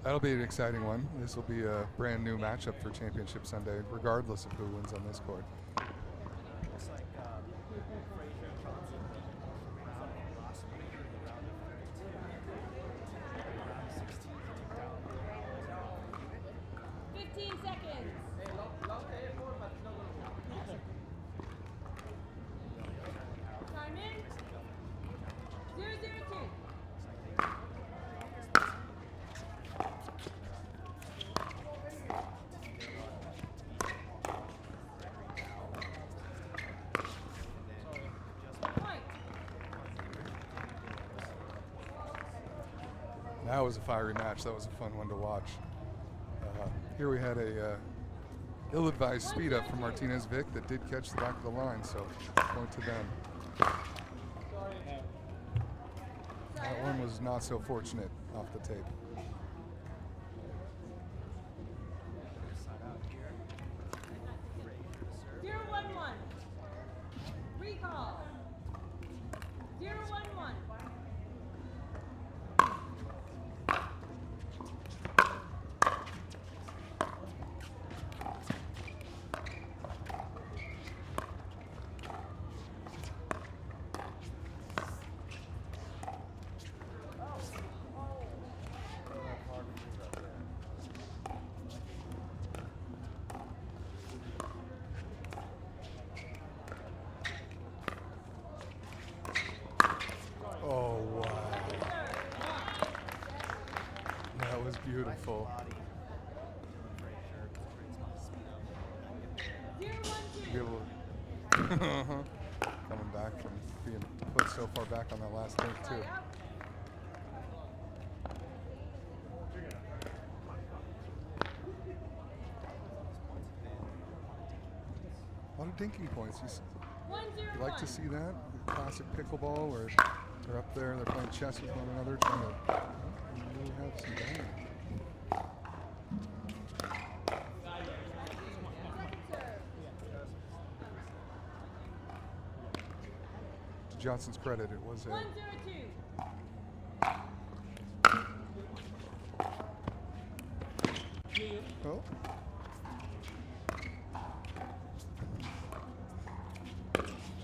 That'll be an exciting one. This will be a brand new matchup for Championship Sunday, regardless of who wins on this court. Looks like Frazier and Johnson round last week in the round of 32. Round of 16 15 seconds. Time in. 0-0-2. That was a fiery match. That was a fun one to watch. Here we had a ill-advised speed up from Martinez Vich that did catch the back of the line, so point to them. That one was not so fortunate off the tape. Recall. 0-1-1. Oh, wow. That was beautiful. Be able to coming back from being put so far back on that last link, too. A lot of dinking points. You like to see that? The classic pickleball where they're up there, they're playing chess with one another, trying to really have some game. To Johnson's credit, it was a 1-0-2. oh.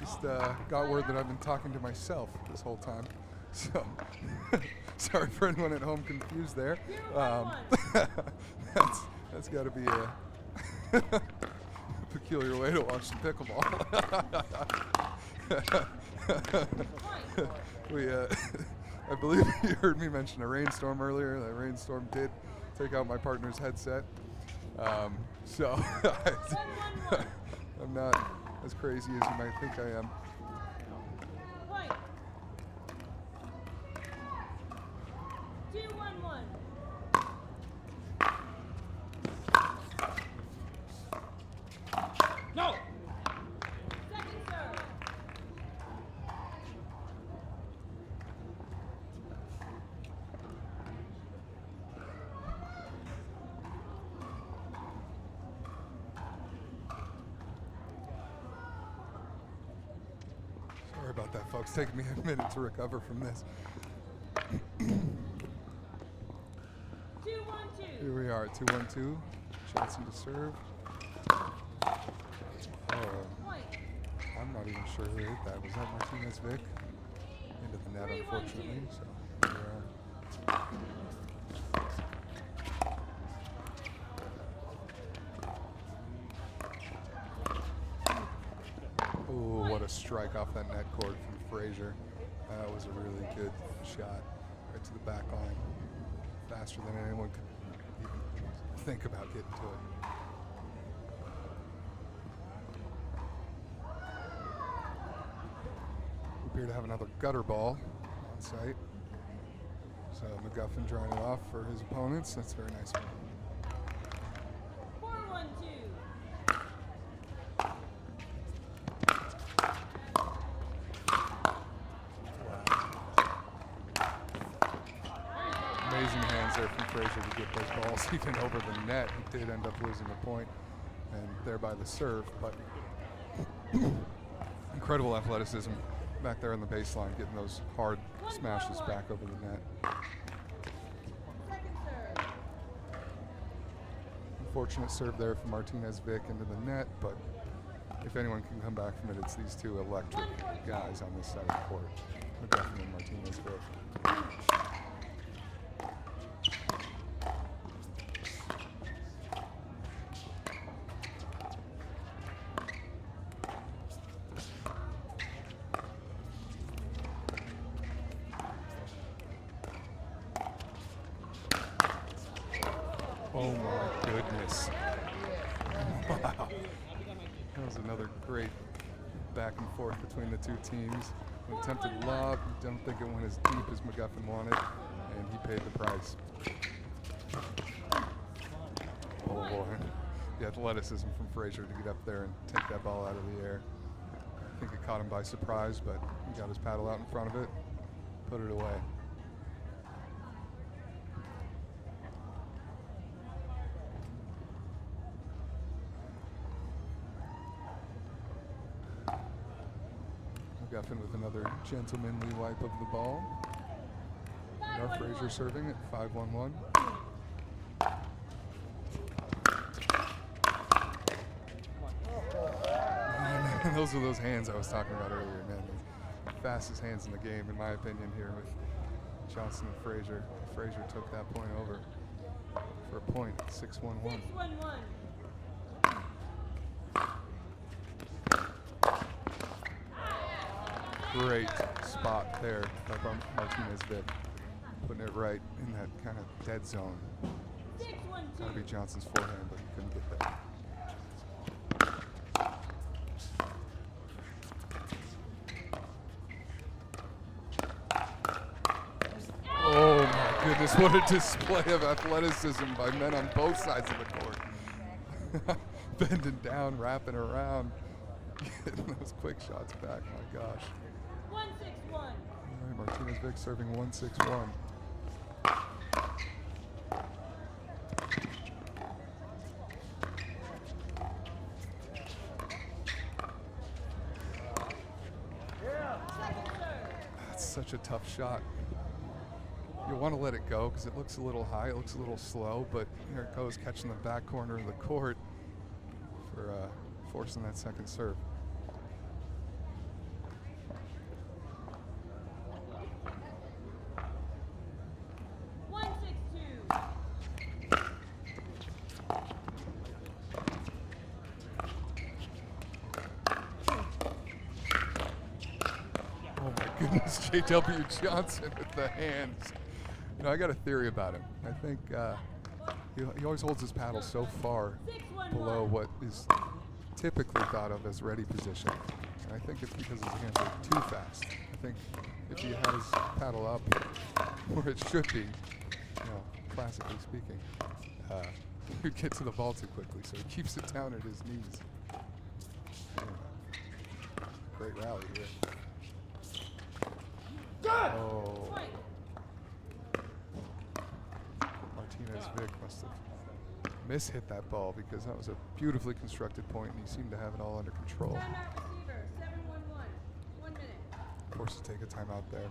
Just got word that I've been talking to myself this whole time. So, sorry for anyone at home confused there. That's got to be a peculiar way to watch some pickleball. I believe you heard me mention a rainstorm earlier. That rainstorm did take out my partner's headset. So I'm not as crazy as you might think I am. Point. 2-1-1. No! Second serve. Sorry about that, folks. Taking me a minute to recover from this. 2-1-2. Here we are at 2-1-2. Johnson to serve. I'm not even sure who hit that. Was that Martinez Vich? Into the net, unfortunately. So oh, what a strike off that net cord from Frazier. That was a really good shot right to the back line. Faster than anyone could even think about getting to it. We appear to have another gutter ball on site. So McGuffin drawing it off for his opponents. That's very nice. 4-1-2. Amazing hands there from Frazier to get those balls even over the net. He did end up losing the point and thereby the serve, but incredible athleticism back there on the baseline, getting those hard smashes back over the net. Unfortunate serve there from Martinez Vich into the net, but if anyone can come back from it, it's these two electric guys on this side of the court, McGuffin and Martinez Vich. Oh my goodness. Wow. That was another great back and forth between the two teams. An attempted lob, don't think it went as deep as McGuffin wanted, and he paid the price. Oh boy. The athleticism from Frazier to get up there and take that ball out of the air. I think it caught him by surprise, but he got his paddle out in front of it, put it away. McGuffin with another gentlemanly wipe of the ball. Now Frazier serving at 5-1-1. And those are those hands I was talking about earlier, man. The fastest hands in the game, in my opinion, here with Johnson and Frazier. Frazier took that point over for a point, 6-1-1. 6-1-1. Great spot there by Martinez Vich, putting it right in that kind of dead zone. Gotta be Johnson's forehand, but he couldn't get there. Oh my goodness, what a display of athleticism by men on both sides of the court. Bending down, wrapping around, getting those quick shots back, my gosh. 1-6-1. All right, Martinez Vich serving 1-6-1. That's such a tough shot. You want to let it go because it looks a little high, it looks a little slow, but here it goes, catching the back corner of the court for forcing that second serve. J.W. Johnson with the hands. You know, I got a theory about him. I think he always holds his paddle so far below what is typically thought of as ready position. And I think it's because his hands are too fast. I think if he had his paddle up where it should be, you know, classically speaking, he'd get to the ball too quickly. So he keeps it down at his knees. Great rally here. Oh. Martinez Vich must have mishit that ball because that was a beautifully constructed point and he seemed to have it all under control. Timeout receiver, 7-1-1. 1 minute. Forced to take a timeout there.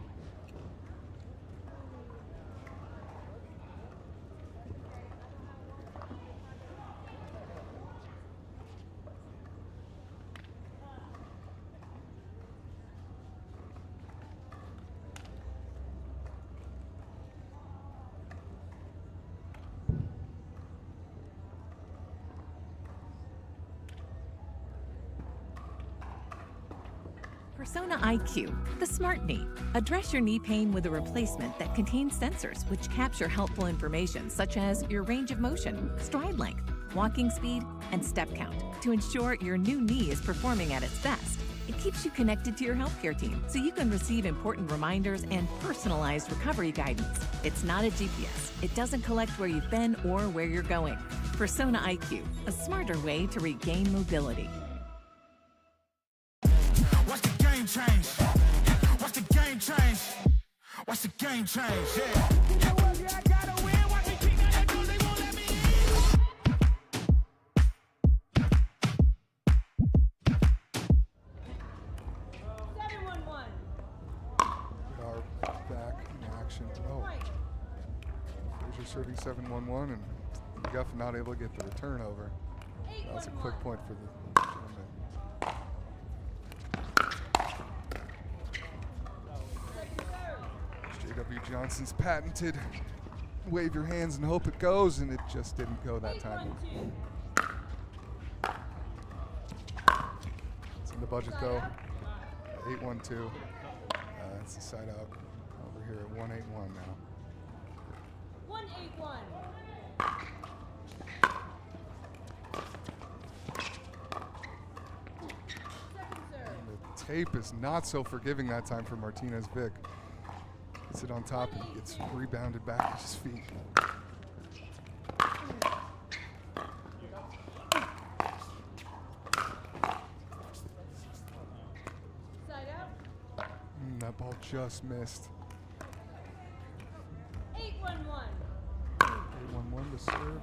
Persona IQ, the smart knee. Address your knee pain with a replacement that contains sensors which capture helpful information such as your range of motion, stride length, walking speed, and step count to ensure your new knee is performing at its best. It keeps you connected to your healthcare team so you can receive important reminders and personalized recovery guidance. It's not a GPS. It doesn't collect where you've been or where you're going. Persona IQ, a smarter way to regain mobility. Watch the game change. Watch the game change. Watch the game change. Yeah. I gotta win. Watch me kick out that door. They won't let me Are back in action. Oh. Frazier serving 7-1-1 and McGuffin not able to get the return over. That was a quick point for the gentleman. J.W. Johnson's patented wave your hands and hope it goes, and it just didn't go that time. It's in the budget though. 8-1-2. That's the side out over here at 1-8-1 now. 1-8-1. The tape is not so forgiving that time for Martinez Vich. Gets it on top and he gets rebounded back to his feet. That ball just missed. 8-1-1. 8-1-1 to serve.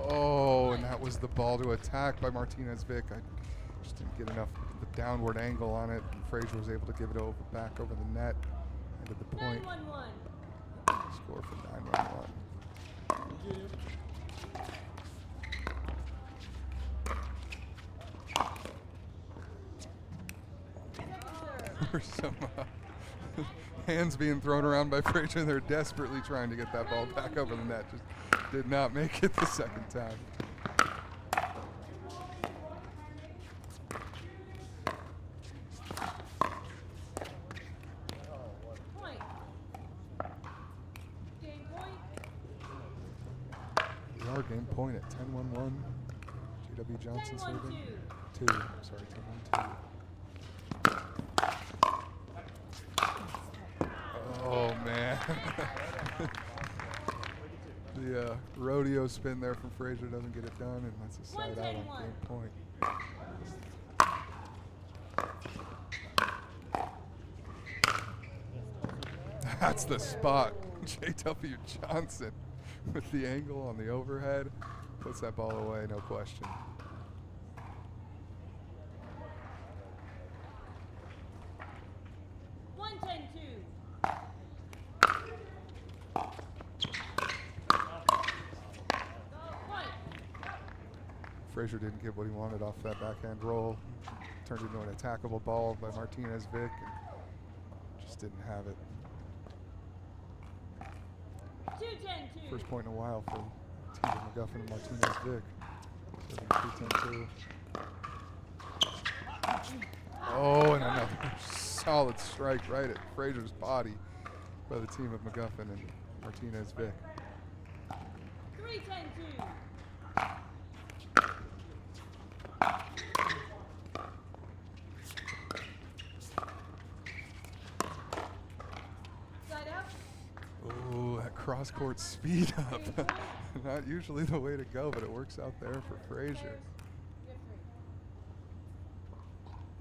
Oh, and that was the ball to attack by Martinez Vich. I just didn't get enough of the downward angle on it. And Frazier was able to give it back over the net. Ended the point. 9-1-1. Score for 9-1-1. Some hands being thrown around by Frazier. They're desperately trying to get that ball back over the net. Just did not make it the second time. Point. Game point. We are game point at 10-1-1. J.W. Johnson serving. 2. Sorry, 10-1-2. Oh man. The rodeo spin there from Frazier doesn't get it done, and that's a side out on game point. That's the spot. J.W. Johnson with the angle on the overhead puts that ball away, no question. Frazier didn't get what he wanted off that backhand roll. Turned into an attackable ball by Martinez Vich and just didn't have it. 2-10-2. First point in a while for Team McGuffin and Martinez Vich. 2-10-2. Oh, and another solid strike right at Frazier's body by the team of McGuffin and Martinez Vich. 3-10-2. Oh, that cross-court speed up. Not usually the way to go, but it works out there for Frazier.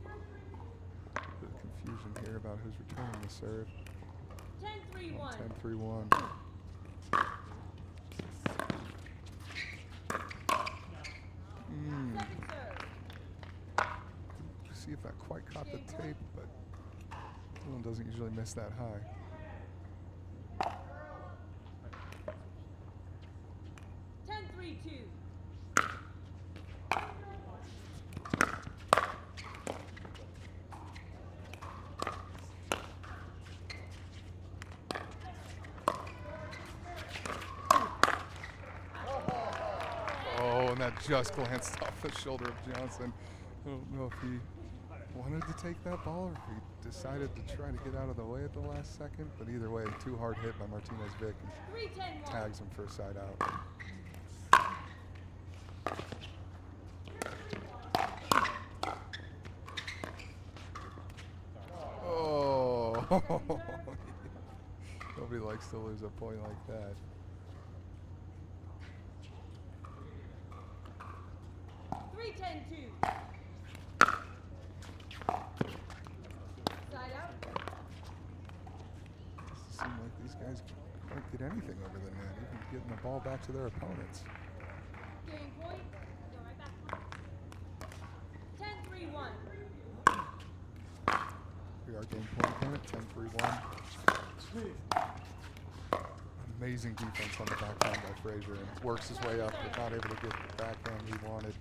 Bit of confusion here about who's returning the serve. 10-3-1. 10-3-1. See if that quite caught the tape, but Dylan doesn't usually miss that high. just glanced off the shoulder of Johnson. I don't know if he wanted to take that ball or if he decided to try to get out of the way at the last second. But either way, too hard hit by Martinez Vich and tags him for a side out. Oh, nobody likes to lose a point like that. Doesn't seem like these guys can't get anything over the net, even getting the ball back to their opponents. Game point. Go right back. 10-3-1. We are game point again at 10-3-1. Amazing defense on the backhand by Frazier, and works his way up, but not able to get the backhand he wanted.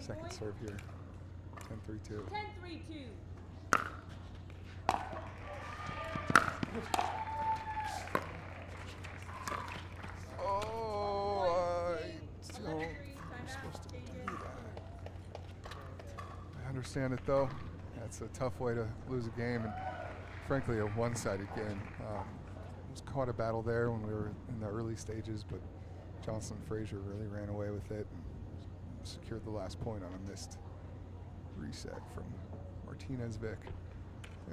Second serve here. 10-3-2. 10-3-2. Oh, I don't think I'm supposed to do that. I understand it though. That's a tough way to lose a game, and frankly a one-sided game. It was caught a battle there when we were in the early stages, but Johnson and Frazier really ran away with it and secured the last point on a missed reset from Martinez Vich.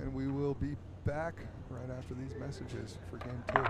And we will be back right after these messages for game 2.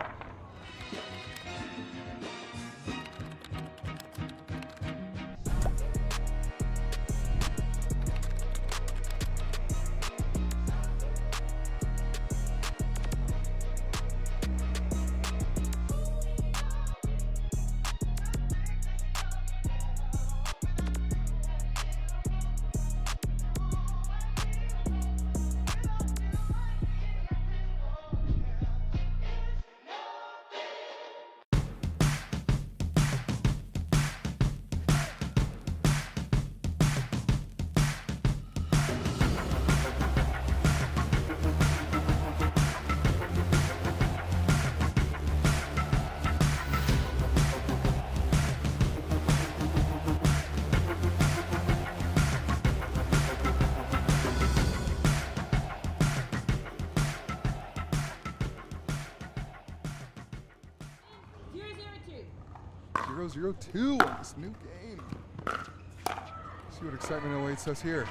Zero, 0-2 on this new game. See what excitement awaits us here.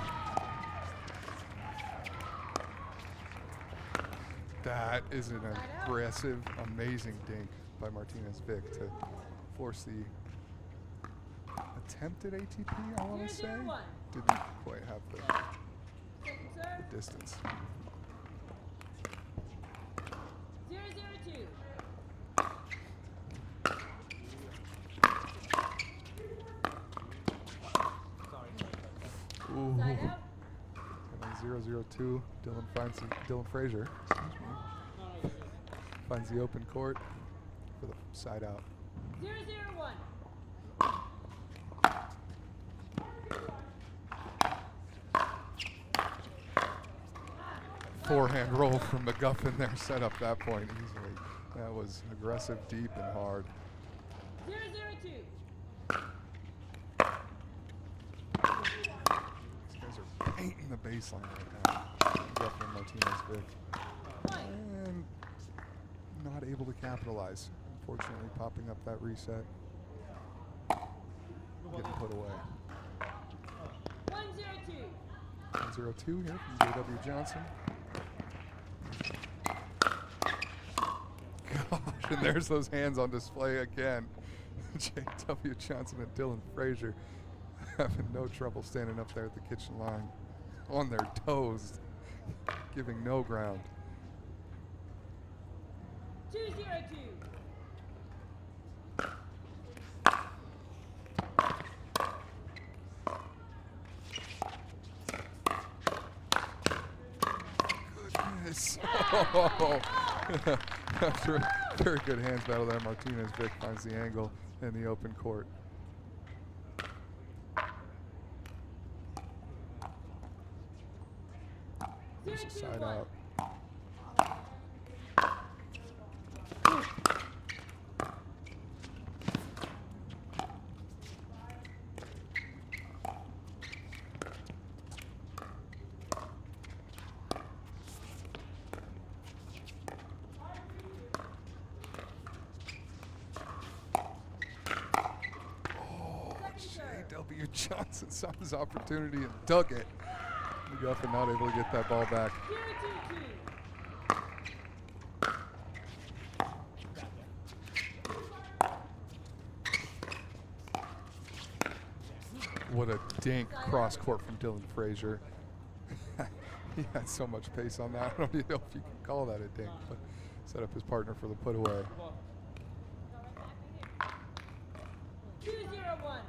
That is an aggressive, amazing dink by Martinez Vich to force the attempted ATP, I want to say. Didn't quite have the distance. 0-0-2. Ooh. 0-0-2. Dylan Frazier. Finds the open court for the side out. 0-0-1. Forehand roll from McGuffin there set up that point easily. That was aggressive, deep, and hard. 0-0-2. These guys are painting the baseline right now. McGuffin and Martinez Vich. And not able to capitalize. Unfortunately, popping up that reset. Getting put away. 1-0-2. 1-0-2 here from J.W. Johnson. Gosh, and there's those hands on display again. J.W. Johnson and Dylan Frazier having no trouble standing up there at the kitchen line on their toes, giving no ground. 2-0-2. Goodness. Oh. After a very good hands battle there, Martinez Vich finds the angle in the open court. There's a side out. Johnson saw his opportunity and dug it. McGuffin not able to get that ball back. What a dink cross court from Dylan Frazier. He had so much pace on that. I don't even know if you can call that a dink, but set up his partner for the put away. 2-0-1.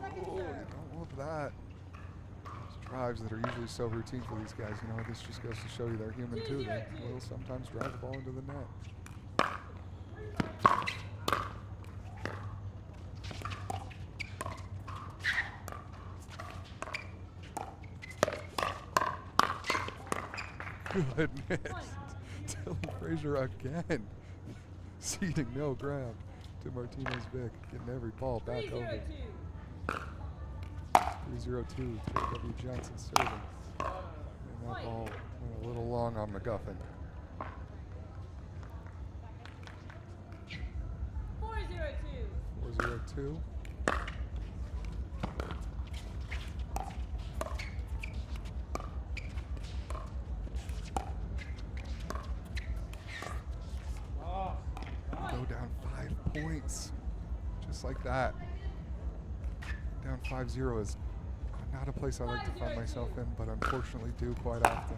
Oh, you don't love that. Those drives that are usually so routine for these guys, you know, this just goes to show you they're human too. They will sometimes drive the ball into the net. Goodness. Dylan Frazier again. Ceding no ground to Martinez Vich. Getting every ball back over. 3-0-2. J.W. Johnson serving. And that ball went a little long on McGuffin. 4-0-2. 4-0-2. Points, just like that. Down 5-0 is not a place I like to find myself in, but unfortunately do quite often.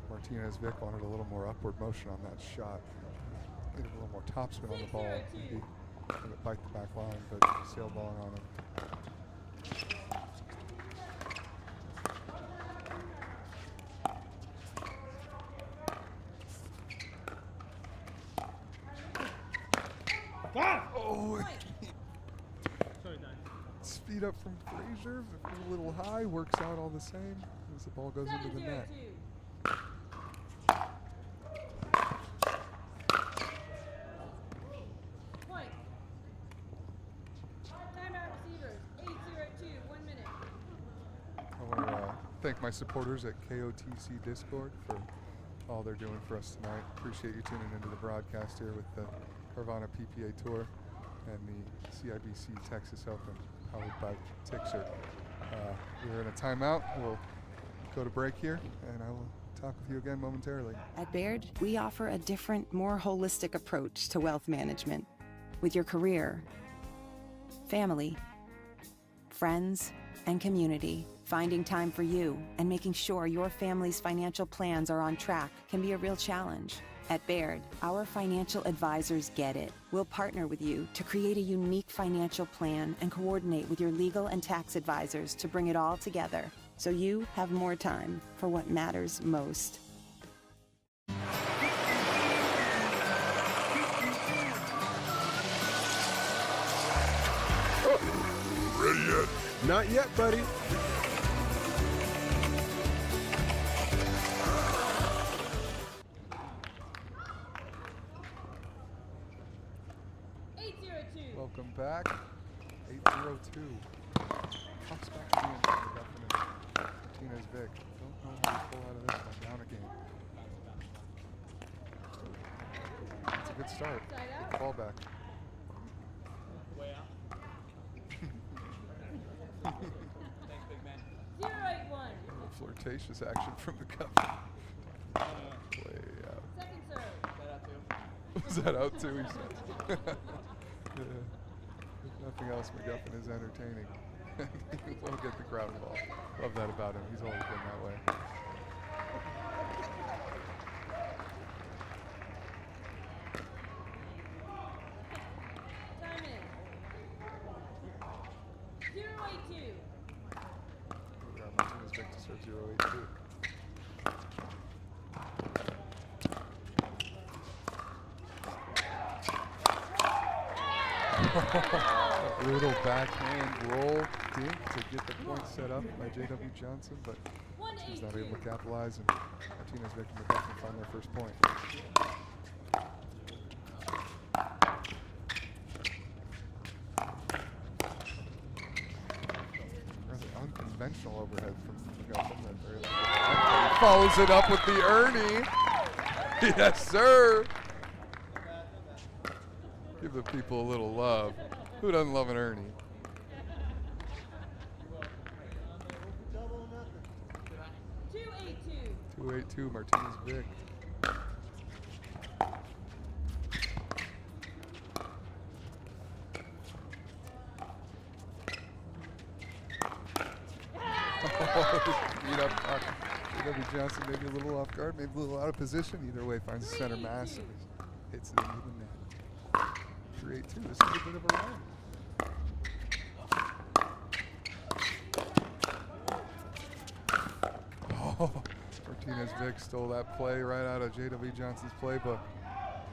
Martinez Vich wanted a little more upward motion on that shot. Needed a little more topspin on the ball. Maybe have it bite the back line, but sail ball on him. Oh, speed up from Frazier. A little high, works out all the same as the ball goes into the net. Point. Timeout receivers. 8-0-2. 1 minute. I want to thank my supporters at KOTC Discord for all they're doing for us tonight. Appreciate you tuning into the broadcast here with the Carvana PPA Tour and the CIBC Texas Open, powered by TIXR. We're in a timeout. We'll go to break here, and I will talk with you again momentarily. At Baird, we offer a different, more holistic approach to wealth management. With your career, family, friends, and community, finding time for you and making sure your family's financial plans are on track can be a real challenge. At Baird, our financial advisors get it. We'll partner with you to create a unique financial plan and coordinate with your legal and tax advisors to bring it all together so you have more time for what matters most. Ready yet? Not yet, buddy. Welcome back. 8-0-2. Pops back again for McGuffin and Martinez Vich. Don't know how to pull out of this one. Down again. That's a good start. Get the ball back. Way out. Thanks, big man. 0-8-1. A little flirtatious action from McGuffin. Way out. Second serve. Was that out too? He said. Yeah. If nothing else, McGuffin is entertaining. We'll get the crowd involved. Love that about him. He's always been that way. Time in. 0-8-2. Martinez Vich to serve 0-8-2. A brutal backhand roll dink to get the point set up by J.W. Johnson, but he's not able to capitalize, and Martinez Vich and McGuffin find their first point. Rather intentional overhead from McGuffin. He follows it up with the Ernie. Yes, sir. Give the people a little love. Who doesn't love an Ernie? 2-8-2, Martinez Vich. Beat up Etta Johnson, maybe a little off guard, maybe a little out of position. Either way, finds the center mass and hits it into the net. 3-8-2. This is a bit of a run. Oh, Martinez Vich stole that play right out of J.W. Johnson's playbook.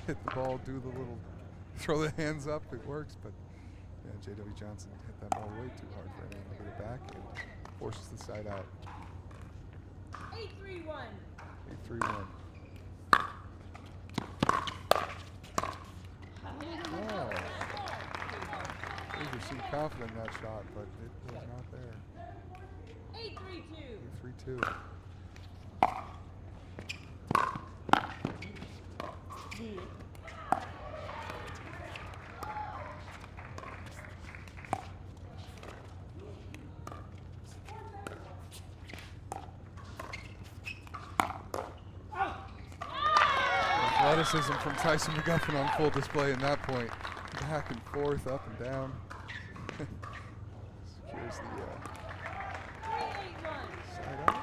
Hit the ball, do the little throw the hands up. It works, but yeah, J.W. Johnson hit that ball way too hard for anyone to get it back and forces the side out. 8-3-1. 8-3-1. Wow. Frazier seemed confident in that shot, but it was not there. 8-3-2. 8-3-2. Athleticism from Tyson McGuffin on full display in that point. Back and forth, up and down. Secures the side out.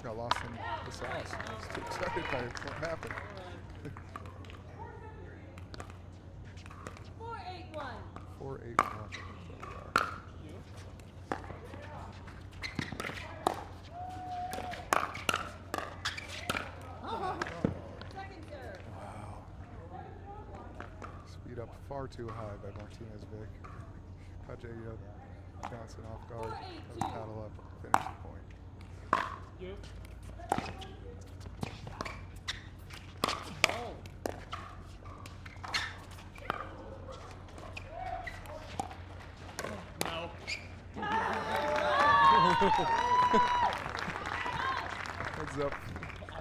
Got lost in the sauce. I was too excited by what happened. 4-8-1. 4-8-1. Far too high by Martinez Vich. Caught J.W. Johnson off guard. Had to paddle up and finish the point.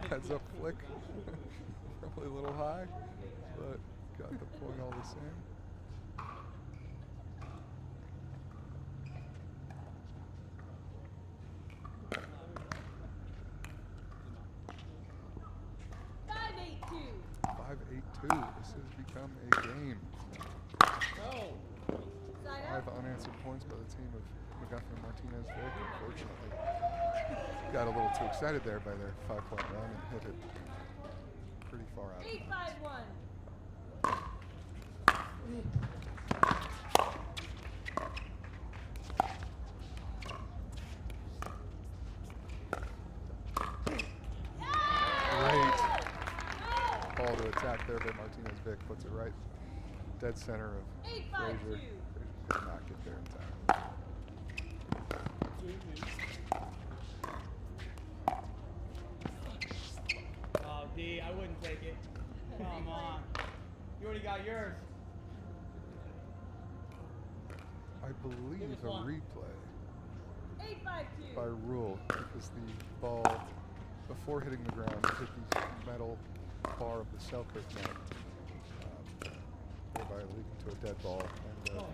Heads up flick. Probably a little high, but got the point all the same. This has become a game. 5 unanswered points by the team of McGuffin and Martinez Vich. Unfortunately, got a little too excited there by their 5-point run and hit it pretty far out. 8-5-1. Great ball to attack there by Martinez Vich. Puts it right dead center of Frazier. Frazier could not get there in time. Oh, D, I wouldn't take it. Come on. You already got yours. I believe a replay 8-5-2. by rule, because the ball, before hitting the ground, hit the metal bar of the Selkirk net, thereby leading to a dead ball. And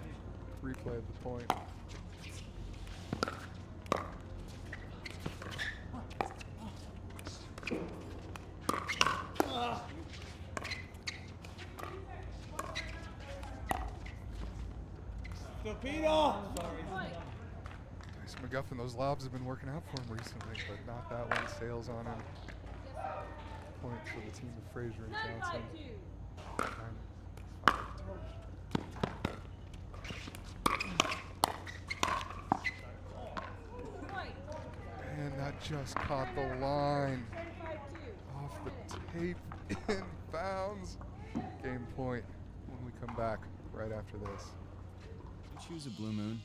replay of the point. Torpedo! Tyson McGuffin, those lobs have been working out for him recently, but not that one. Sails on him. Point for the team of Frazier and Johnson. 9-5. And that just caught the line. Off the tape, in bounds. Game point when we come back right after this. Choose a Blue Moon,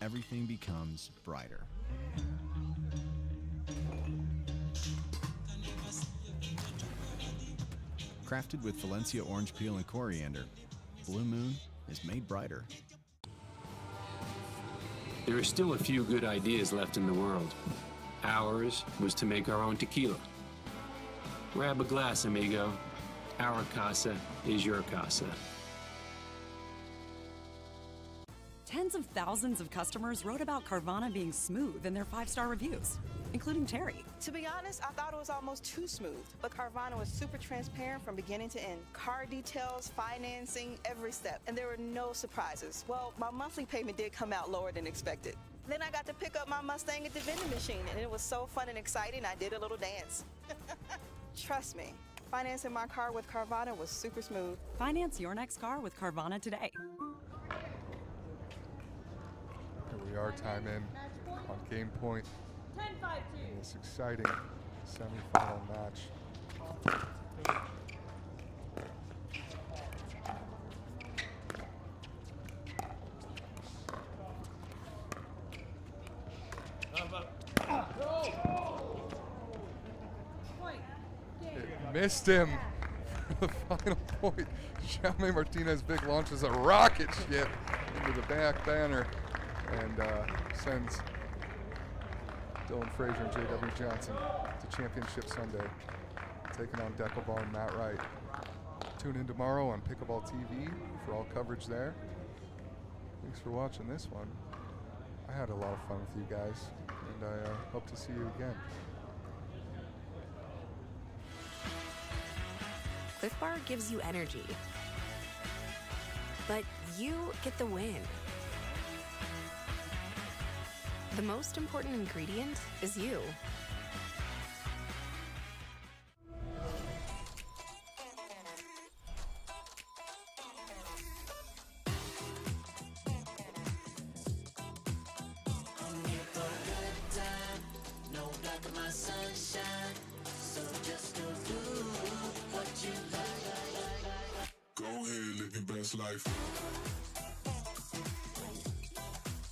everything becomes brighter. Crafted with Valencia orange peel and coriander, Blue Moon is made brighter. there are still a few good ideas left in the world. Ours was to make our own tequila. Grab a glass, amigo. Our casa is your casa. Tens of thousands of customers wrote about Carvana being smooth in their 5-star reviews, including Terry. To be honest, I thought it was almost too smooth, but Carvana was super transparent from beginning to end. Car details, financing, every step, and there were no surprises. Well, my monthly payment did come out lower than expected. Then I got to pick up my Mustang at the vending machine, and it was so fun and exciting, I did a little dance. Trust me, financing my car with Carvana was super smooth. Finance your next car with Carvana today. Here we are, time in on game point in this exciting semifinal match. It missed him for the final point. Jaume Martinez big launches a rocket ship into the back banner and sends Dylan Frazier and J.W. Johnson to Championship Sunday, taking on Dekel and Matt Wright. Tune in tomorrow on Pickleball TV for all coverage there. Thanks for watching this one. I had a lot of fun with you guys, and I hope to see you again. Cliff Bar gives you energy, but you get the win. The most important ingredient is you. Go ahead, live your best life.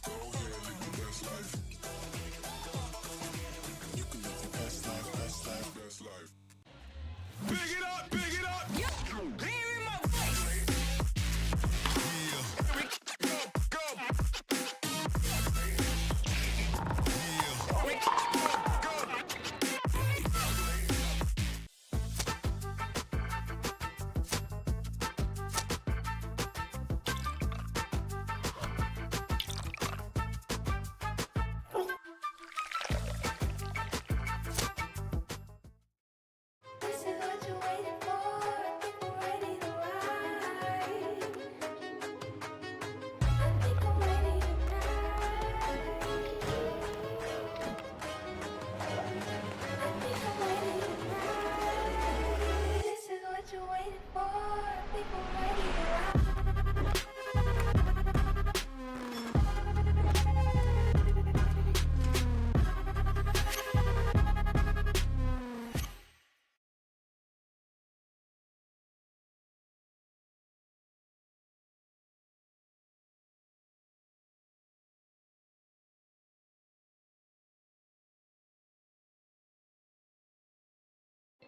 Go ahead, live your best life. You can live your best life, best life, best life. Big it up, big it up. Yeah. Here in my face. Yeah. Here we go, go. Yeah. Here we go, go.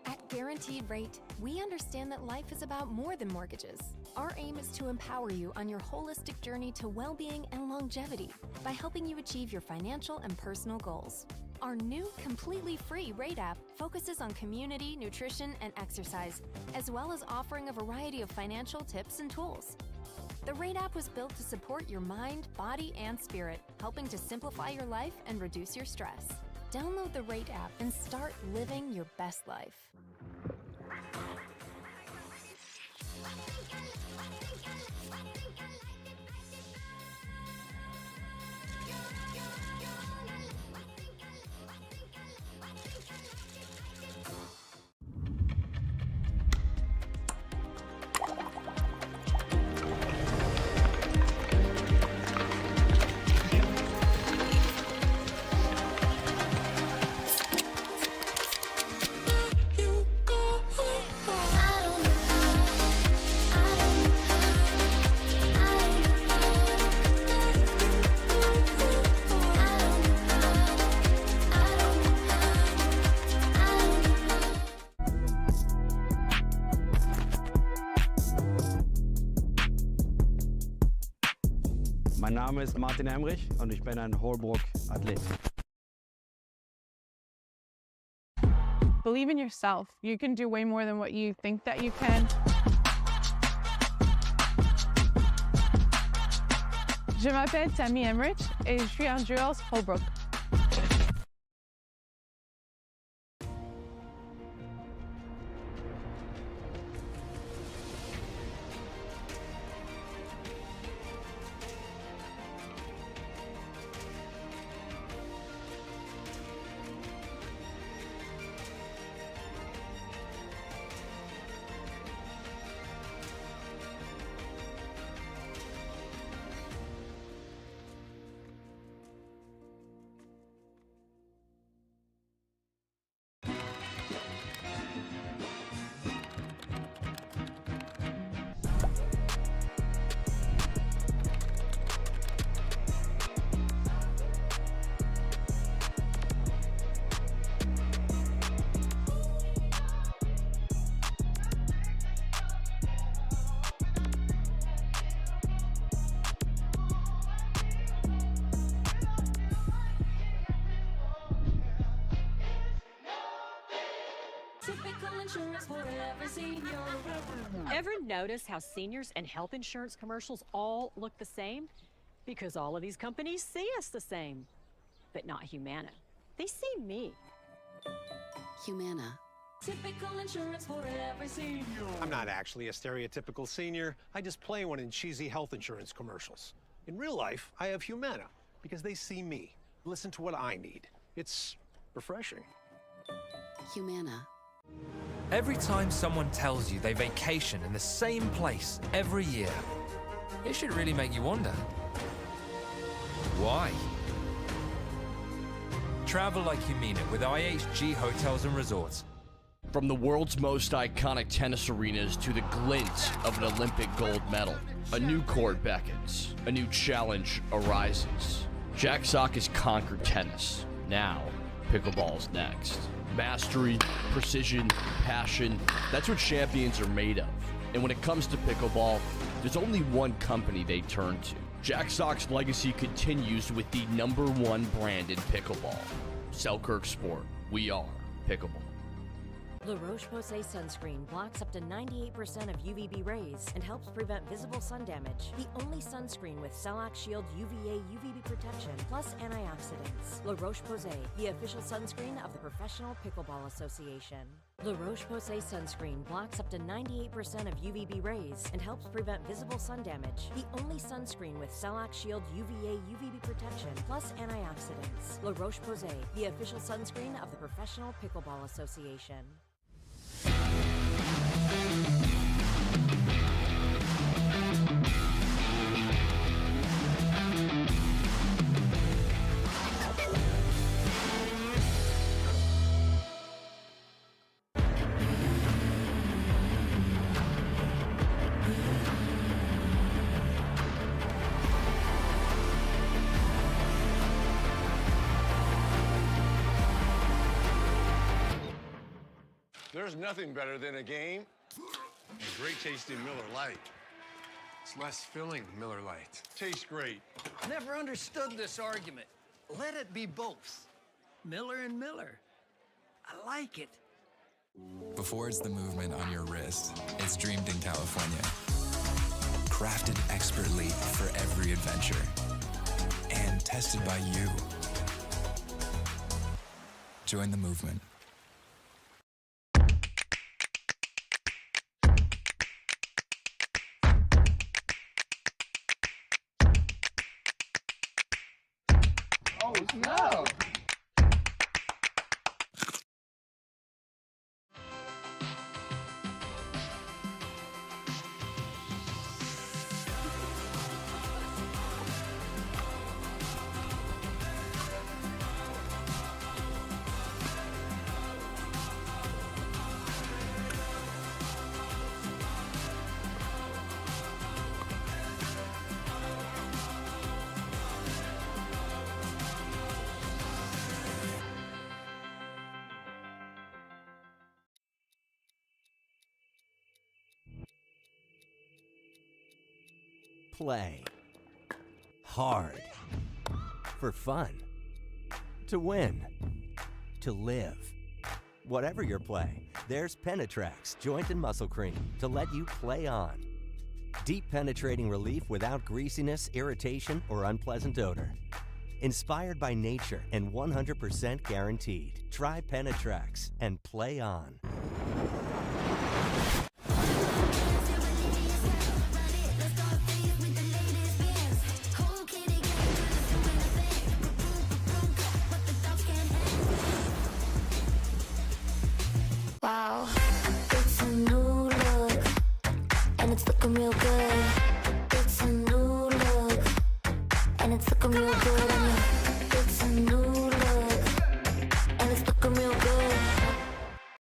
At Guaranteed Rate, we understand that life is about more than mortgages. Our aim is to empower you on your holistic journey to well-being and longevity by helping you achieve your financial and personal goals. Our new, completely free Rate app focuses on community, nutrition, and exercise, as well as offering a variety of financial tips and tools. The Rate app was built to support your mind, body, and spirit, helping to simplify your life and reduce your stress. Download the Rate app and start living your best life. You Name ist Martin Emrich und ich bin ein Holbrook-Athlet. Believe in yourself. You can do way more than what you think that you can. Je m'appelle Tammy Emrich et je suis en joueuse Holbrook. Ever notice how seniors and health insurance commercials all look the same? Because all of these companies see us the same. But not Humana. They see me. Humana. Typical insurance for every senior. I'm not actually a stereotypical senior. I just play one in cheesy health insurance commercials. In real life, I have Humana because they see me. Listen to what I need. It's refreshing. Humana. Every time someone tells you they vacation in the same place every year, it should really make you wonder, why? Travel like you mean it with IHG Hotels and Resorts. From the world's most iconic tennis arenas to the glint of an Olympic gold medal, a new court beckons, a new challenge arises. Jack Sock has conquered tennis. Now, pickleball's next. Mastery, precision, passion, that's what champions are made of. And when it comes to pickleball, there's only one company they turn to. Jack Sock's legacy continues with the #1 brand in pickleball. Selkirk Sport. We are pickleball. La Roche-Posay sunscreen blocks up to 98% of UVB rays and helps prevent visible sun damage. The only sunscreen with Celac Shield UVA UVB protection plus antioxidants. La Roche-Posay, the official sunscreen of the Professional Pickleball Association. La Roche-Posay sunscreen blocks up to 98% of UVB rays and helps prevent visible sun damage. The only sunscreen with Celac Shield UVA UVB protection plus antioxidants. La Roche-Posay, the official sunscreen of the Professional Pickleball Association. There's nothing better than a game and great tasting Miller Lite. It's less filling, Miller Lite. Tastes great. Never understood this argument. Let it be both. Miller and Miller. I like it. Before it's the movement on your wrist, it's dreamed in California. Crafted expertly for every adventure. And tested by you. Join the movement. Oh, no. Play. hard. For fun. To win. To live. Whatever your play, there's Penetrax Joint and Muscle Cream to let you play on. Deep penetrating relief without greasiness, irritation, or unpleasant odor. Inspired by nature and 100% guaranteed. Try Penetrax and play on. Wow, it's a new look, and it's looking real good. It's a new look, and it's looking real good. It's a new look, and it's looking real good.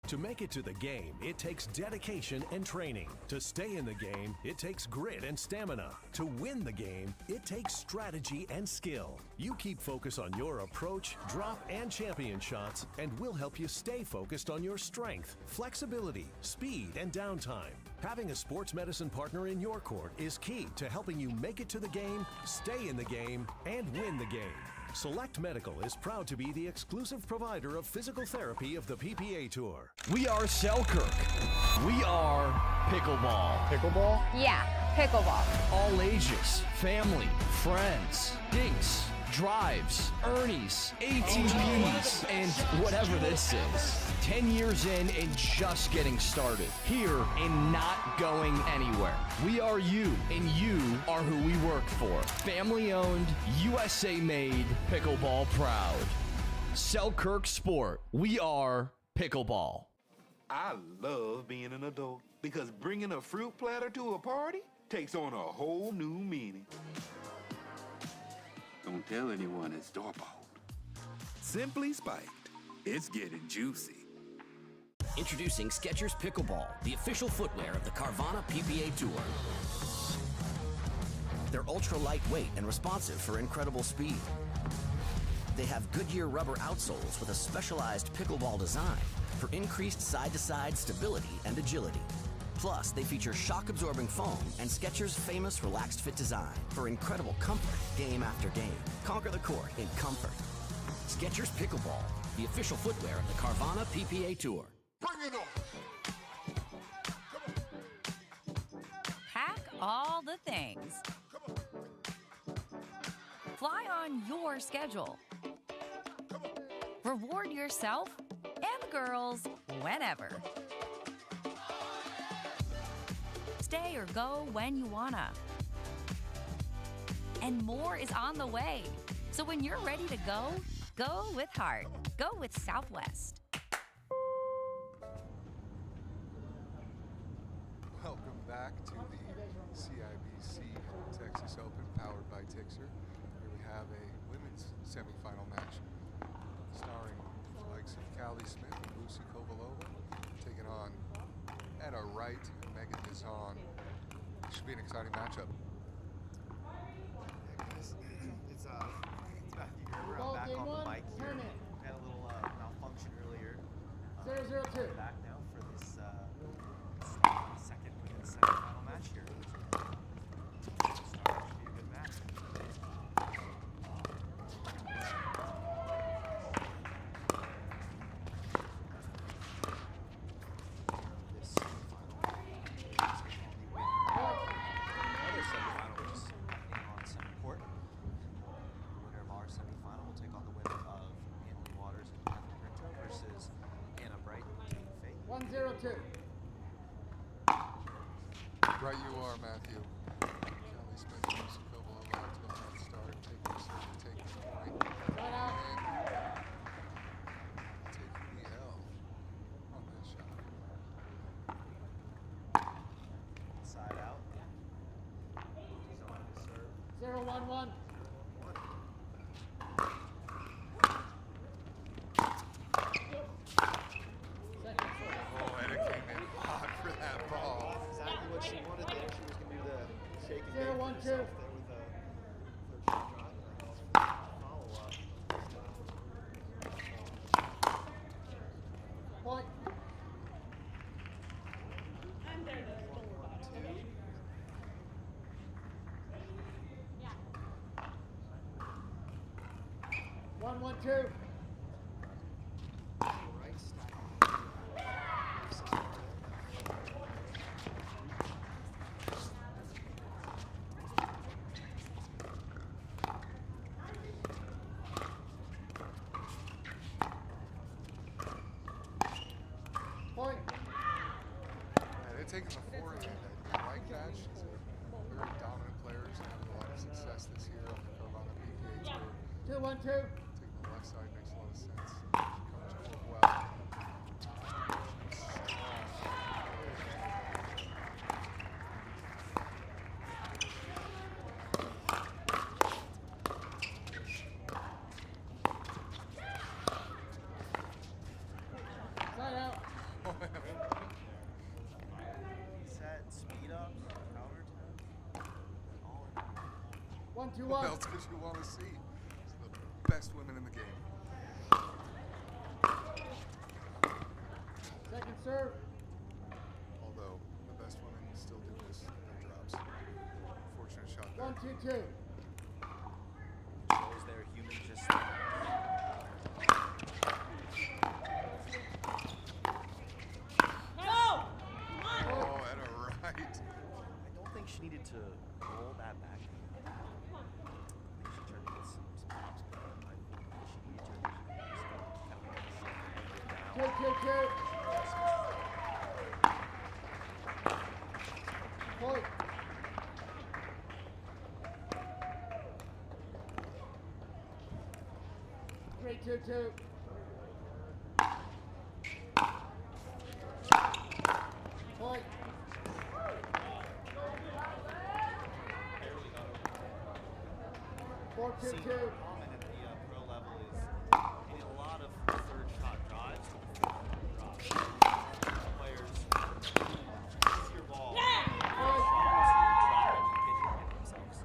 To make it to the game, it takes dedication and training. To stay in the game, it takes grit and stamina. To win the game, it takes strategy and skill. You keep focus on your approach, drop, and champion shots, and we'll help you stay focused on your strength, flexibility, speed, and downtime. Having a sports medicine partner in your court is key to helping you make it to the game, stay in the game, and win the game. Select Medical is proud to be the exclusive provider of physical therapy of the PPA Tour. We are Selkirk. We are pickleball. Pickleball? Yeah, pickleball. All ages, family, friends, dinks, drives, Ernies, ATVs, and whatever this is. 10 years in and just getting started. Here and not going anywhere. We are you, and you are who we work for. Family owned, USA made, pickleball proud. Selkirk Sport. We are pickleball. I love being an adult because bringing a fruit platter to a party takes on a whole new meaning. Don't tell anyone it's door-bought. Simply spiked. It's getting juicy. Introducing Skechers Pickleball, the official footwear of the Carvana PPA Tour. They're ultra lightweight and responsive for incredible speed. They have Goodyear rubber outsoles with a specialized pickleball design for increased side-to-side stability and agility. Plus, they feature shock-absorbing foam and Skechers' famous relaxed fit design for incredible comfort game after game. Conquer the court in comfort. Skechers Pickleball, the official footwear of the Carvana PPA Tour. Bring it on! Pack all the things. Fly on your schedule. Reward yourself and the girls whenever. Stay or go when you wanna. And more is on the way. So when you're ready to go, go with heart. Go with Southwest. Welcome back to the CIBC Texas Open, powered by TIXR. Here we have a women's semifinal match starring the likes of Callie Smith and Lucy Kovalova, taking on Etta Wright and Megan Dizon. Should be an exciting matchup. Yeah, guys, it's Matthew Gerber. I'm back on the mic here. We had a little malfunction earlier. 0-0-2. Back now for this second women's semifinal match here. Should be a good match. This semifinal is on the way. Another semifinal is happening on Newport. The winner of our semifinal will take on the winner of Leigh Waters and Federico versus Etta Wright and Faye. 1-0-2. Right you are, Matthew. Callie Smith and Lucy Kovalova out to a hot start, take the point. Right out. And take the L on this shot. Side out. He's on the serve. 0-1-1. Oh, Etta came in hot for that ball. Exactly what she wanted there. She was going to do the shake and bake 0-1-2. for herself there with the third shot drive. Follow-up. Point. 1-1-2. Point. They're taking the forehand. I like that. She's a very dominant player. She's having a lot of success this year on the Carvana PGA Tour. 2-1-2. Taking the left side makes a lot of sense. She comes to work well. Side out. Set, speed up, power tone. All in. 1-2-1. What else could you want to see? She's the best women in the game. Second serve. Although the best women still do miss their drops. Fortunate shot there. 1-2-2. Shows they're human just like Oh, Etta Wright. I don't think she needed to roll that back. I think she tried to get some pops, but I think she needed to kind of 2-2-2. Point. Three, 2-2. Point. Four, 2-2. common at the pro level is getting a lot of third shot drives to the fourth drop. Players see your ball, drop it, and themselves.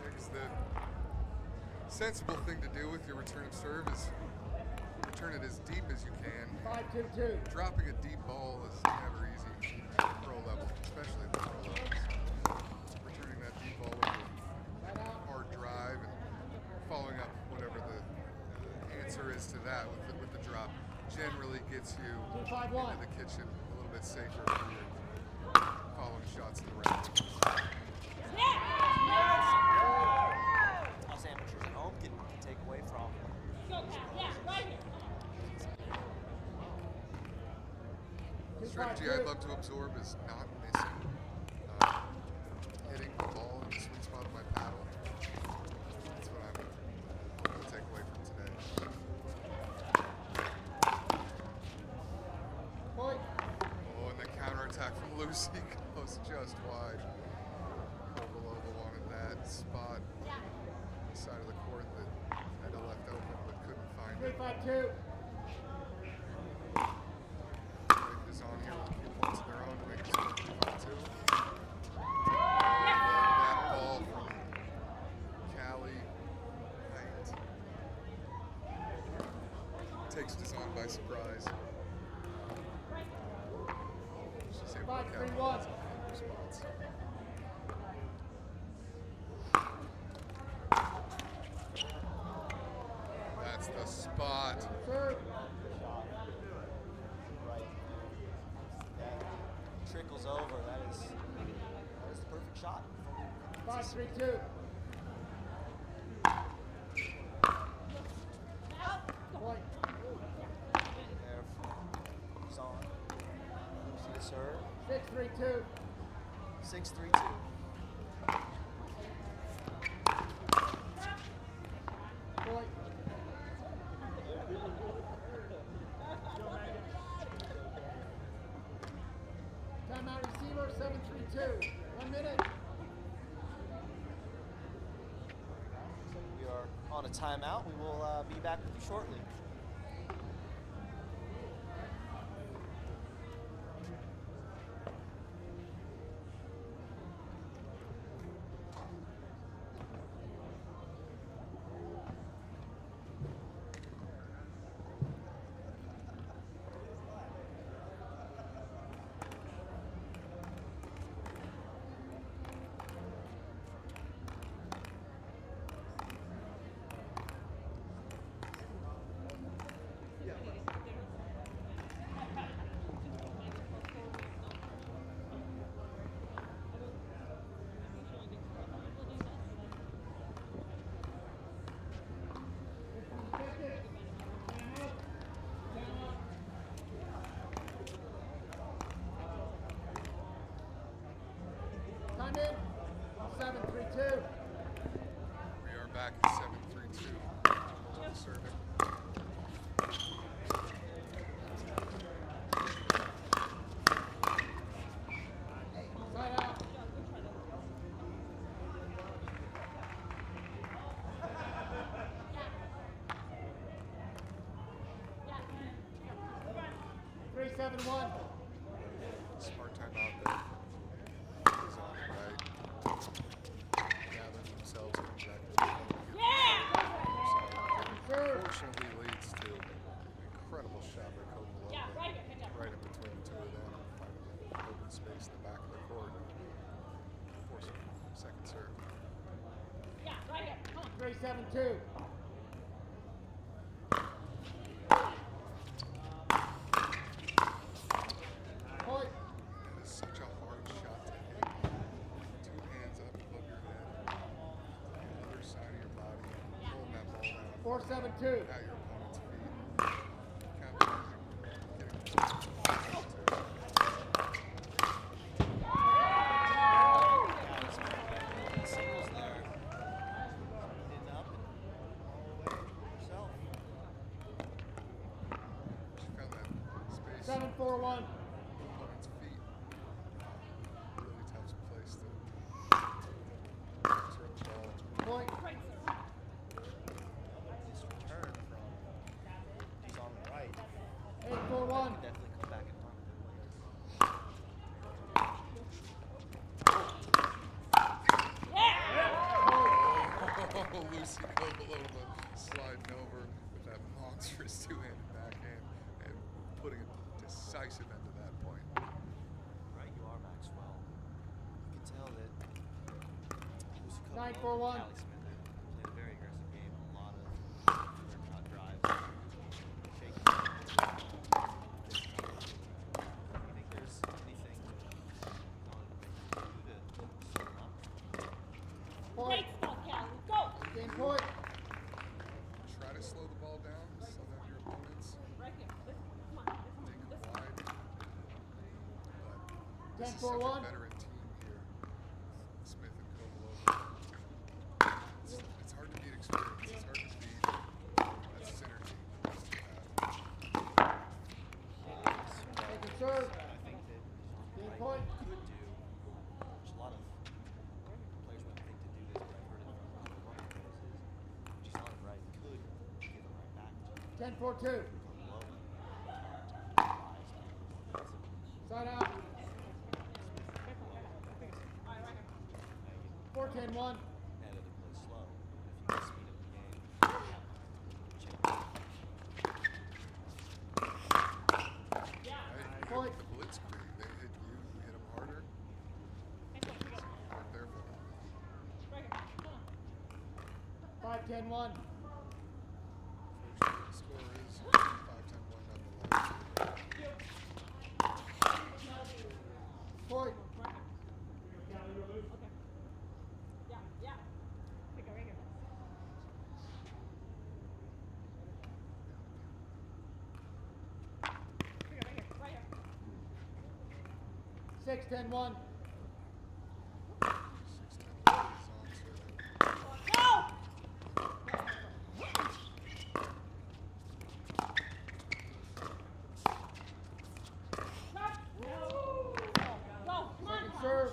Because the sensible thing to do with your return of serve is return it as deep as you can. 5-2-2. Dropping a deep ball is never easy at the pro level, especially at the pro levels. Returning that deep ball with a hard drive and following up whatever the answer is to that with the drop generally gets you 2-5-1. into the kitchen a little bit safer for your following shots to the right. Us amateurs at home can take away from. The strategy I'd love to absorb is not missing. Hitting the ball in the sweet spot of my paddle. That's what I'm going to take away from today. Point. Oh, and the counterattack from Lucy goes just wide. Kovalova wanted that spot on the side of the court that Etta left open but couldn't find it. 3-5-2. Is on here with a few points of their own to make it 3-5-2. That ball from Callie Knight takes Design by surprise. She's able to capitalize on the response. That's the spot. Serve. Trickles over. That is the perfect shot. 5-3-2. Point. There from Zon. See the serve. 6-3-2. 6-3-2. Point. Timeout receiver, 7-3-2. 1 minute. We are on a timeout. We will be back with you shortly. back at 7-3-2. Serving. Side out. Three, 7-1. Smart time out there. He's on it right. Gathering themselves, coming back to the unfortunately leads to an incredible shot by Kovalova. Right in between the two of them. Finding open space in the back of the court. Force second serve. Yeah, right here. Come on. 3-7-2. Point. That is such a hard shot to hit. Two hands up above your head. The other side of your body. Pulling that ball down. 4-7-2. At your opponent's feet. Capitalizing. Getting Singles there. Hitting up and all the way yourself. She found that space. 7-4-1. Opponent's feet. Really tough place to serve the ball. Point. This return from he's on the right. 8-4-1. Could definitely come back and haunt them later. Oh, Lucy Kovalova sliding over with that monstrous two-handed backhand and putting a decisive end to that point. Right, you are Maxwell. You can tell that Lucy 9-4-1. Callie Smith played a very aggressive game. A lot of third shot drives, shaking. Do you think there's anything to slow them up? Point. Go. Game point. Try to slow the ball down. Some of your opponents take it wide. But this is such a 10-4-1. veteran team here. Smith and Kovalova. It's hard to beat experience. It's hard to beat that synergy these two have. Take a serve. I think that Game Wright point. could do, which a lot of players wouldn't think to do this, but I've heard it from other places. Collin Wright could give it right back to 10-4-2. low. Side out. 4-10-1. Etta to play slow. If you can speed up the game, Point. The blitzkrieg. They hit you. You hit them harder. Right there for them. 5-10-1. The score is 5-10-1 nonetheless. Point. Six, 10-1. 6-10 is on serving. Second serve.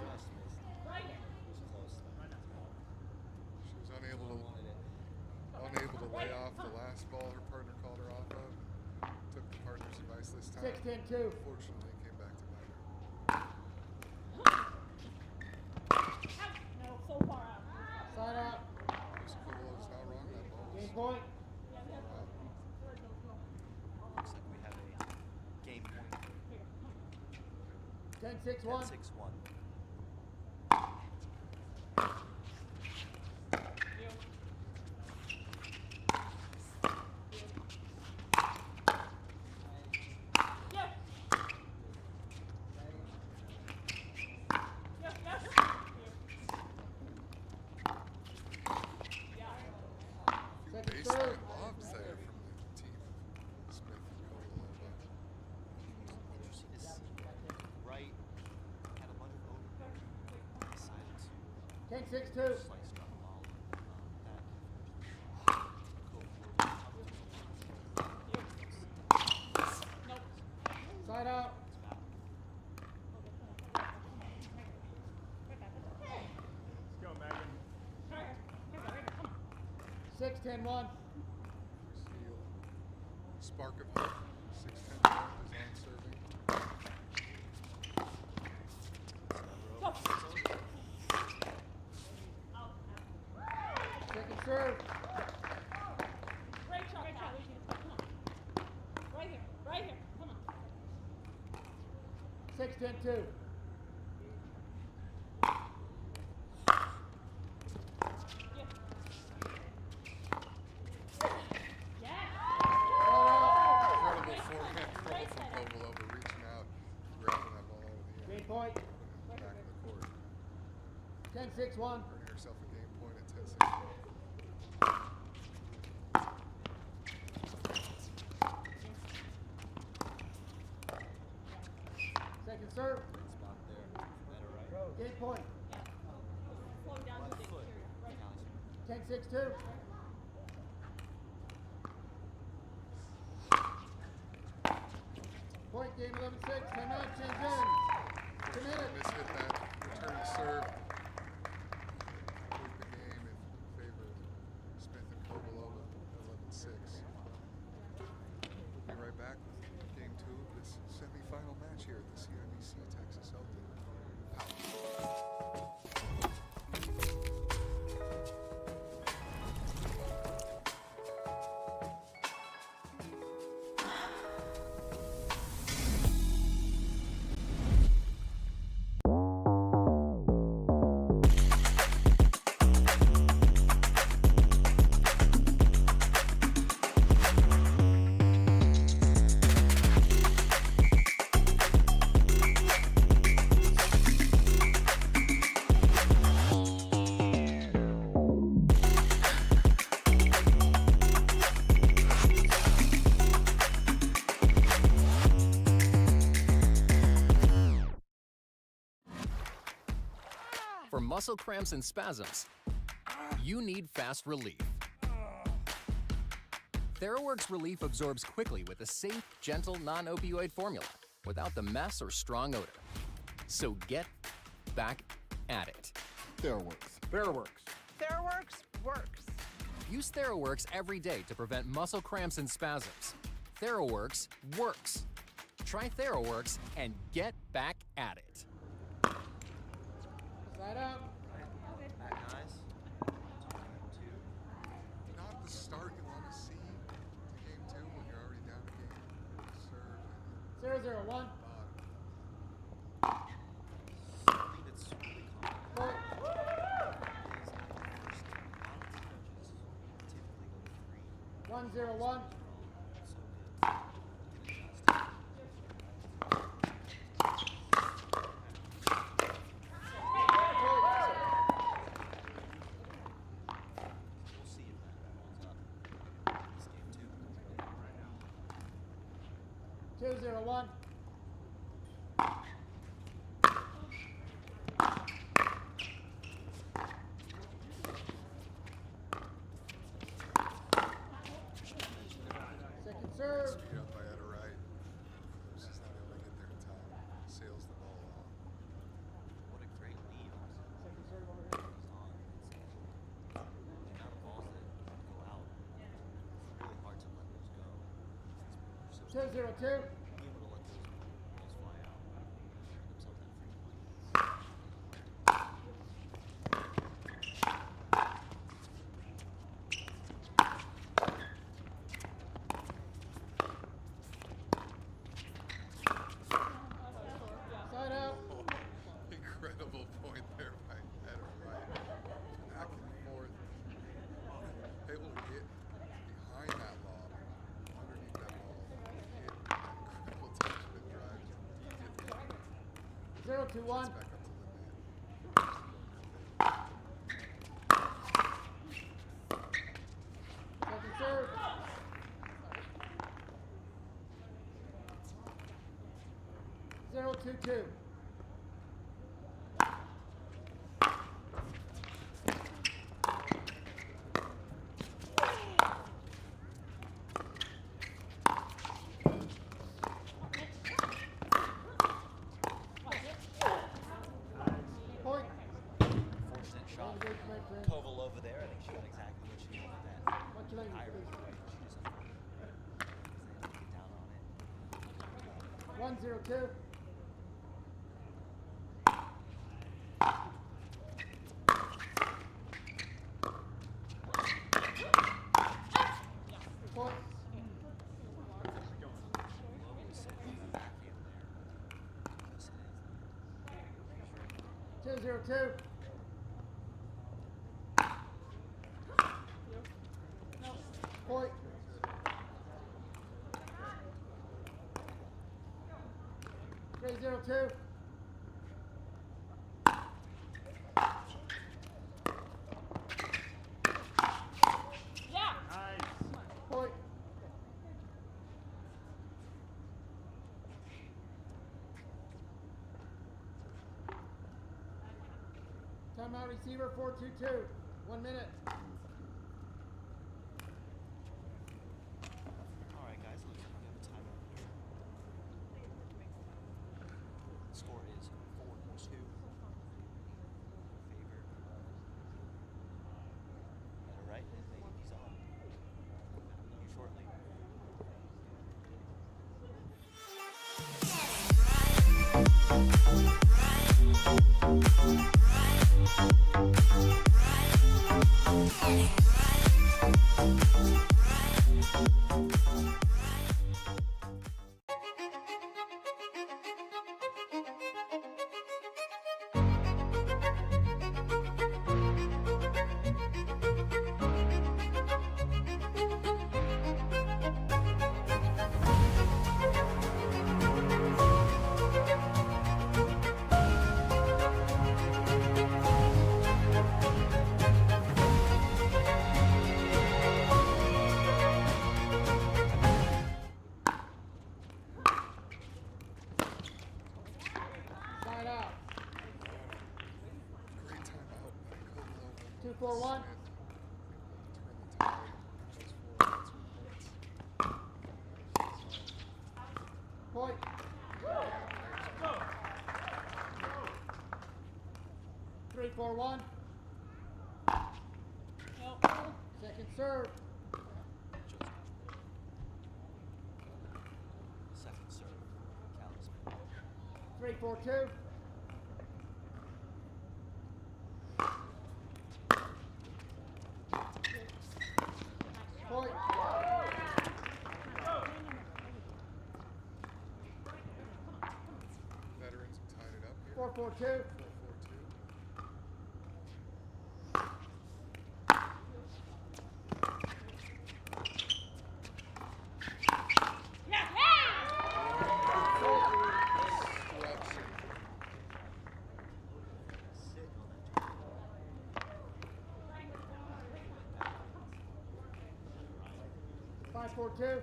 She was unable to lay off the last ball her partner called her off of. Took the partner's advice this time. 6-10-2. Fortunately, it came back to bite her. Side out. Lucy Kovalova's not wrong. That ball was Game point. looks like we have a game point. 10-6-1. 10-6-1. Second Baseline serve. lobs there from the team of Smith and Kovalova. Did you see this? Wright had a bunch of open, decided to 10-6-2. slice drop the ball back. 6-10-1. Spark of hope. 6-10 design serving. Second serve. Great shot, Cal. Come on. Right here. Right here. Come on. 6-10-2. Incredible forehand trouble from Kovalova, reaching out, grabbing that ball out of the air. Game point. Back of the court. 10-6-1. Earning herself a game point at 10-6. Second serve. Spot there. Etta Wright. Game point. Slow down to the interior. Right. 10-6-2. Point game 11-6. 10-9. Change in. Committed. Mishit that return to serve. Put the game in favor of Smith and Kovalova at 11-6. Be right back with game 2 of this semifinal match here at the CIBC Texas Open. For muscle cramps and spasms, you need fast relief. TheraWorks Relief absorbs quickly with a safe, gentle, non-opioid formula without the mess or strong odor. So get back at it. TheraWorks. TheraWorks. TheraWorks works. Use TheraWorks every day to prevent muscle cramps and spasms. TheraWorks works. Try TheraWorks and get back at it. Side out. Back eyes. 2. Not the start you want to see to game 2 when you're already down a game. Serve. 0-0-1. Something that's really common. Point. Is the first typically go 1-0-1. to 3. We'll see if that holds up. This game 2. 2-0-1. Second serve. Speed up by Etta Wright. She's not able to get there in time. Sails the ball off. What a great lead. Second serve over here. The amount of balls that go out, it's really hard to let those go. So 2-0-2. be able to let those balls fly out, give themselves that free point. Side out. Incredible point there by Etta Wright. Back and forth. Able to get behind that lob, underneath that ball. Hit that incredible touch with drive. 0-2-1. Back up to the net. Second serve. 0-2-2. Point. Fortunate shot for Kovalova there. I think she got exactly what she wanted. That 1-0-2. Point. 2-0-2. Point. 3-0-2. Yeah. Point. Timeout receiver 4-2-2. 1 minute. All right, guys, looks like we have a timeout here. The score is 4-2. Favor Etta Wright, and he's on. You shortly. Side out. 2-4-1. Point. 3-4-1. Second serve. Second serve, Callis. 3-4-2. Point. Veterans have tied it up here. 4-4-2. 5-4-2.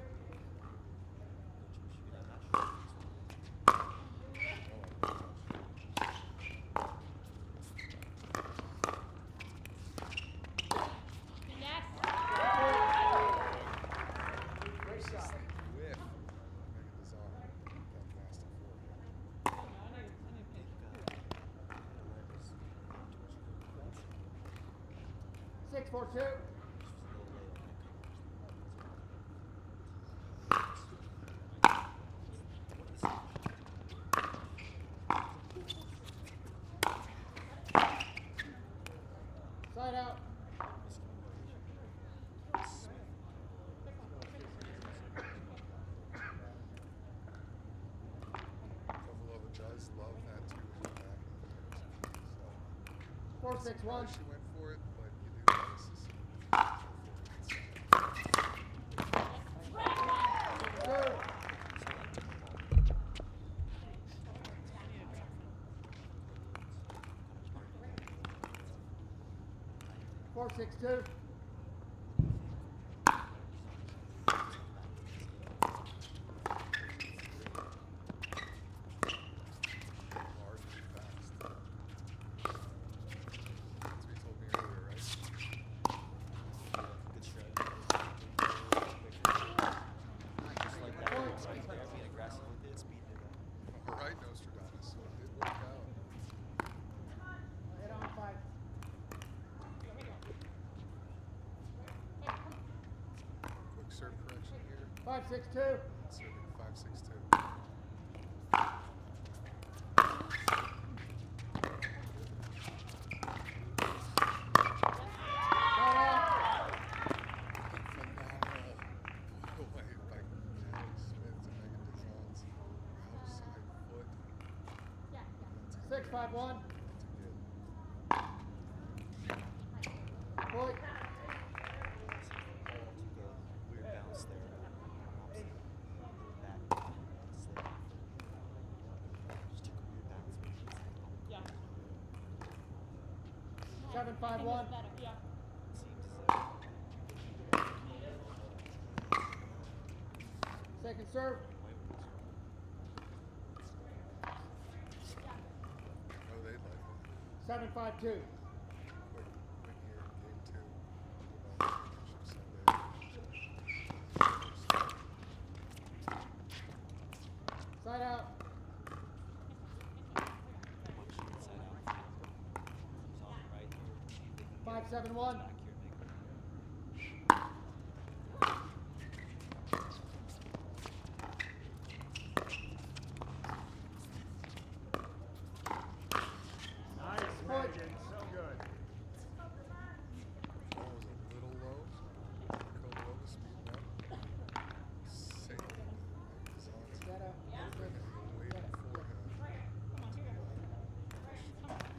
Six, 4-2. Side out. Buffalo does love that too. 4-6-1. She went for it, but you do Oasis. Serve. 4-6-2. 5-6-2. Serving 5-6-2. Six, 5-1. Point. Weird bounce there. Just took a weird bounce. Yeah. 7-5-1. Yeah. Second serve. Oh, they'd like it. 7-5-2. Quick here in game 2. Side out. Right here. 5-7-1.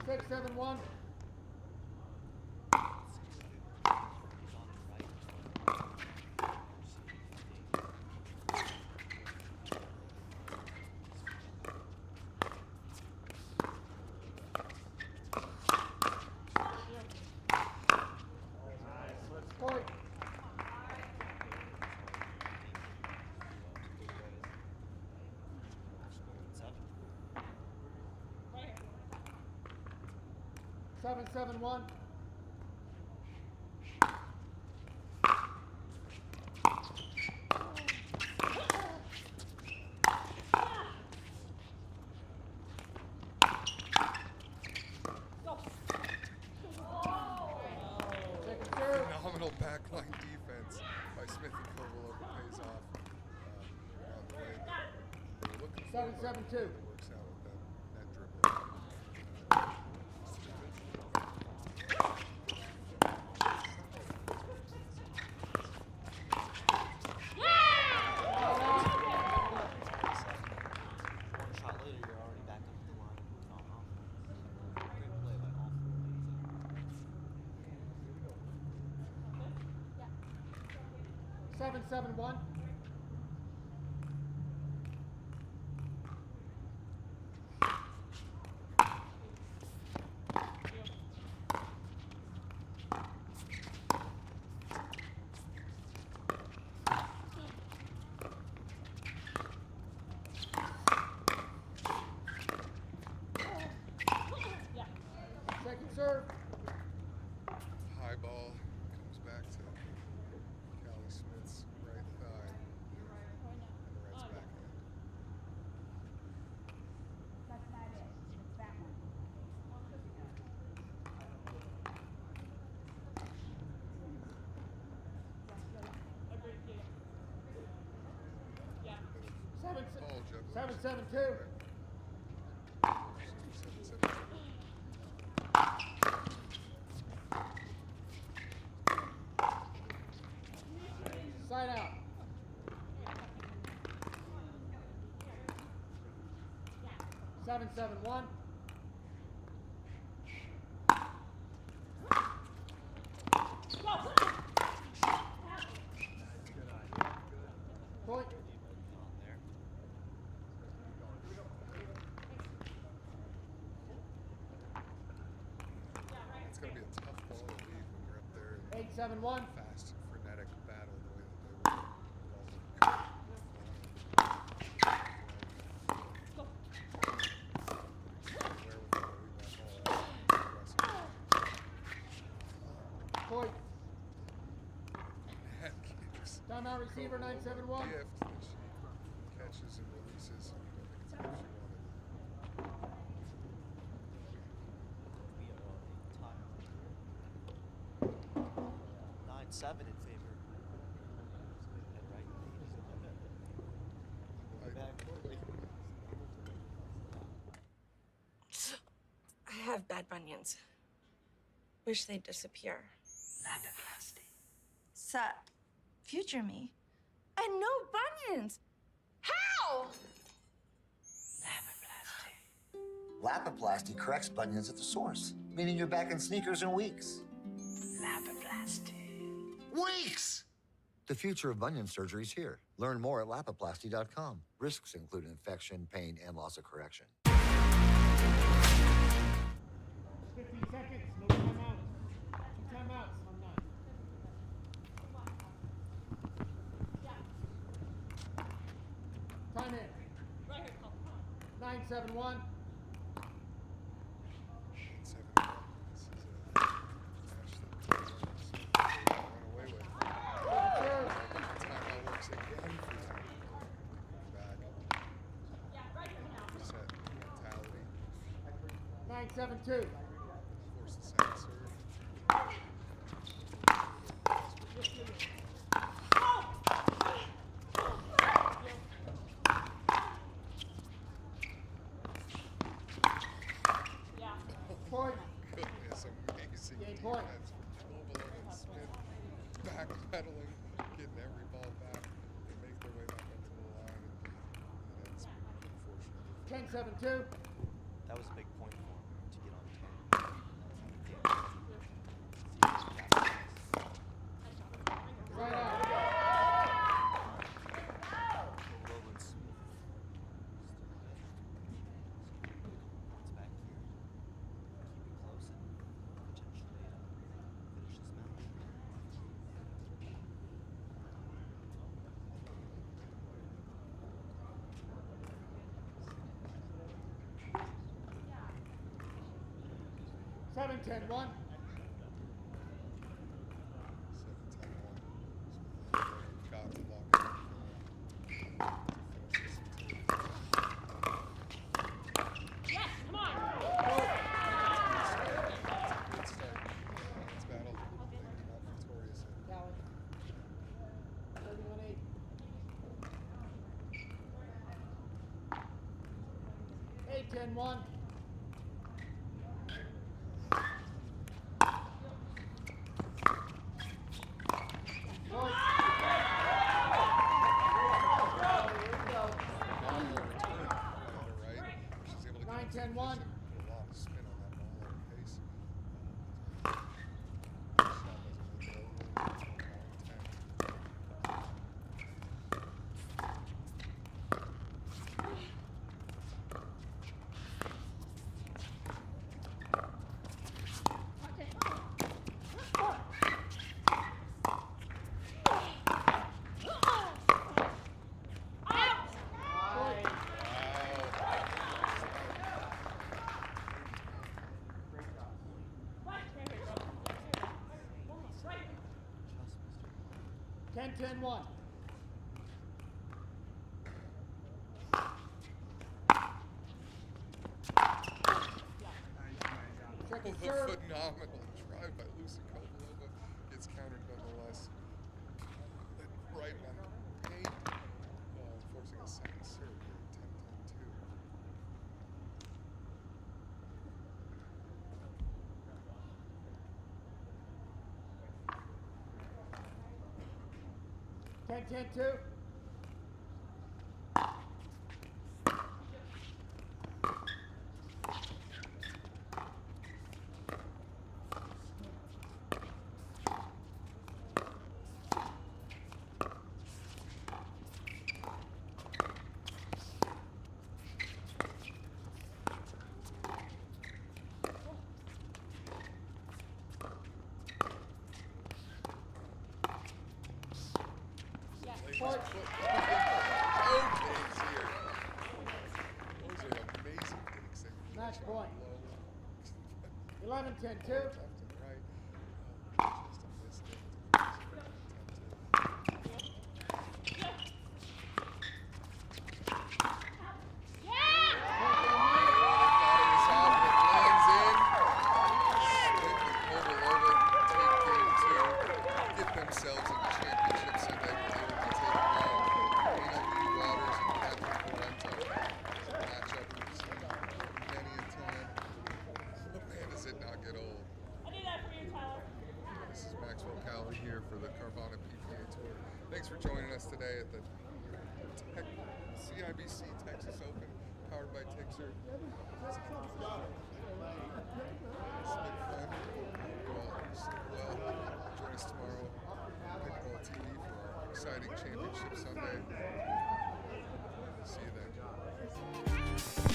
Six, 7-1. Point. Seven, 7-1. Phenomenal backline defense by Smith and Kovalov pays off on the way that they were looking for. 7-7-2. It works out with that dribble. 7-7-1. Second serve. High ball comes back to Callie Smith's right thigh and the Reds backhand. Seven, 7-2. Side out. Seven, 7-1. Point. It's going to be a tough ball to lead when you're up there. 8-7-1. Fast, frenetic battle the way that they were. Point. Timeout receiver 9-7-1. Gift that she catches and releases. I don't think it's what she wanted. 9-7 in favor. Right? bunions. Wish they'd disappear. Lapoplasty. Sup? Future me? And no bunions! How? Lapoplasty corrects bunions at the source, meaning you're back in sneakers in weeks. Lapoplasty. Weeks! The future of bunion surgery is here. Learn more at lapoplasty.com. Risks include infection, pain, and loss of correction. 15 seconds, no timeouts. 2 timeouts on 9. Time in. Right here, Collin. 9-7-1. Nine, 7-2. Point. Goodness, amazing Point. defense from Kovalev and Smith. Backpedaling, getting every ball back. They make their way back up to the line. And it's unfortunate. 10-7-2. That was a big point for him to get on 10. Right out. Seven, 10-1. Got to lock it. Yes, come on. Good start. It's battle. They come out victorious. Tally. 31-8. 8-10-1. Ten, 10-1. Second serve. Phenomenal drive by Lucy Kovalova. Gets countered nonetheless. Right on the paint. Forcing a second serve here. 10-10-2. Point. Those are amazing takes. Match point. 11-10-2. It not over here for the Carvana PPA Tour. Thanks for joining us today at the CIBC Texas Open, powered by TIXR. It's been fun. You all sleep well. Join us tomorrow on Pickleball TV for our exciting championship Sunday. See you then.